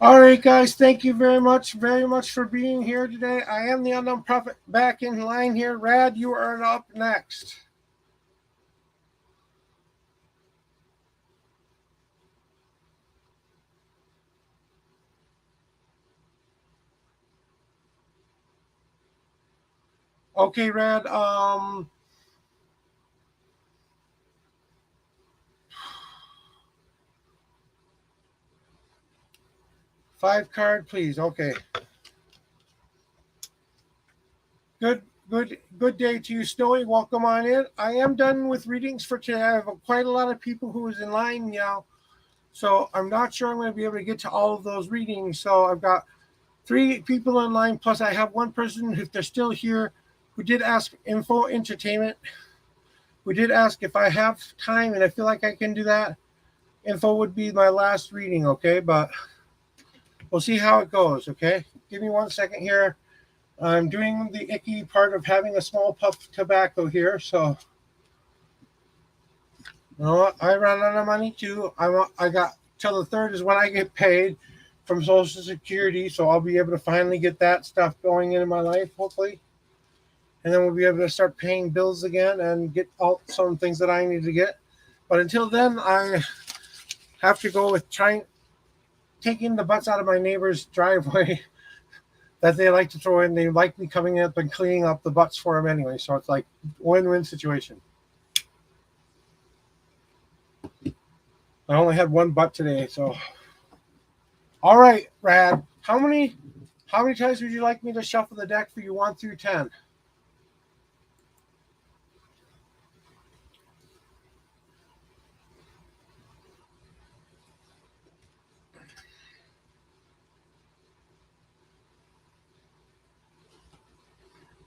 All right, guys, thank you very much for being here today. I am the Unknown Prophet back in line here. Rad, you are up next. Okay, Rad. 5 card, please. Okay. Good day to you, Snowy. Welcome on in. I am done with readings for today. I have quite a lot of people who is in line now, so I'm not sure I'm going to be able to get to all of those readings. So I've got 3 people in line, plus I have one person, if they're still here, who did ask Info Entertainment. Who did ask if I have time, and I feel like I can do that. Info would be my last reading, okay? But we'll see how it goes, okay? Give me 1 second here. I'm doing the icky part of having a small puff of tobacco here, so you know what? I run out of money too. I got till the 3rd is when I get paid from Social Security, so I'll be able to finally get that stuff going into my life, hopefully, and then we'll be able to start paying bills again and get all some things that I need to get. But until then, I have to go with taking the butts out of my neighbor's driveway that they like to throw in. They like me coming up and cleaning up the butts for them anyway. So it's like win-win situation. I only had 1 butt today, so all right, Rad. How many times would you like me to shuffle the deck for you 1 through 10?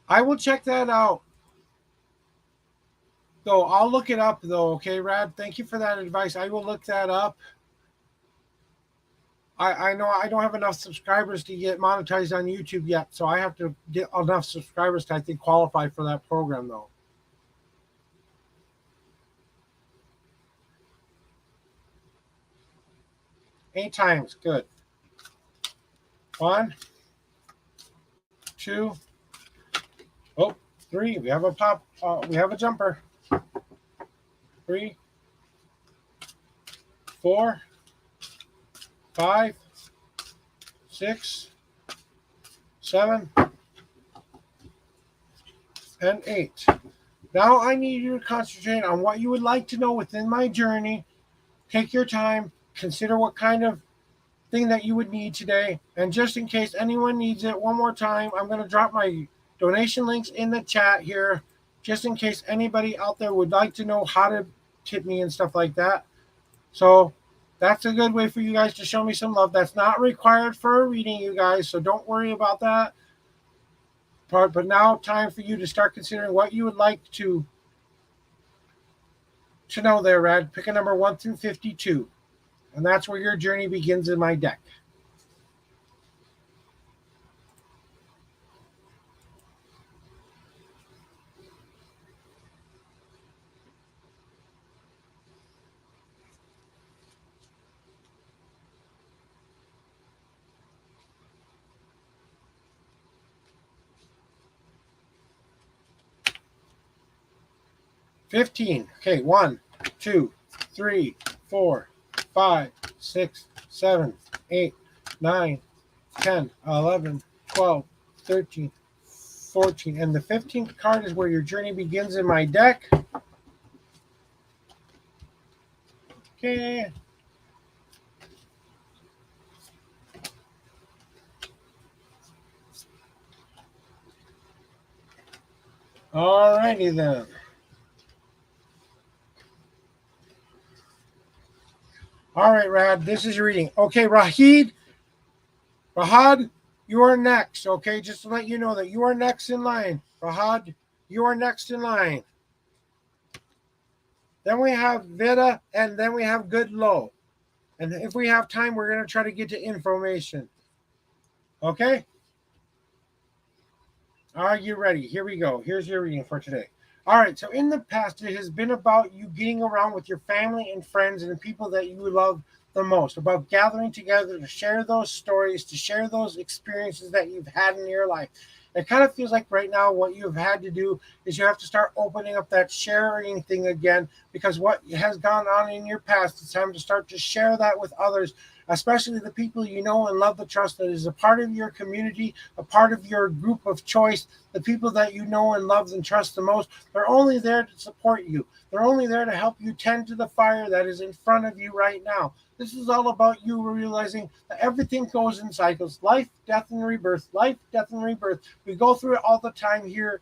I will check that out. Though I'll look it up though, okay, Rad? Thank you for that advice. I will look that up. I know I don't have enough subscribers to get monetized on YouTube yet, so I have to get enough subscribers to, I think, qualify for that program though. 8 times, good. 1, 2, 3. We have a pop. We have a jumper. 3, 4, 5, 6, 7, and 8. Now I need you to concentrate on what you would like to know within my journey. Take your time. Consider what kind of thing that you would need today. And just in case anyone needs it, one more time, I'm going to drop my donation links in the chat here, just in case anybody out there would like to know how to tip me and stuff like that. So that's a good way for you guys to show me some love. That's not required for a reading, you guys, so don't worry about that part. But now time for you to start considering what you would like to know there, Rad. Pick a number 1 through 52. And that's where your journey begins in my deck. $15. Okay, 1, 2, 3, 4, 5, 6, 7, 8, 9, 10, 11, 12, 13, 14. And the 15th card is where your journey begins in my deck. Okay. All righty then. All right, Rad, this is your reading. Okay, Rahad, you are next. Okay, just to let you know that you are next in line. Rahad, you are next in line. Then we have Vida, and then we have Good Low. And if we have time, we're going to try to get to information. Okay? Are you ready? Here we go. Here's your reading for today. All right, so in the past, it has been about you getting around with your family and friends and the people that you love the most, about gathering together to share those stories, to share those experiences that you've had in your life. It kind of feels like right now what you've had to do is you have to start opening up that sharing thing again, because what has gone on in your past, it's time to start to share that with others, especially the people you know and love, the trust that is a part of your community, a part of your group of choice. The people that you know and love and trust the most, they're only there to support you. They're only there to help you tend to the fire that is in front of you right now. This is all about you realizing that everything goes in cycles: life, death, and rebirth. Life, death, and rebirth. We go through it all the time here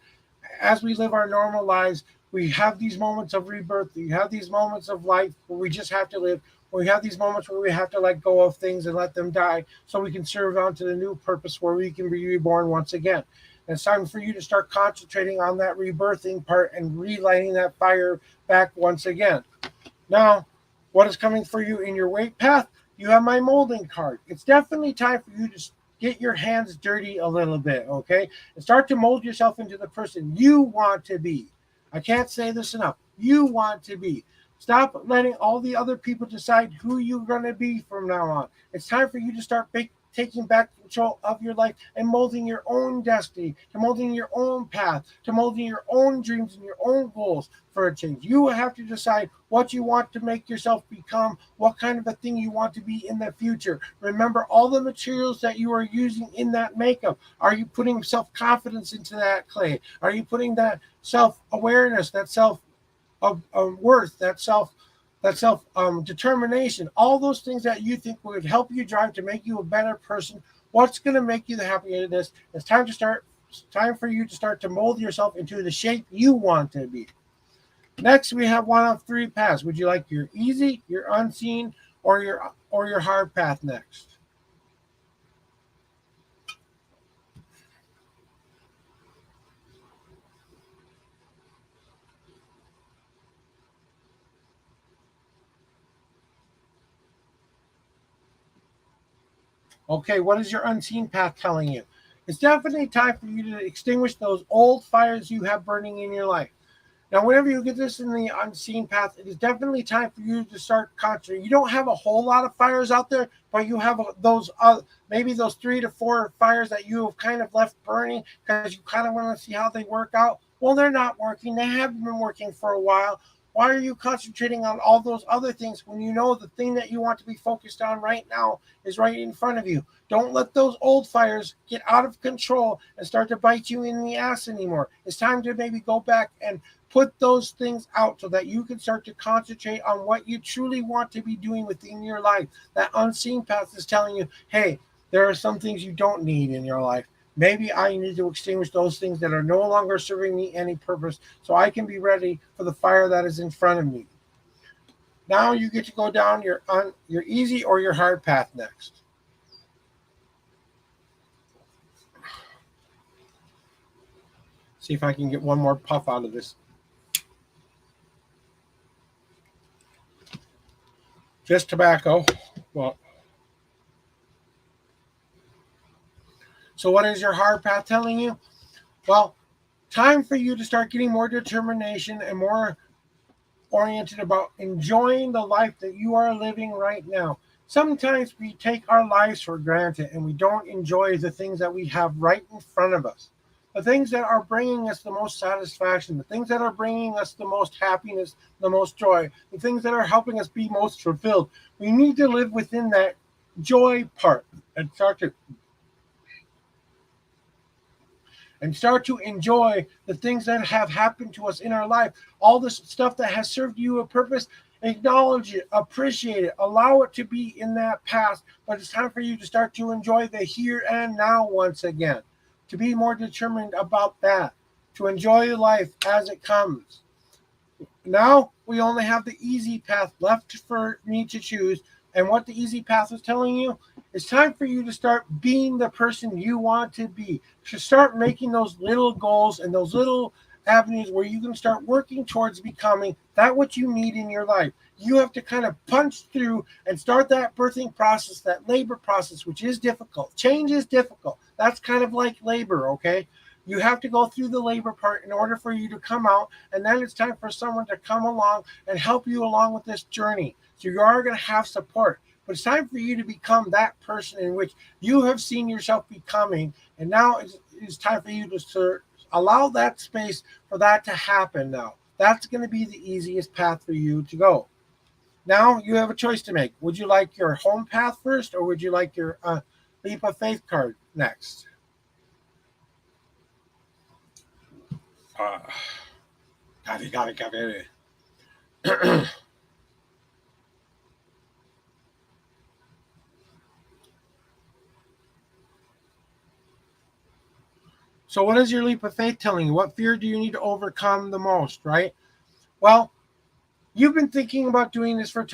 as we live our normal lives. We have these moments of rebirth. We have these moments of life where we just have to live. We have these moments where we have to let go of things and let them die so we can serve on to the new purpose where we can be reborn once again. And it's time for you to start concentrating on that rebirthing part and relighting that fire back once again. Now, what is coming for you in your weight path? You have my molding card. It's definitely time for you to get your hands dirty a little bit, okay? And start to mold yourself into the person you want to be. I can't say this enough. You want to be. Stop letting all the other people decide who you're going to be from now on. It's time for you to start taking back control of your life and molding your own destiny, to molding your own path, to molding your own dreams and your own goals for a change. You have to decide what you want to make yourself become, what kind of a thing you want to be in the future. Remember all the materials that you are using in that makeup. Are you putting self-confidence into that clay? Are you putting that self-awareness, that self worth, that self determination, all those things that you think would help you drive to make you a better person? What's going to make you the happiest? It's time to start. It's time for you to start to mold yourself into the shape you want to be. Next, we have one of three paths. Would you like your easy, your unseen, or your hard path next? Okay, what is your unseen path telling you? It's definitely time for you to extinguish those old fires you have burning in your life. Now, whenever you get this in the unseen path, it is definitely time for you to start concentrating. You don't have a whole lot of fires out there, but you have those maybe those 3 to 4 fires that you have kind of left burning because you kind of want to see how they work out. Well, they're not working. They haven't been working for a while. Why are you concentrating on all those other things when you know the thing that you want to be focused on right now is right in front of you? Don't let those old fires get out of control and start to bite you in the ass anymore. It's time to maybe go back and put those things out so that you can start to concentrate on what you truly want to be doing within your life. That unseen path is telling you, hey, there are some things you don't need in your life. Maybe I need to extinguish those things that are no longer serving me any purpose so I can be ready for the fire that is in front of me. Now you get to go down your easy or your hard path next. See if I can get one more puff out of this. Just tobacco. Well, so what is your hard path telling you? Well, time for you to start getting more determination and more oriented about enjoying the life that you are living right now. Sometimes we take our lives for granted and we don't enjoy the things that we have right in front of us. The things that are bringing us the most satisfaction, the things that are bringing us the most happiness, the most joy, the things that are helping us be most fulfilled. We need to live within that joy part and start to enjoy the things that have happened to us in our life. All this stuff that has served you a purpose, acknowledge it, appreciate it, allow it to be in that past. But it's time for you to start to enjoy the here and now once again, to be more determined about that, to enjoy life as it comes. Now we only have the easy path left for me to choose. And what the easy path is telling you, it's time for you to start being the person you want to be. To start making those little goals and those little avenues where you can start working towards becoming that what you need in your life. You have to kind of punch through and start that birthing process, that labor process, which is difficult. Change is difficult. That's kind of like labor, okay? You have to go through the labor part in order for you to come out, and then it's time for someone to come along and help you along with this journey. So you are going to have support. but it's time for you to become that person in which you have seen yourself becoming. And now it's time for you to allow that space for that to happen now. That's going to be the easiest path for you to go. Now you have a choice to make. Would you like your home path first, or would you like your leap of faith card next? Uh, got it. So, what is your leap of faith telling you? What fear do you need to overcome the most, right? Well, you've been thinking about doing this for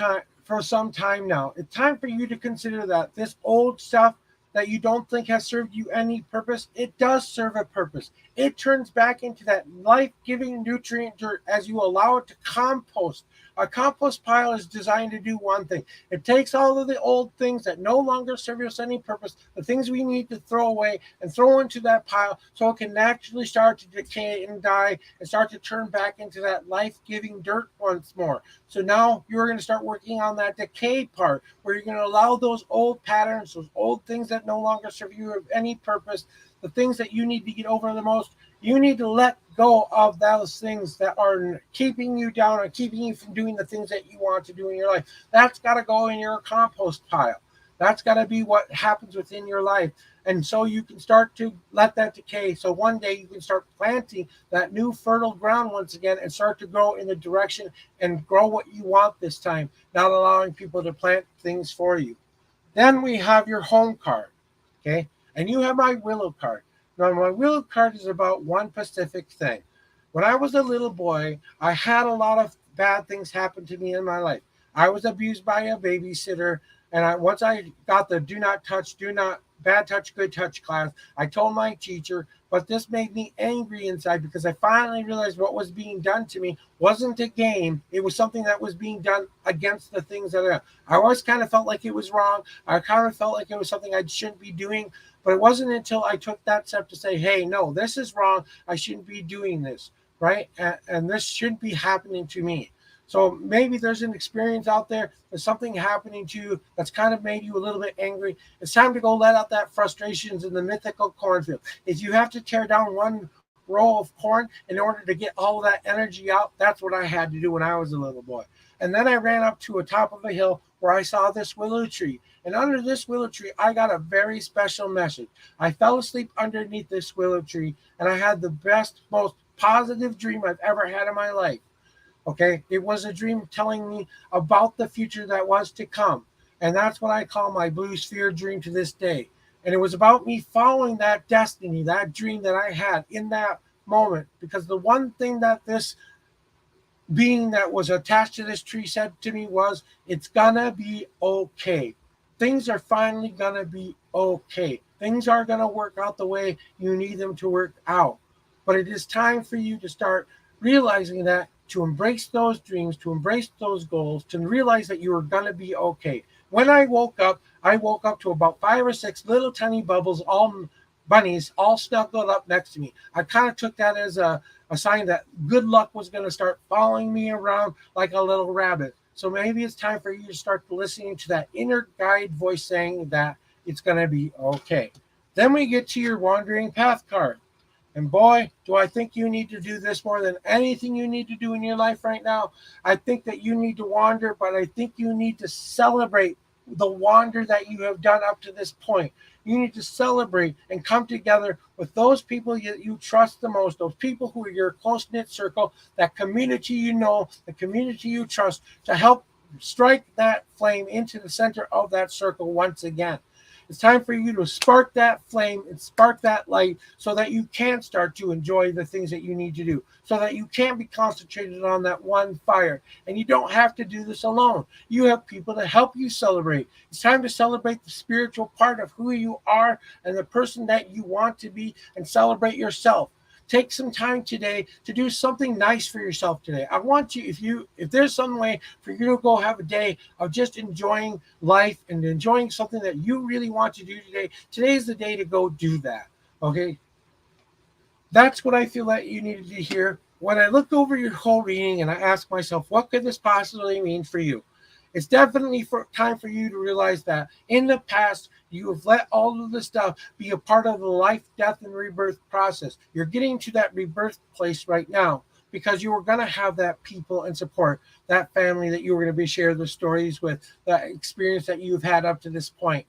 some time now. It's time for you to consider that this old stuff that you don't think has served you any purpose, it does serve a purpose. It turns back into that life-giving nutrient dirt as you allow it to compost. A compost pile is designed to do one thing. It takes all of the old things that no longer serve us any purpose, the things we need to throw away, and throw into that pile so it can naturally start to decay and die and start to turn back into that life-giving dirt once more. So now you're going to start working on that decay part where you're going to allow those old patterns, those old things that no longer serve you of any purpose, the things that you need to get over the most. You need to let go of those things that are keeping you down and keeping you from doing the things that you want to do in your life. That's got to go in your compost pile. That's got to be what happens within your life. And so you can start to let that decay. So one day you can start planting that new fertile ground once again and start to grow in the direction and grow what you want this time, not allowing people to plant things for you. Then we have your home card, okay? And you have my willow card. Now, my willow card is about one specific thing. When I was a little boy, I had a lot of bad things happen to me in my life. I was abused by a babysitter, and once I got the do not touch, do not bad touch, good touch class, I told my teacher, but this made me angry inside because I finally realized what was being done to me wasn't a game. It was something that was being done against the things that I always kind of felt like it was wrong. I kind of felt like it was something I shouldn't be doing. But it wasn't until I took that step to say, hey, no, this is wrong. I shouldn't be doing this, right? And this shouldn't be happening to me. So maybe there's an experience out there, there's something happening to you that's kind of made you a little bit angry. It's time to go let out that frustrations in the mythical cornfield. If you have to tear down one row of corn in order to get all of that energy out, that's what I had to do when I was a little boy. And then I ran up to a top of a hill where I saw this willow tree. And under this willow tree, I got a very special message. I fell asleep underneath this willow tree, and I had the best, most positive dream I've ever had in my life. Okay, it was a dream telling me about the future that was to come. And that's what I call my blue sphere dream to this day. And it was about me following that destiny, that dream that I had in that moment. Because the one thing that this being that was attached to this tree said to me was, it's gonna be okay. Things are finally gonna be okay. Things are gonna work out the way you need them to work out. But it is time for you to start realizing that, to embrace those dreams, to embrace those goals, to realize that you are gonna be okay. When I woke up to about 5 or 6 little tiny bubbles, all bunnies, all snuggled up next to me. I kind of took that as a sign that good luck was going to start following me around like a little rabbit. So maybe it's time for you to start listening to that inner guide voice saying that it's going to be okay. Then we get to your wandering path card. And boy, do I think you need to do this more than anything you need to do in your life right now. I think that you need to wander, but I think you need to celebrate the wander that you have done up to this point. You need to celebrate and come together with those people you trust the most, those people who are your close knit circle, that community you know, the community you trust, to help strike that flame into the center of that circle once again. It's time for you to spark that flame and spark that light so that you can start to enjoy the things that you need to do, so that you can be concentrated on that one fire. And you don't have to do this alone. You have people to help you celebrate. It's time to celebrate the spiritual part of who you are and the person that you want to be, and celebrate yourself. Take some time today to do something nice for yourself today. I want you, if there's some way for you to go have a day of just enjoying life and enjoying something that you really want to do today, today's the day to go do that. Okay? That's what I feel that you needed to hear. When I look over your whole reading and I ask myself, what could this possibly mean for you? It's definitely time for you to realize that in the past, you have let all of this stuff be a part of the life, death, and rebirth process. You're getting to that rebirth place right now because you were going to have that people and support, that family that you were going to be sharing the stories with, that experience that you've had up to this point.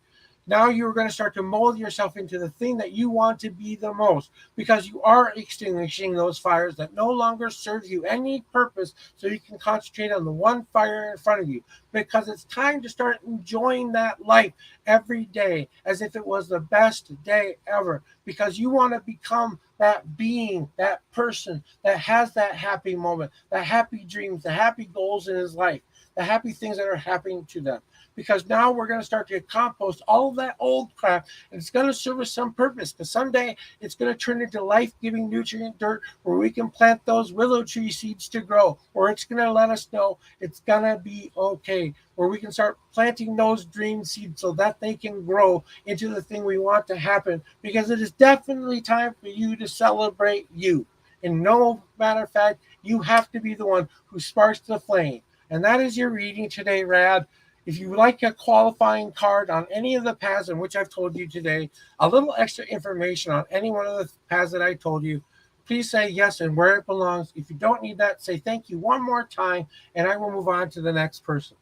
Now you're going to start to mold yourself into the thing that you want to be the most because you are extinguishing those fires that no longer serve you any purpose so you can concentrate on the one fire in front of you because it's time to start enjoying that life every day as if it was the best day ever because you want to become that being, that person that has that happy moment, the happy dreams, the happy goals in his life, the happy things that are happening to them because now we're going to start to compost all of that old crap and it's going to serve us some purpose because someday it's going to turn into life-giving nutrient dirt where we can plant those willow tree seeds to grow, or it's going to let us know it's going to be okay, where we can start planting those dream seeds so that they can grow into the thing we want to happen because it is definitely time for you to celebrate you. And no matter of fact, you have to be the one who sparks the flame. And that is your reading today, Rad. If you would like a qualifying card on any of the paths in which I've told you today, a little extra information on any one of the paths that I told you, please say yes and where it belongs. If you don't need that, say thank you one more time, and I will move on to the next person.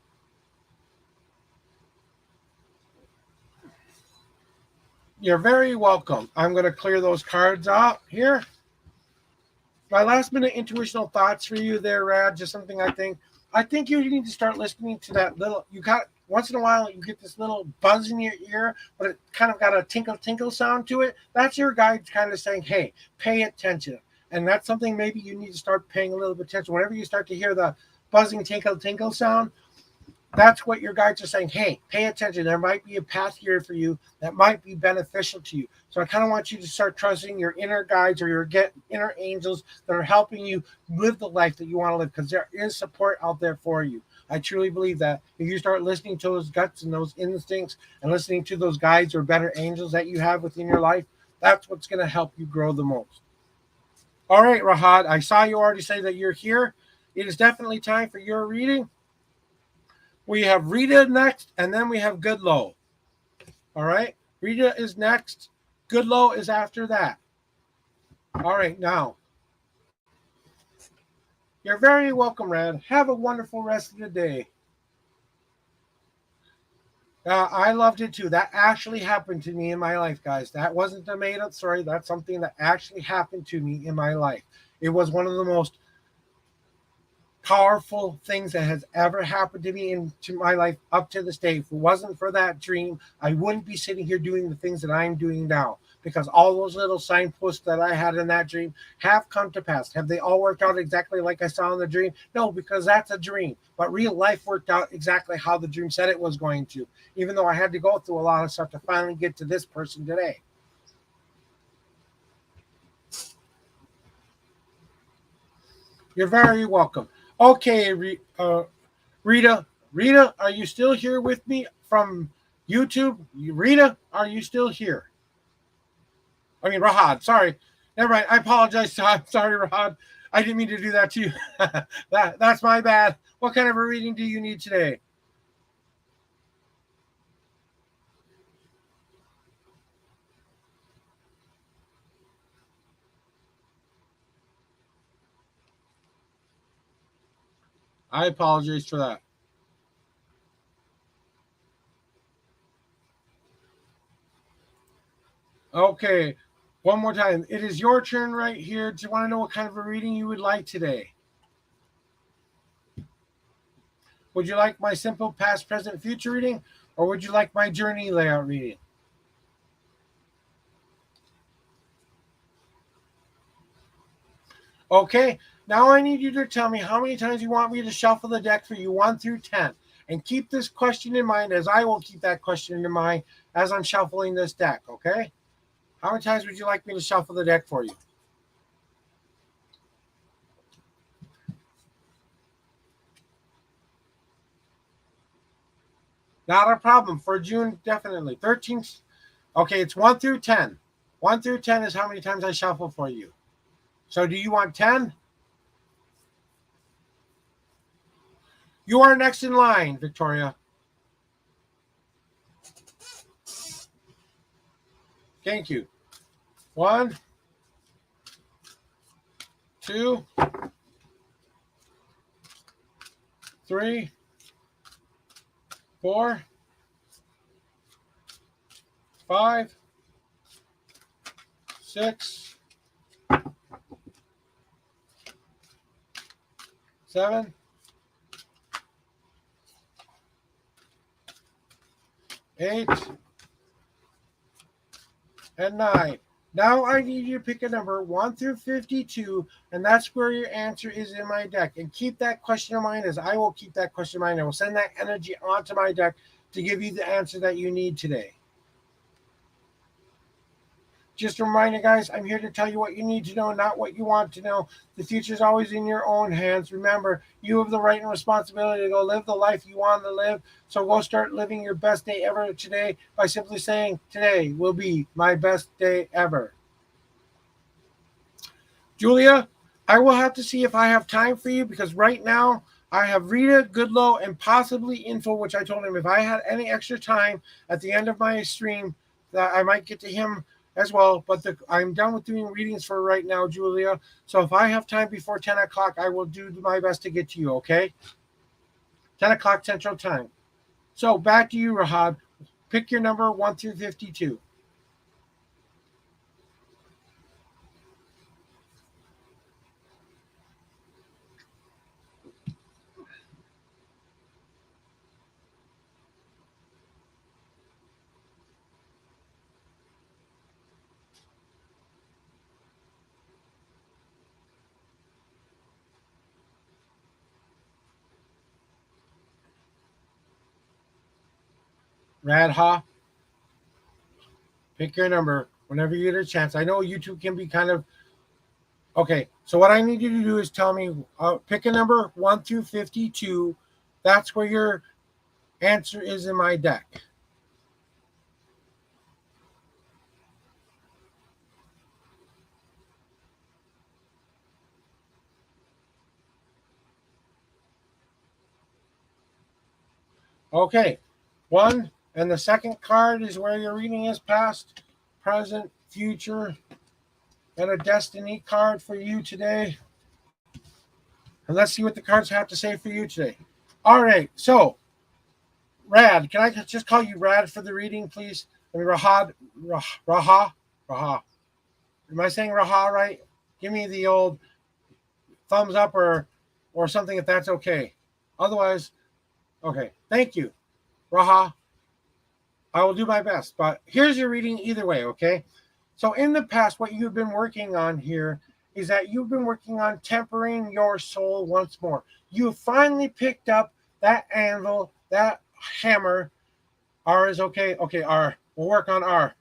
You're very welcome. I'm going to clear those cards out here. My last minute intuitional thoughts for you there, Rad, just something I think you need to start listening to that little, you got, once in a while you get this little buzz in your ear, but it kind of got a tinkle sound to it. That's your guide kind of saying, hey, pay attention. And that's something maybe you need to start paying a little bit attention. Whenever you start to hear the buzzing tinkle sound, that's what your guides are saying. Hey, pay attention. There might be a path here for you that might be beneficial to you. So I kind of want you to start trusting your inner guides or your inner angels that are helping you live the life that you want to live because there is support out there for you. I truly believe that if you start listening to those guts and those instincts and listening to those guides or better angels that you have within your life, that's what's going to help you grow the most. All right, Rahad, I saw you already say that you're here. It is definitely time for your reading. We have Rita next, and then we have Goodlow. All right. Rita is next. Goodlow is after that. All right. Now, you're very welcome, Rad. Have a wonderful rest of the day. I loved it too. That actually happened to me in my life, guys. That wasn't a made up story. That's something that actually happened to me in my life. It was one of the most powerful things that has ever happened to me into my life up to this day. If it wasn't for that dream, I wouldn't be sitting here doing the things that I'm doing now because all those little signposts that I had in that dream have come to pass. Have they all worked out exactly like I saw in the dream? No, because that's a dream. But real life worked out exactly how the dream said it was going to, even though I had to go through a lot of stuff to finally get to this person today. You're very welcome. Okay, Rita, are you still here with me from YouTube? Rita, are you still here? I mean, Rahad, sorry. Never mind. I apologize. I'm sorry, Rahad. I didn't mean to do that to you. That's my bad. What kind of a reading do you need today? I apologize for that. Okay, one more time. It is your turn right here. Do you want to know what kind of a reading you would like today? Would you like my simple past, present, future reading, or would you like my journey layout reading? Okay, now I need you to tell me how many times you want me to shuffle the deck for you, 1 through 10. And keep this question in mind as I will keep that question in mind as I'm shuffling this deck, okay? How many times would you like me to shuffle the deck for you? Not a problem. For June, definitely. 13. Okay, it's 1 through 10. 1 through 10 is how many times I shuffle for you. So do you want 10? You are next in line, Victoria. Thank you. 1, 2, 3, 4, 5, 6, 7, 8, and 9. Now I need you to pick a number 1 through 52, and that's where your answer is in my deck. And keep that question in mind, as I will keep that question in mind. I will send that energy onto my deck to give you the answer that you need today. Just a reminder, guys, I'm here to tell you what you need to know, not what you want to know. The future is always in your own hands. Remember, you have the right and responsibility to go live the life you want to live. So go start living your best day ever today by simply saying, today will be my best day ever. Julia, I will have to see if I have time for you, because right now I have Rita, Goodlow, and possibly Info, which I told him if I had any extra time at the end of my stream that I might get to him as well. But I'm done with doing readings for right now, Julia. So if I have time before 10 o'clock, I will do my best to get to you, okay? 10 o'clock Central Time. So back to you, Rahad. Pick your number 1 through 52. Radha, pick your number whenever you get a chance. I know YouTube can be kind of okay. So what I need you to do is tell me, pick a number 1 through 52. That's where your answer is in my deck. Okay, 1, and the second card is where your reading is past, present, future, and a destiny card for you today. And let's see what the cards have to say for you today. All right, so Rad, can I just call you Rad for the reading, please? I mean, Rahad, Raha. Am I saying Raha right? Give me the old thumbs up or something if that's okay. Otherwise, okay. Thank you, Raha. I will do my best. But here's your reading either way, okay? So in the past, what you've been working on here is that you've been working on tempering your soul once more. You finally picked up that anvil, that hammer. R is okay. Okay, R. We'll work on R.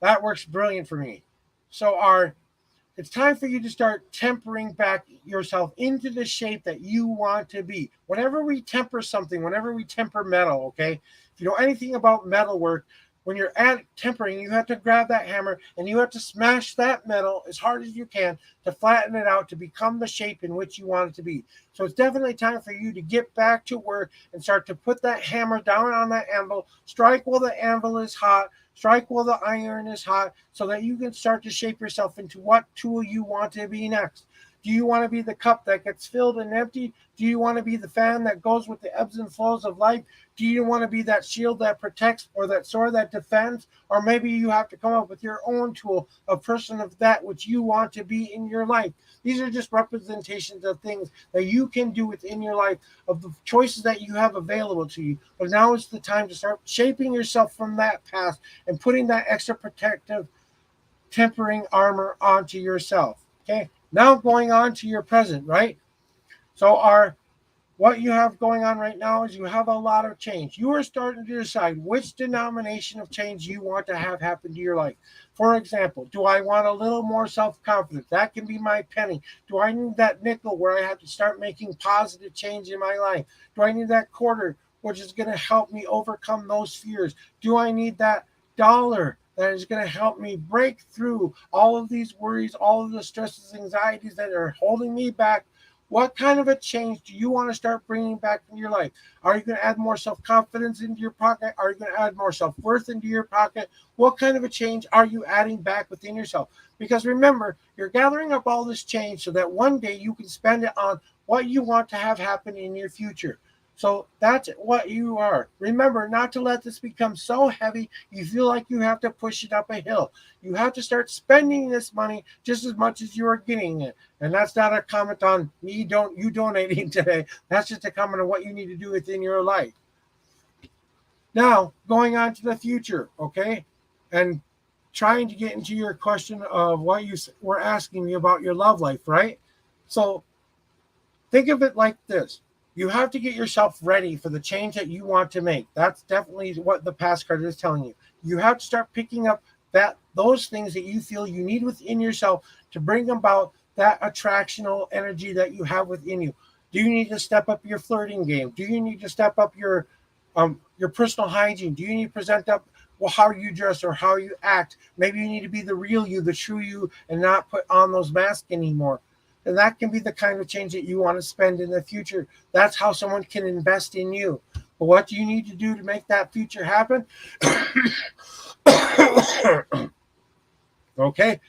That works brilliant for me. So R, it's time for you to start tempering back yourself into the shape that you want to be. Whenever we temper something, whenever we temper metal, okay? If you know anything about metal work, when you're at tempering, you have to grab that hammer and you have to smash that metal as hard as you can to flatten it out to become the shape in which you want it to be. So it's definitely time for you to get back to work and start to put that hammer down on that anvil, strike while the anvil is hot, strike while the iron is hot, so that you can start to shape yourself into what tool you want to be next. Do you want to be the cup that gets filled and emptied? Do you want to be the fan that goes with the ebbs and flows of life? Do you want to be that shield that protects or that sword that defends? Or maybe you have to come up with your own tool, a person of that which you want to be in your life. These are just representations of things that you can do within your life, of the choices that you have available to you. But now is the time to start shaping yourself from that past and putting that extra protective tempering armor onto yourself. Okay, now going on to your present, right? So what you have going on right now is you have a lot of change. You are starting to decide which denomination of change you want to have happen to your life. For example, do I want a little more self-confidence? That can be my penny. Do I need that nickel where I have to start making positive change in my life? Do I need that quarter, which is going to help me overcome those fears? Do I need that dollar that is going to help me break through all of these worries, all of the stresses, anxieties that are holding me back What kind of a change do you want to start bringing back in your life? Are you going to add more self-confidence into your pocket? Are you going to add more self-worth into your pocket? What kind of a change are you adding back within yourself? Because remember, you're gathering up all this change so that one day you can spend it on what you want to have happen in your future. So that's what you are. Remember not to let this become so heavy you feel like you have to push it up a hill. You have to start spending this money just as much as you are getting it. And that's not a comment on me don't you donating today. That's just a comment on what you need to do within your life. Now, going on to the future, okay? And trying to get into your question of what you were asking me about your love life, right? So think of it like this. You have to get yourself ready for the change that you want to make. That's definitely what the past card is telling you. You have to start picking up those things that you feel you need within yourself to bring about that attractional energy that you have within you. Do you need to step up your flirting game? Do you need to step up your personal hygiene? Do you need to present up how you dress or how you act? Maybe you need to be the real you, the true you, and not put on those masks anymore. And that can be the kind of change that you want to spend in the future. That's how someone can invest in you. But what do you need to do to make that future happen? Okay?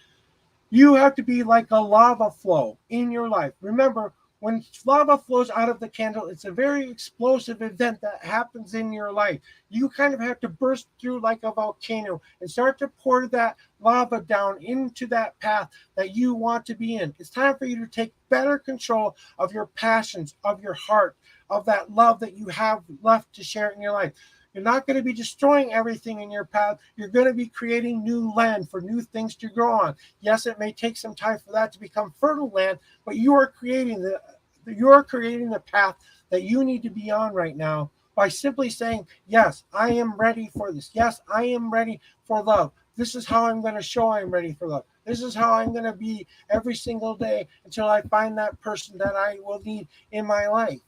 You have to be like a lava flow in your life. Remember, when lava flows out of the candle, it's a very explosive event that happens in your life. You kind of have to burst through like a volcano and start to pour that lava down into that path that you want to be in. It's time for you to take better control of your passions, of your heart, of that love that you have left to share in your life. You're not going to be destroying everything in your path. You're going to be creating new land for new things to grow on. Yes, it may take some time for that to become fertile land, but you are creating the path that you need to be on right now by simply saying, yes, I am ready for this. Yes, I am ready for love. This is how I'm going to show I'm ready for love. This is how I'm going to be every single day until I find that person that I will need in my life.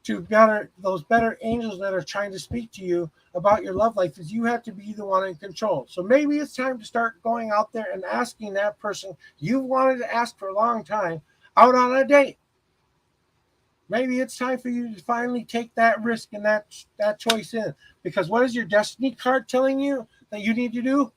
To better those better angels that are trying to speak to you about your love life, is you have to be the one in control. So maybe it's time to start going out there and asking that person you've wanted to ask for a long time out on a date. Maybe it's time for you to finally take that risk and that choice in. Because what is your destiny card telling you that you need to do?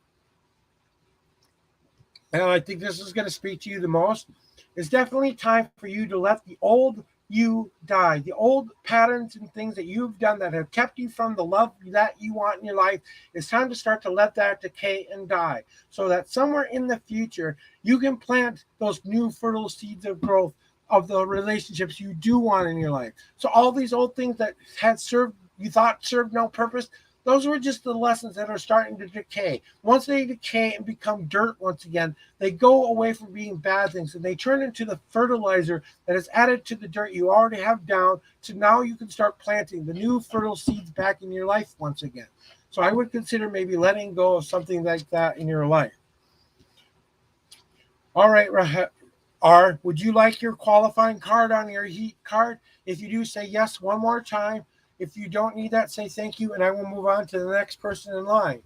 And I think this is going to speak to you the most. It's definitely time for you to let the old you die. The old patterns and things that you've done that have kept you from the love that you want in your life, it's time to start to let that decay and die so that somewhere in the future you can plant those new fertile seeds of growth of the relationships you do want in your life. So all these old things that had served you thought served no purpose, those were just the lessons that are starting to decay. Once they decay and become dirt once again, they go away from being bad things and they turn into the fertilizer that is added to the dirt you already have down. So now you can start planting the new fertile seeds back in your life once again. So I would consider maybe letting go of something like that in your life. All right, R, would you like your qualifying card on your heat card? If you do, say yes one more time. If you don't need that, say thank you, and I will move on to the next person in line.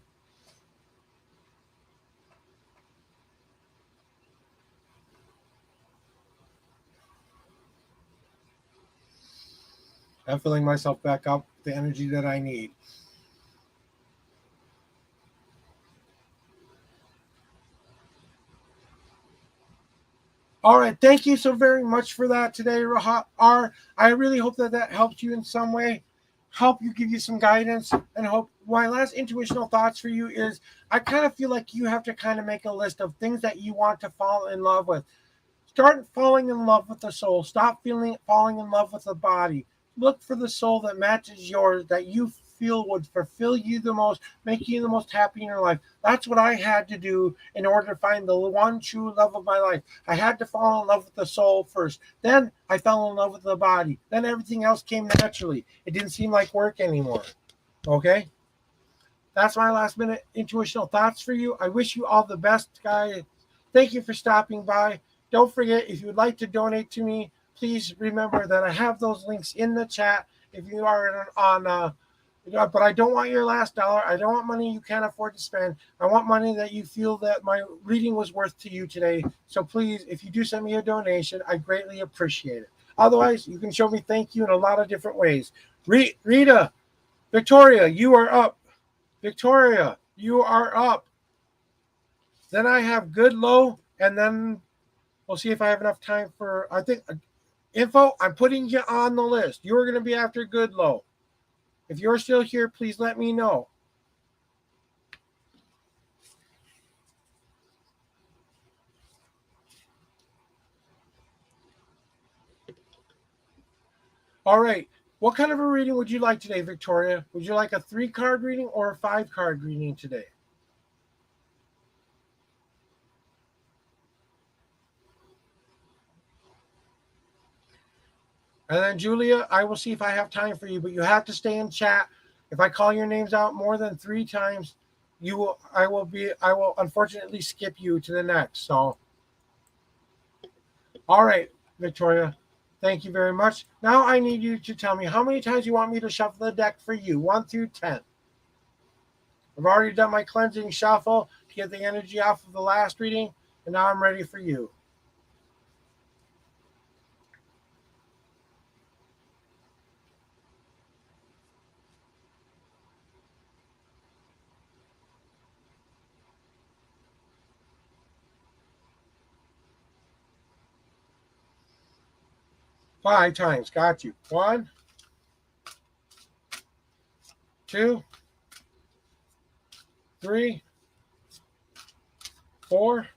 I'm filling myself back up with the energy that I need. All right, thank you so very much for that today, R. I really hope that that helped you in some way, help you give you some guidance, and hope my last intuitional thoughts for you is I kind of feel like you have to kind of make a list of things that you want to fall in love with. Start falling in love with the soul. Stop falling in love with the body. Look for the soul that matches yours, that you feel would fulfill you the most, make you the most happy in your life. That's what I had to do in order to find the one true love of my life. I had to fall in love with the soul first. Then I fell in love with the body. Then everything else came naturally. It didn't seem like work anymore. Okay? That's my last minute intuitional thoughts for you. I wish you all the best, guys. Thank you for stopping by. Don't forget, if you would like to donate to me, please remember that I have those links in the chat. If you are but I don't want your last dollar. I don't want money you can't afford to spend. I want money that you feel that my reading was worth to you today. So please, if you do send me a donation, I greatly appreciate it. Otherwise, you can show me thank you in a lot of different ways. Rita, Victoria, you are up. Victoria, you are up. Then I have good, low, and then we'll see if I have enough time for, I think, info. I'm putting you on the list. You're going to be after good, low. If you're still here, please let me know. All right. What kind of a reading would you like today, Victoria? Would you like a 3-card reading or a 5-card reading today? And then Julia, I will see if I have time for you, but you have to stay in chat. If I call your names out more than 3 times, I will unfortunately skip you to the next. So all right, Victoria. Thank you very much. Now I need you to tell me how many times you want me to shuffle the deck for you, 1 through 10. I've already done my cleansing shuffle to get the energy off of the last reading, and now I'm ready for you. Five times. Got you. 1, 2, 3, 4,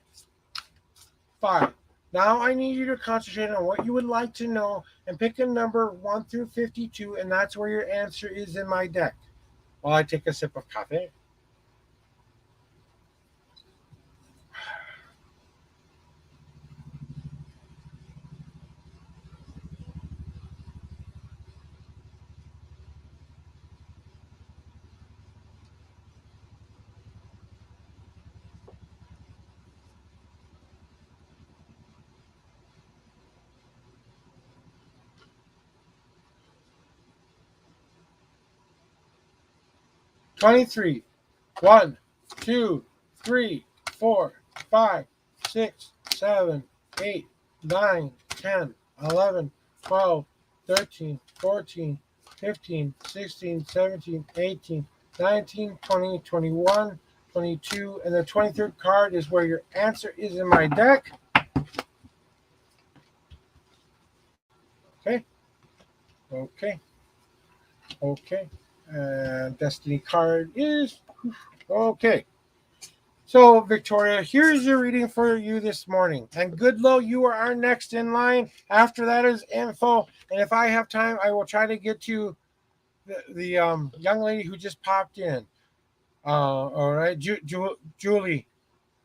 5. Now I need you to concentrate on what you would like to know and pick a number 1 through 52, and that's where your answer is in my deck. While I take a sip of coffee. $23. 1, 2, 3, 4, 5, 6, 7, 8, 9, 10, 11, 12, 13, 14, 15, 16, 17, 18, 19, 20, 21, 22, and the 23rd card is where your answer is in my deck. Okay. And Destiny card is okay. So, Victoria, here's your reading for you this morning. And Goodlow, you are our next in line. After that is info. And if I have time, I will try to get to the young lady who just popped in. All right, Julie.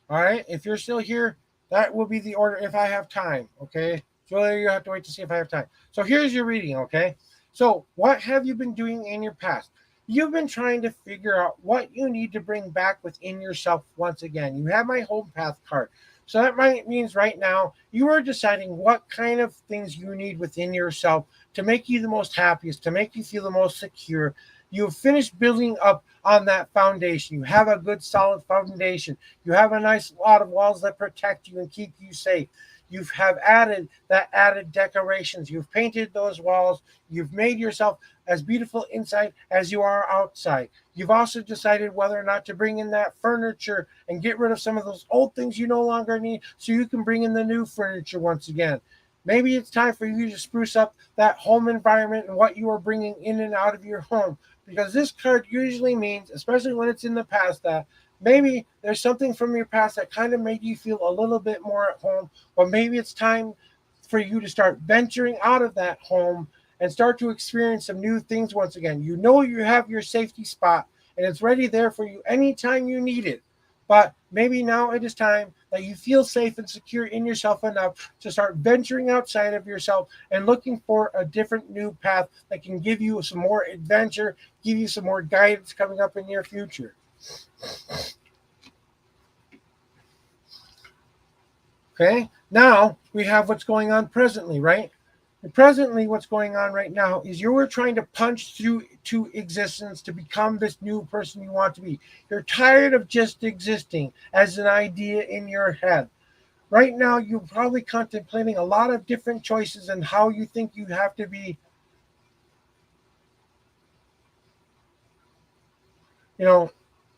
All right, if you're still here, that will be the order if I have time. Okay, Julie, you have to wait to see if I have time. So here's your reading. Okay, so what have you been doing in your past? You've been trying to figure out what you need to bring back within yourself once again. You have my home path card. So that means right now you are deciding what kind of things you need within yourself to make you the most happiest, to make you feel the most secure. You've finished building up on that foundation. You have a good solid foundation. You have a nice lot of walls that protect you and keep you safe. You have added decorations. You've painted those walls. You've made yourself as beautiful inside as you are outside. You've also decided whether or not to bring in that furniture and get rid of some of those old things you no longer need so you can bring in the new furniture once again. Maybe it's time for you to spruce up that home environment and what you are bringing in and out of your home. Because this card usually means, especially when it's in the past, that maybe there's something from your past that kind of made you feel a little bit more at home, or maybe it's time for you to start venturing out of that home and start to experience some new things once again. You know you have your safety spot and it's ready there for you anytime you need it. But maybe now it is time that you feel safe and secure in yourself enough to start venturing outside of yourself and looking for a different new path that can give you some more adventure, give you some more guidance coming up in your future. Okay, now we have what's going on presently, right? And presently, what's going on right now is you're trying to punch through to existence to become this new person you want to be. You're tired of just existing as an idea in your head. Right now, you're probably contemplating a lot of different choices and how you think you have to be, you know,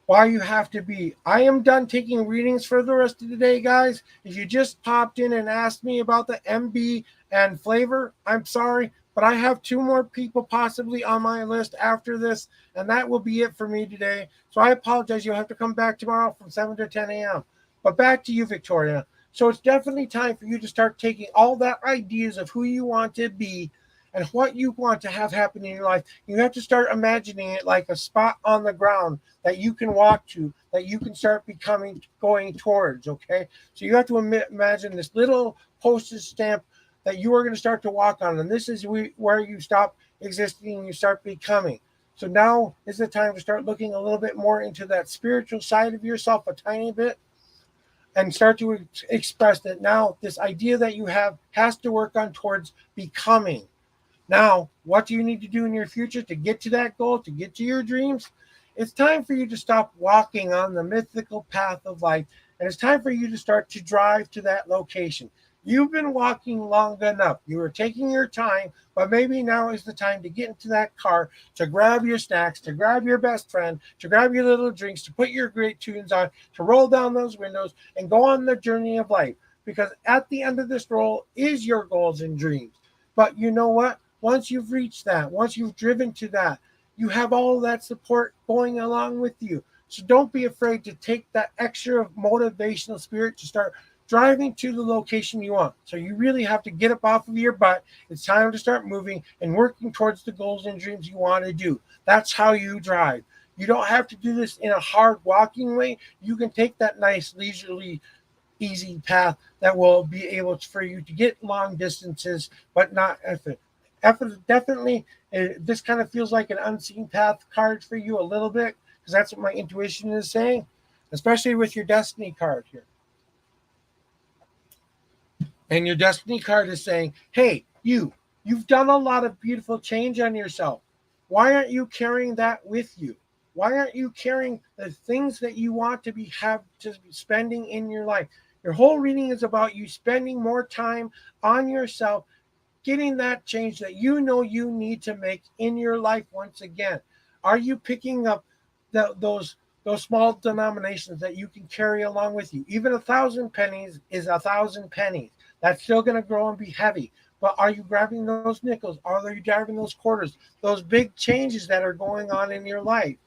why you have to be. I am done taking readings for the rest of the day, guys. If you just popped in and asked me about the MB and flavor, I'm sorry, but I have two more people possibly on my list after this, and that will be it for me today. So I apologize. You'll have to come back tomorrow from 7 to 10 a.m. But back to you, Victoria. So it's definitely time for you to start taking all that ideas of who you want to be and what you want to have happen in your life. You have to start imagining it like a spot on the ground that you can walk to, that you can start becoming going towards. Okay, so you have to imagine this little postage stamp that you are going to start to walk on, and this is where you stop existing and you start becoming. So now is the time to start looking a little bit more into that spiritual side of yourself a tiny bit and start to express that now this idea that you have has to work on towards becoming. Now, what do you need to do in your future to get to that goal, to get to your dreams? It's time for you to stop walking on the mythical path of life, and it's time for you to start to drive to that location. You've been walking long enough. You are taking your time, but maybe now is the time to get into that car, to grab your snacks, to grab your best friend, to grab your little drinks, to put your great tunes on, to roll down those windows and go on the journey of life. Because at the end of this roll is your goals and dreams. But you know what? Once you've reached that, once you've driven to that, you have all of that support going along with you. So don't be afraid to take that extra motivational spirit to start driving to the location you want. So you really have to get up off of your butt. It's time to start moving and working towards the goals and dreams you want to do. That's how you drive. You don't have to do this in a hard walking way. You can take that nice leisurely easy path that will be able for you to get long distances, but not effort. Effort definitely. This kind of feels like an unseen path card for you a little bit because that's what my intuition is saying, especially with your destiny card here. And your destiny card is saying, "Hey, you've done a lot of beautiful change on yourself. Why aren't you carrying that with you? Why aren't you carrying the things that you want to be have to be spending in your life? Your whole reading is about you spending more time on yourself, getting that change that you know you need to make in your life once again. Are you picking up those small denominations that you can carry along with you? Even 1,000 pennies is 1,000 pennies. That's still going to grow and be heavy. But are you grabbing those nickels? Are you grabbing those quarters? Those big changes that are going on in your life.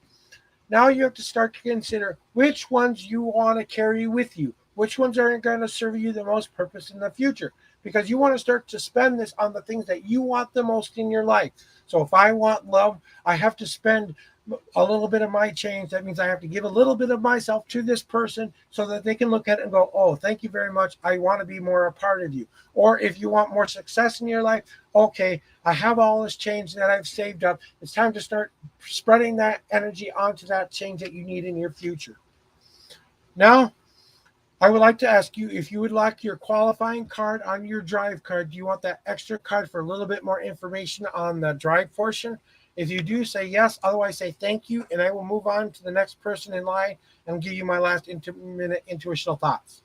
Now you have to start to consider which ones you want to carry with you, which ones are going to serve you the most purpose in the future. Because you want to start to spend this on the things that you want the most in your life. So if I want love, I have to spend a little bit of my change. That means I have to give a little bit of myself to this person so that they can look at it and go, oh, thank you very much. I want to be more a part of you. Or if you want more success in your life, okay, I have all this change that I've saved up. It's time to start spreading that energy onto that change that you need in your future. Now, I would like to ask you if you would like your qualifying card on your drive card. Do you want that extra card for a little bit more information on the drive portion? If you do, say yes. Otherwise, say thank you, and I will move on to the next person in line and give you my last minute intuitional thoughts.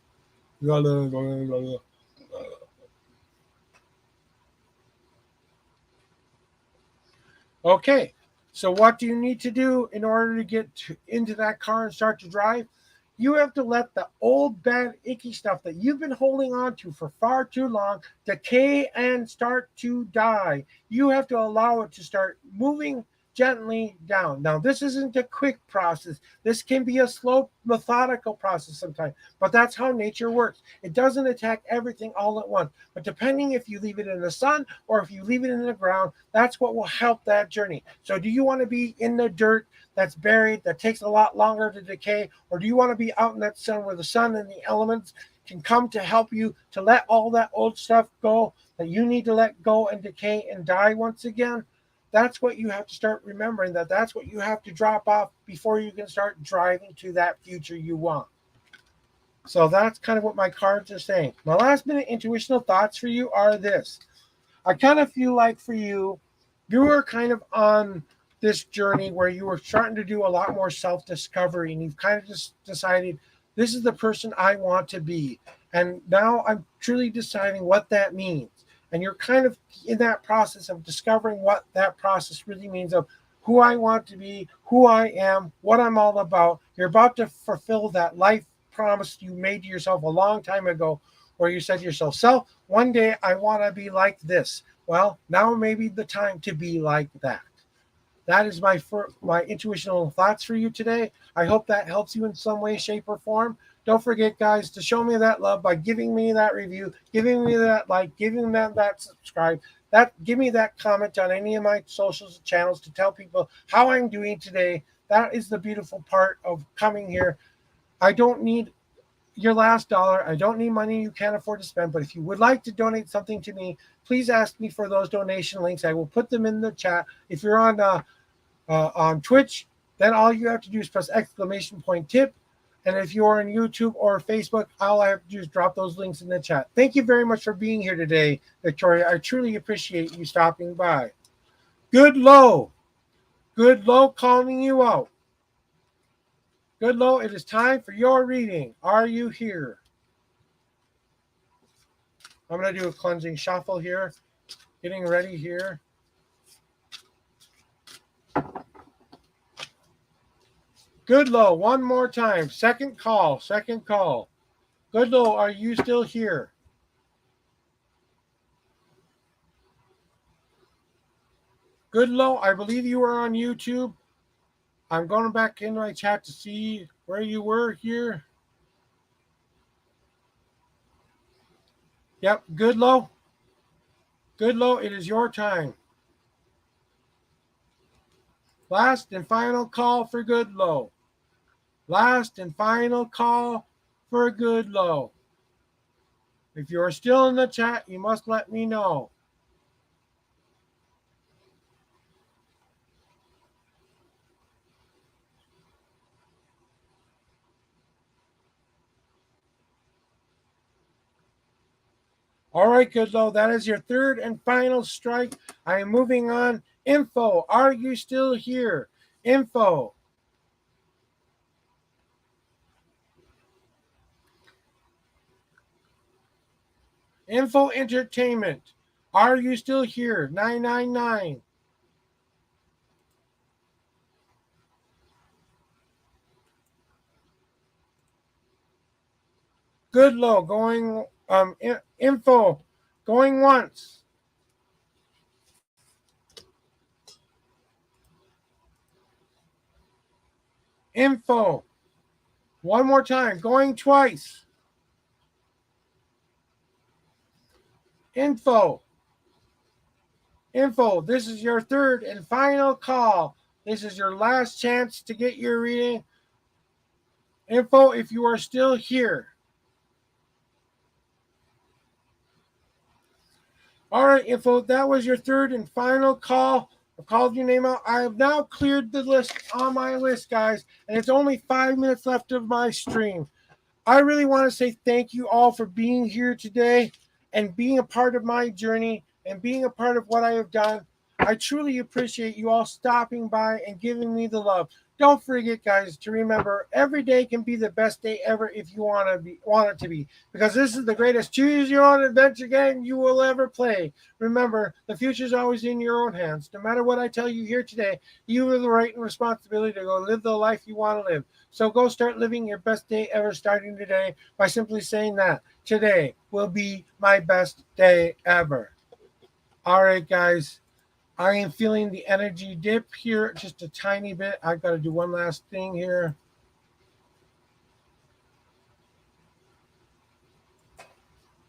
Okay, so what do you need to do in order to into that car and start to drive? You have to let the old, bad, icky stuff that you've been holding on to for far too long decay and start to die. You have to allow it to start moving gently down. Now, this isn't a quick process. This can be a slow, methodical process sometimes, but that's how nature works. It doesn't attack everything all at once, but depending if you leave it in the sun or if you leave it in the ground, that's what will help that journey. So, do you want to be in the dirt that's buried, that takes a lot longer to decay? Or do you want to be out in that sun where the sun and the elements can come to help you to let all that old stuff go that you need to let go and decay and die once again? That's what you have to start remembering, that's what you have to drop off before you can start driving to that future you want. So that's kind of what my cards are saying. My last minute intuitional thoughts for you are this. I kind of feel like for you, you were kind of on this journey where you were starting to do a lot more self discovery and you've kind of just decided This is the person I want to be. And now I'm truly deciding what that means. And you're kind of in that process of discovering what that process really means of who I want to be, who I am, what I'm all about. You're about to fulfill that life promise you made to yourself a long time ago, where you said to yourself, "Self, one day I want to be like this." Well, now may be the time to be like that. That is my intuitional thoughts for you today. I hope that helps you in some way, shape, or form. Don't forget, guys, to show me that love by giving me that review, giving me that like, giving them that subscribe, that give me that comment on any of my social channels to tell people how I'm doing today. That is the beautiful part of coming here. I don't need your last dollar. I don't need money you can't afford to spend. But if you would like to donate something to me, please ask me for those donation links. I will put them in the chat. If you're on Twitch, then all you have to do is press exclamation point tip. And if you're on YouTube or Facebook, all I have to do is drop those links in the chat. Thank you very much for being here today, Victoria. I truly appreciate you stopping by. Good Low. Good Low calling you out. Good Low, it is time for your reading. Are you here? I'm going to do a cleansing shuffle here. Getting ready here. Good Low, one more time. Second call. Second call. Good Low, are you still here? Good Low, I believe you are on YouTube. I'm going back in my chat to see where you were here. Yep, Good Low. Good Low, it is your time. Last and final call for Good Low. Last and final call for Good Low. If you are still in the chat, you must let me know. All right, Good Low, that is your third and final strike. I am moving on. Info, are you still here? Info. Info Entertainment, are you still here? 999. Good Low going info going once. Info one more time going twice. Info. Info, this is your third and final call. This is your last chance to get your reading. Info, if you are still here. All right, Info, that was your third and final call. I called your name out. I have now cleared the list on my list, guys, and it's only 5 minutes left of my stream. I really want to say thank you all for being here today and being a part of my journey and being a part of what I have done. I truly appreciate you all stopping by and giving me the love. Don't forget, guys, to remember every day can be the best day ever if you want it to be, because this is the greatest choose your own adventure game you will ever play. Remember, the future is always in your own hands. No matter what I tell you here today, you have the right and responsibility to go live the life you want to live. So go start living your best day ever starting today by simply saying that today will be my best day ever. All right, guys. I am feeling the energy dip here just a tiny bit. I've got to do one last thing here.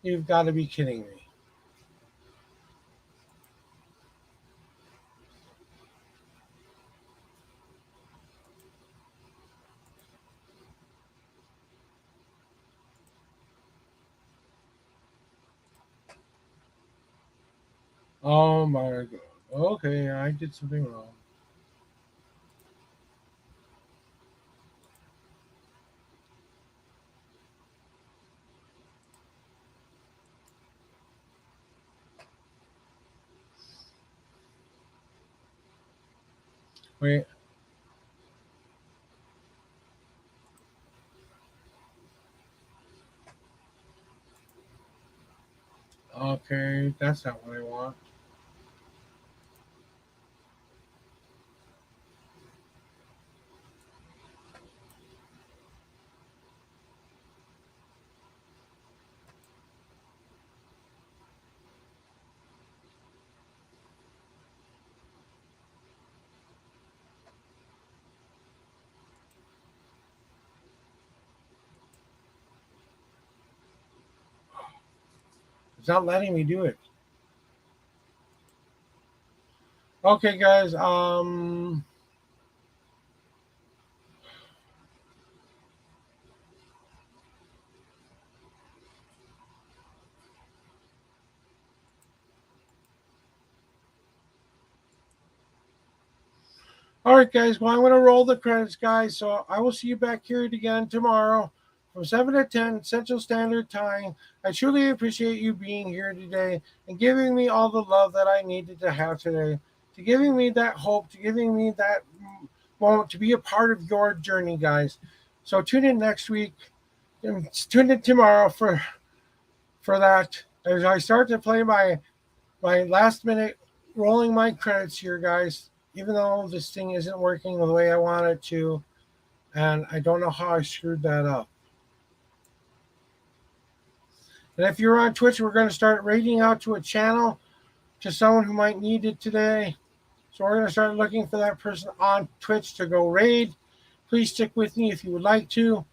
You've got to be kidding me. Oh my God. Okay, I did something wrong. Wait. Okay, that's not what I want. It's not letting me do it. Okay, guys. All right, guys. Well, I'm going to roll the credits, guys. So I will see you back here again tomorrow from 7 to 10 Central Standard Time. I truly appreciate you being here today and giving me all the love that I needed to have today, to giving me that hope, to giving me that moment to be a part of your journey, guys. So tune in next week and tune in tomorrow for that as I start to play my last minute rolling my credits here, guys. Even though this thing isn't working the way I want it to, and I don't know how I screwed that up. And if you're on Twitch, we're going to start raiding out to a channel to someone who might need it today. So we're going to start looking for that person on Twitch to go raid. Please stick with me if you would like to.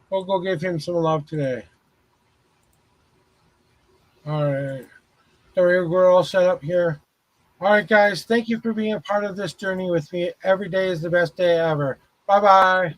We'll go give him some love today. All right. So we're all set up here. All right, guys. Thank you for being a part of this journey with me. Every day is the best day ever. Bye bye.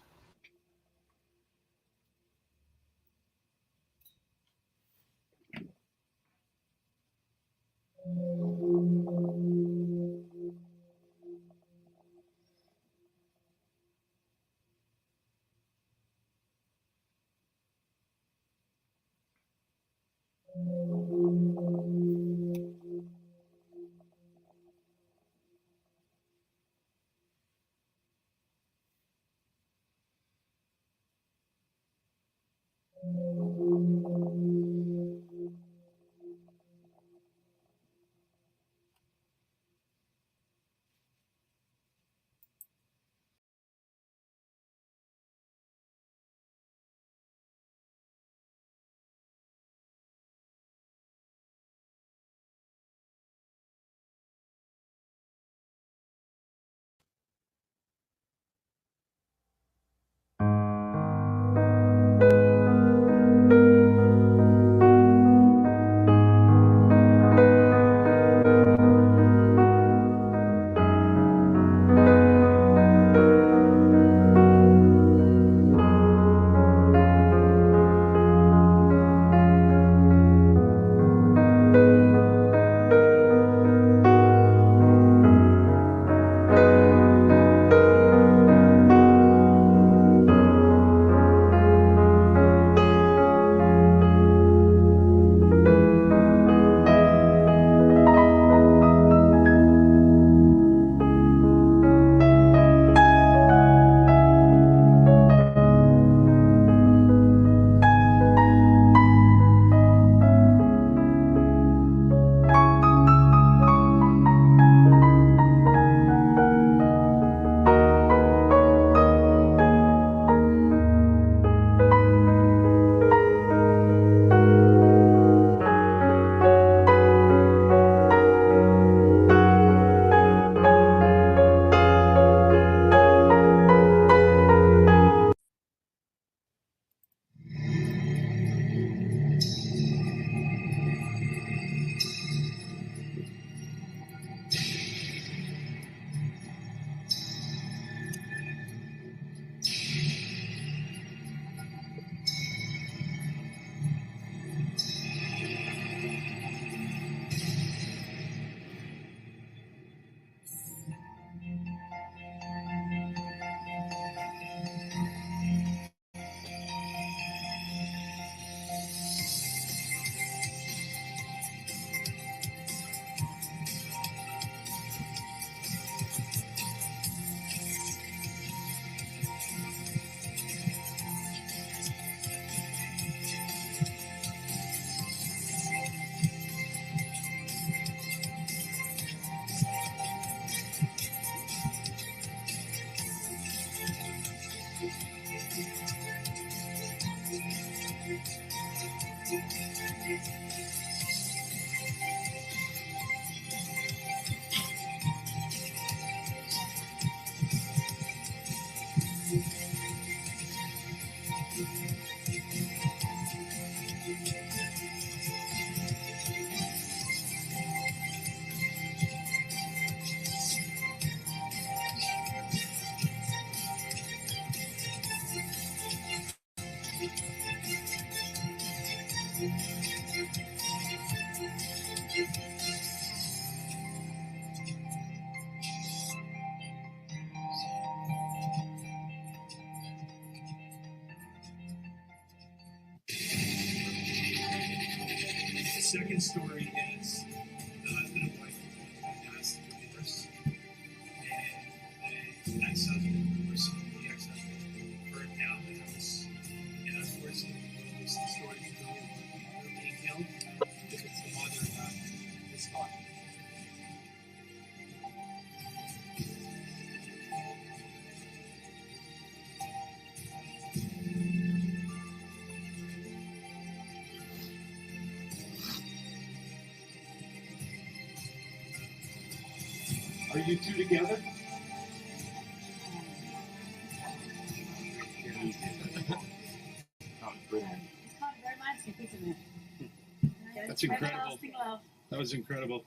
second story is the husband and wife asked for divorce, and the ex-husband, or the ex-husband, burned down the house. And unfortunately, the story is really detailed because it's the mother that is talking. Are you two together? It's not very romantic, isn't it? That's incredible. That was incredible.